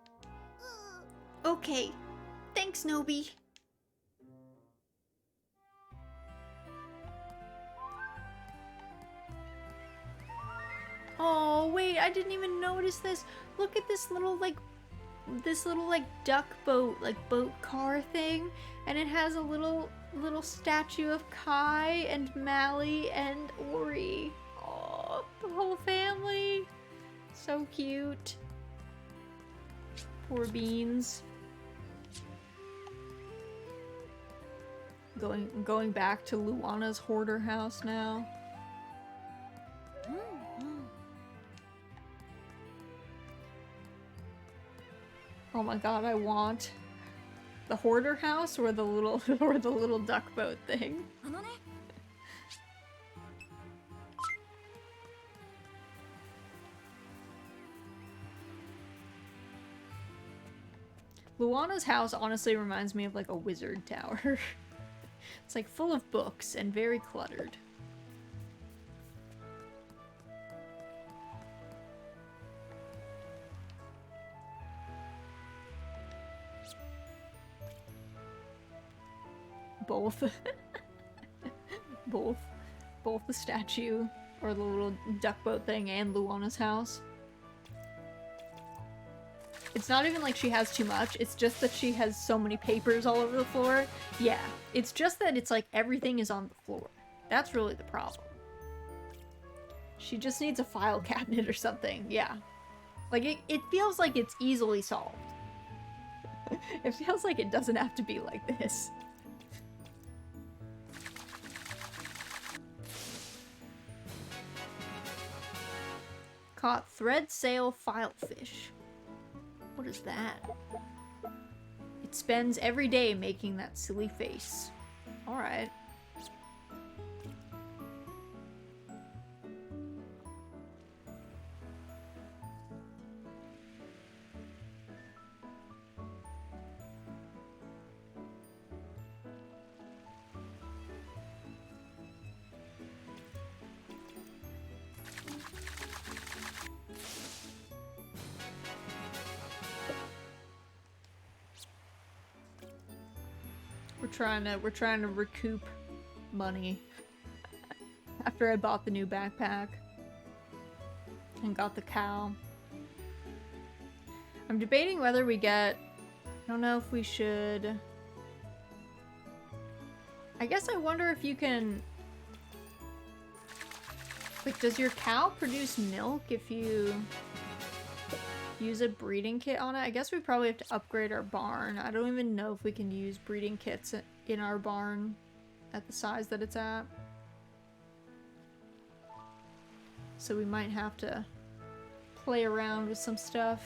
Okay. Thanks, Nobi. Oh, wait, I didn't even notice this. Look at this little, duck boat, boat car thing. And it has a little statue of Kai and Mally and Ori. Oh, the whole family. So cute. Poor beans. Going back to Luana's hoarder house now. Oh my god, I want the hoarder house or the little duck boat thing. Luana's house honestly reminds me of a wizard tower. It's full of books and very cluttered. Both. Both the statue or the little duck boat thing and Luana's house. It's not even like she has too much, it's just that she has so many papers all over the floor. Yeah, it's just that it's everything is on the floor. That's really the problem. She just needs a file cabinet or something, yeah. It feels like it's easily solved. It feels like it doesn't have to be like this. Caught thread sail filefish. What is that? It spends every day making that silly face. Alright. We're trying to recoup money after I bought the new backpack and got the cow. I'm debating whether we get... I don't know if we should... I guess I wonder if you can... does your cow produce milk if you use a breeding kit on it? I guess we probably have to upgrade our barn. I don't even know if we can use breeding kits in our barn at the size that it's at. So we might have to play around with some stuff.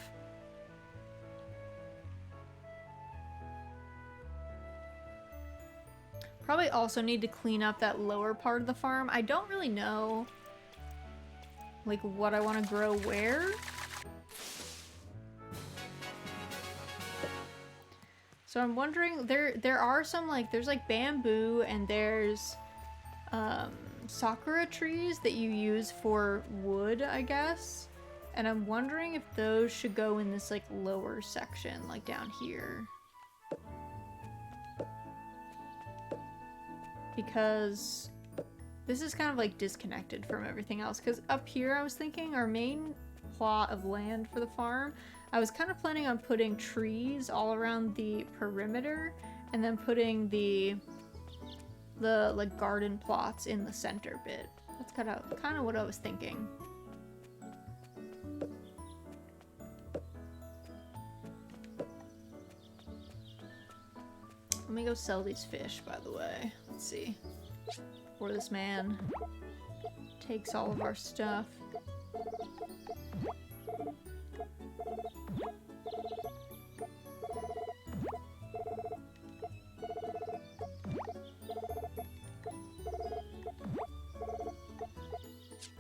Probably also need to clean up that lower part of the farm. I don't really know, like, what I want to grow where. So I'm wondering, there are some, like, there's like bamboo and there's sakura trees that you use for wood, I guess. And I'm wondering if those should go in this, like, lower section, like down here. Because this is kind of, like, disconnected from everything else. Because up here, I was thinking our main plot of land for the farm, I was kind of planning on putting trees all around the perimeter and then putting the like garden plots in the center bit. That's kind of what I was thinking. Let me go sell these fish, by the way. Let's see. Before this man takes all of our stuff.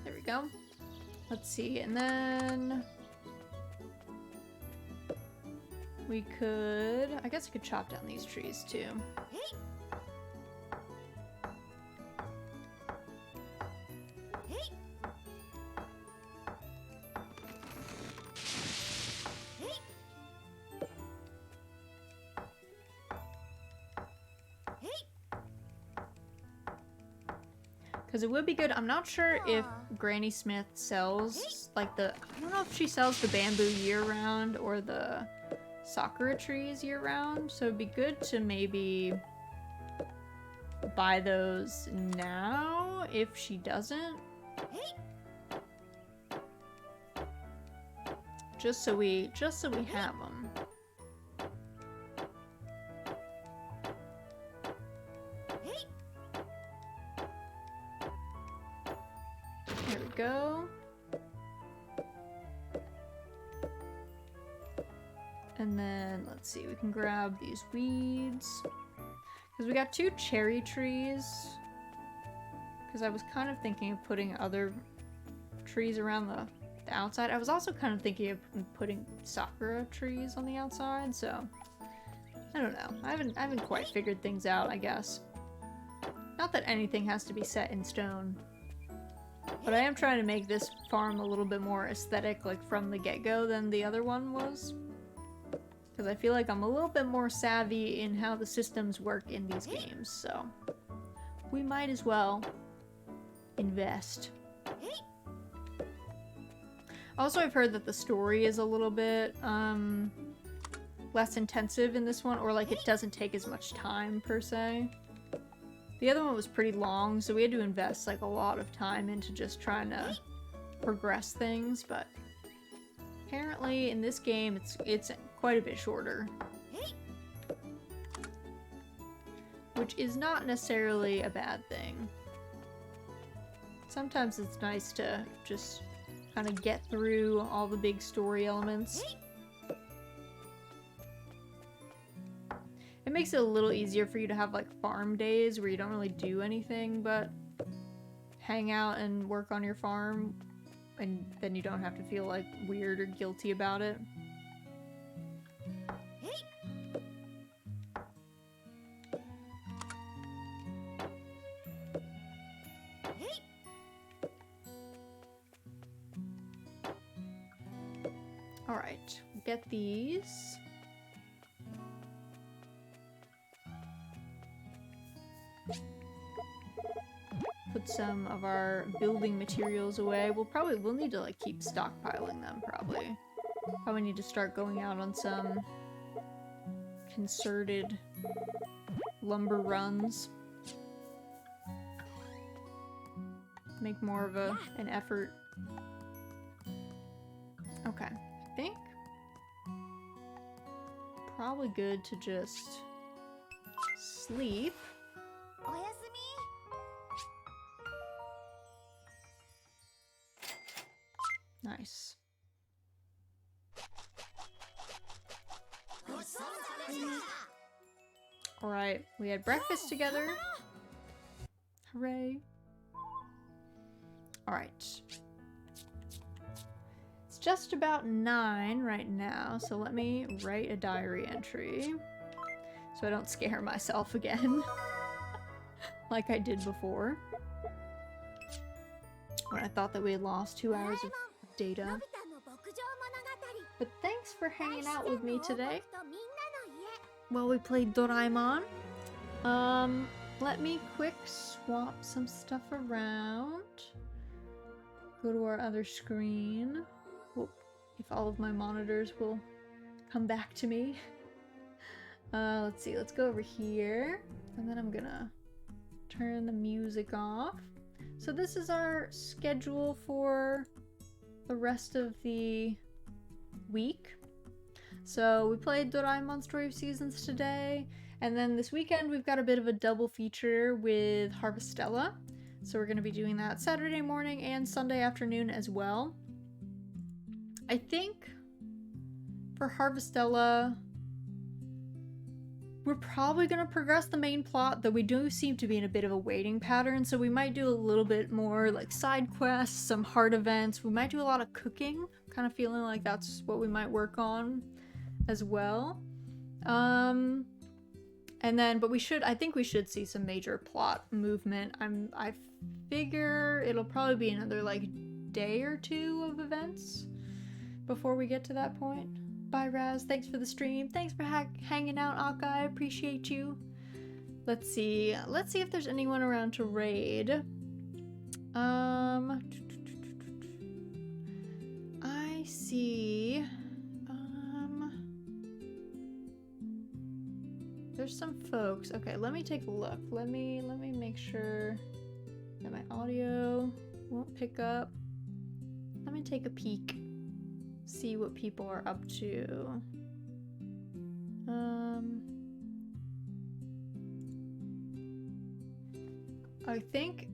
There we go. Let's see, and then we could, I guess I could chop down these trees too. Because it would be good. I'm not sure if Granny Smith sells, like, I don't know if she sells the bamboo year-round or the sakura trees year-round. So it'd be good to maybe buy those now if she doesn't. Just so we have them. There we go. And then, let's see, we can grab these weeds. Because we got 2 cherry trees. Because I was kind of thinking of putting other trees around the outside. I was also kind of thinking of putting sakura trees on the outside, so I don't know. I haven't quite figured things out, I guess. Not that anything has to be set in stone. But I am trying to make this farm a little bit more aesthetic, like, from the get-go than the other one was. Because I feel like I'm a little bit more savvy in how the systems work in these games, so we might as well invest. Also, I've heard that the story is a little bit less intensive in this one, or like it doesn't take as much time per se. The other one was pretty long, so we had to invest like a lot of time into just trying to progress things, but apparently in this game it's quite a bit shorter. Which is not necessarily a bad thing. Sometimes it's nice to just kind of get through all the big story elements. It makes it a little easier for you to have like farm days where you don't really do anything but hang out and work on your farm, and then you don't have to feel like weird or guilty about it. Alright, get these. Put some of our building materials away. We'll need to like keep stockpiling them probably. Probably need to start going out on some concerted lumber runs. Make more of an effort. Okay, I think probably good to just sleep. Nice. Alright, we had breakfast together. Hooray. Alright. It's just about 9 right now, so let me write a diary entry so I don't scare myself again like I did before when I thought that we had lost 2 hours of data. But thanks for hanging out with me today while we played Doraemon. Let me quick swap some stuff around. Go to our other screen. Whoop, if all of my monitors will come back to me. Let's see, let's go over here. And then I'm gonna turn the music off. So this is our schedule for the rest of the week. So we played Doraemon Story of Seasons today, and then this weekend we've got a bit of a double feature with Harvestella. So we're going to be doing that Saturday morning and Sunday afternoon as well. I think for Harvestella, we're probably going to progress the main plot, though we do seem to be in a bit of a waiting pattern, so we might do a little bit more like side quests, some hard events. We might do a lot of cooking, kind of feeling like that's what we might work on as well. And then, but I think we should see some major plot movement. I figure it'll probably be another like day or 2 of events before we get to that point. Bye, Raz. Thanks for the stream. Thanks for hanging out, Akka. I appreciate you. Let's see. Let's see if there's anyone around to raid. I see. There's some folks. Okay, let me take a look. Let me make sure that my audio won't pick up. Let me take a peek. See what people are up to. I think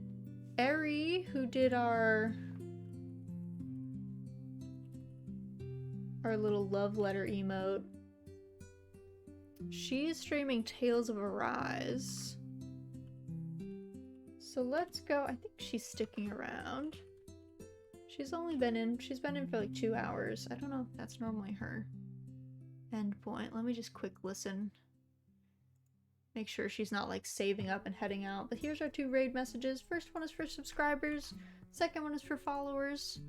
Eri, who did our little love letter emote, she is streaming Tales of Arise. So let's go. I think she's sticking around. She's been in for like 2 hours. I don't know if that's normally her endpoint. Let me just quick listen. Make sure she's not like saving up and heading out. But here's our 2 raid messages. First one is for subscribers. Second one is for followers.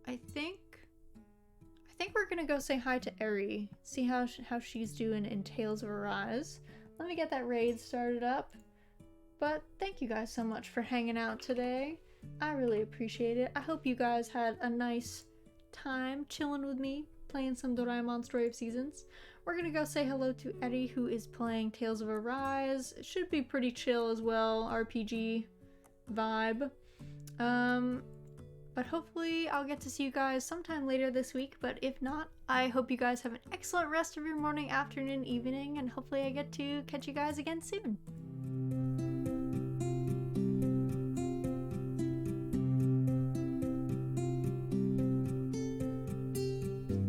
I think we're gonna go say hi to Eri. See how she's doing in Tales of Arise. Let me get that raid started up. But thank you guys so much for hanging out today. I really appreciate it. I hope you guys had a nice time chilling with me, playing some Doraemon Story of Seasons. We're gonna go say hello to Eddie, who is playing Tales of Arise. It should be pretty chill as well, RPG vibe. But hopefully I'll get to see you guys sometime later this week, but if not, I hope you guys have an excellent rest of your morning, afternoon, evening, and hopefully I get to catch you guys again soon.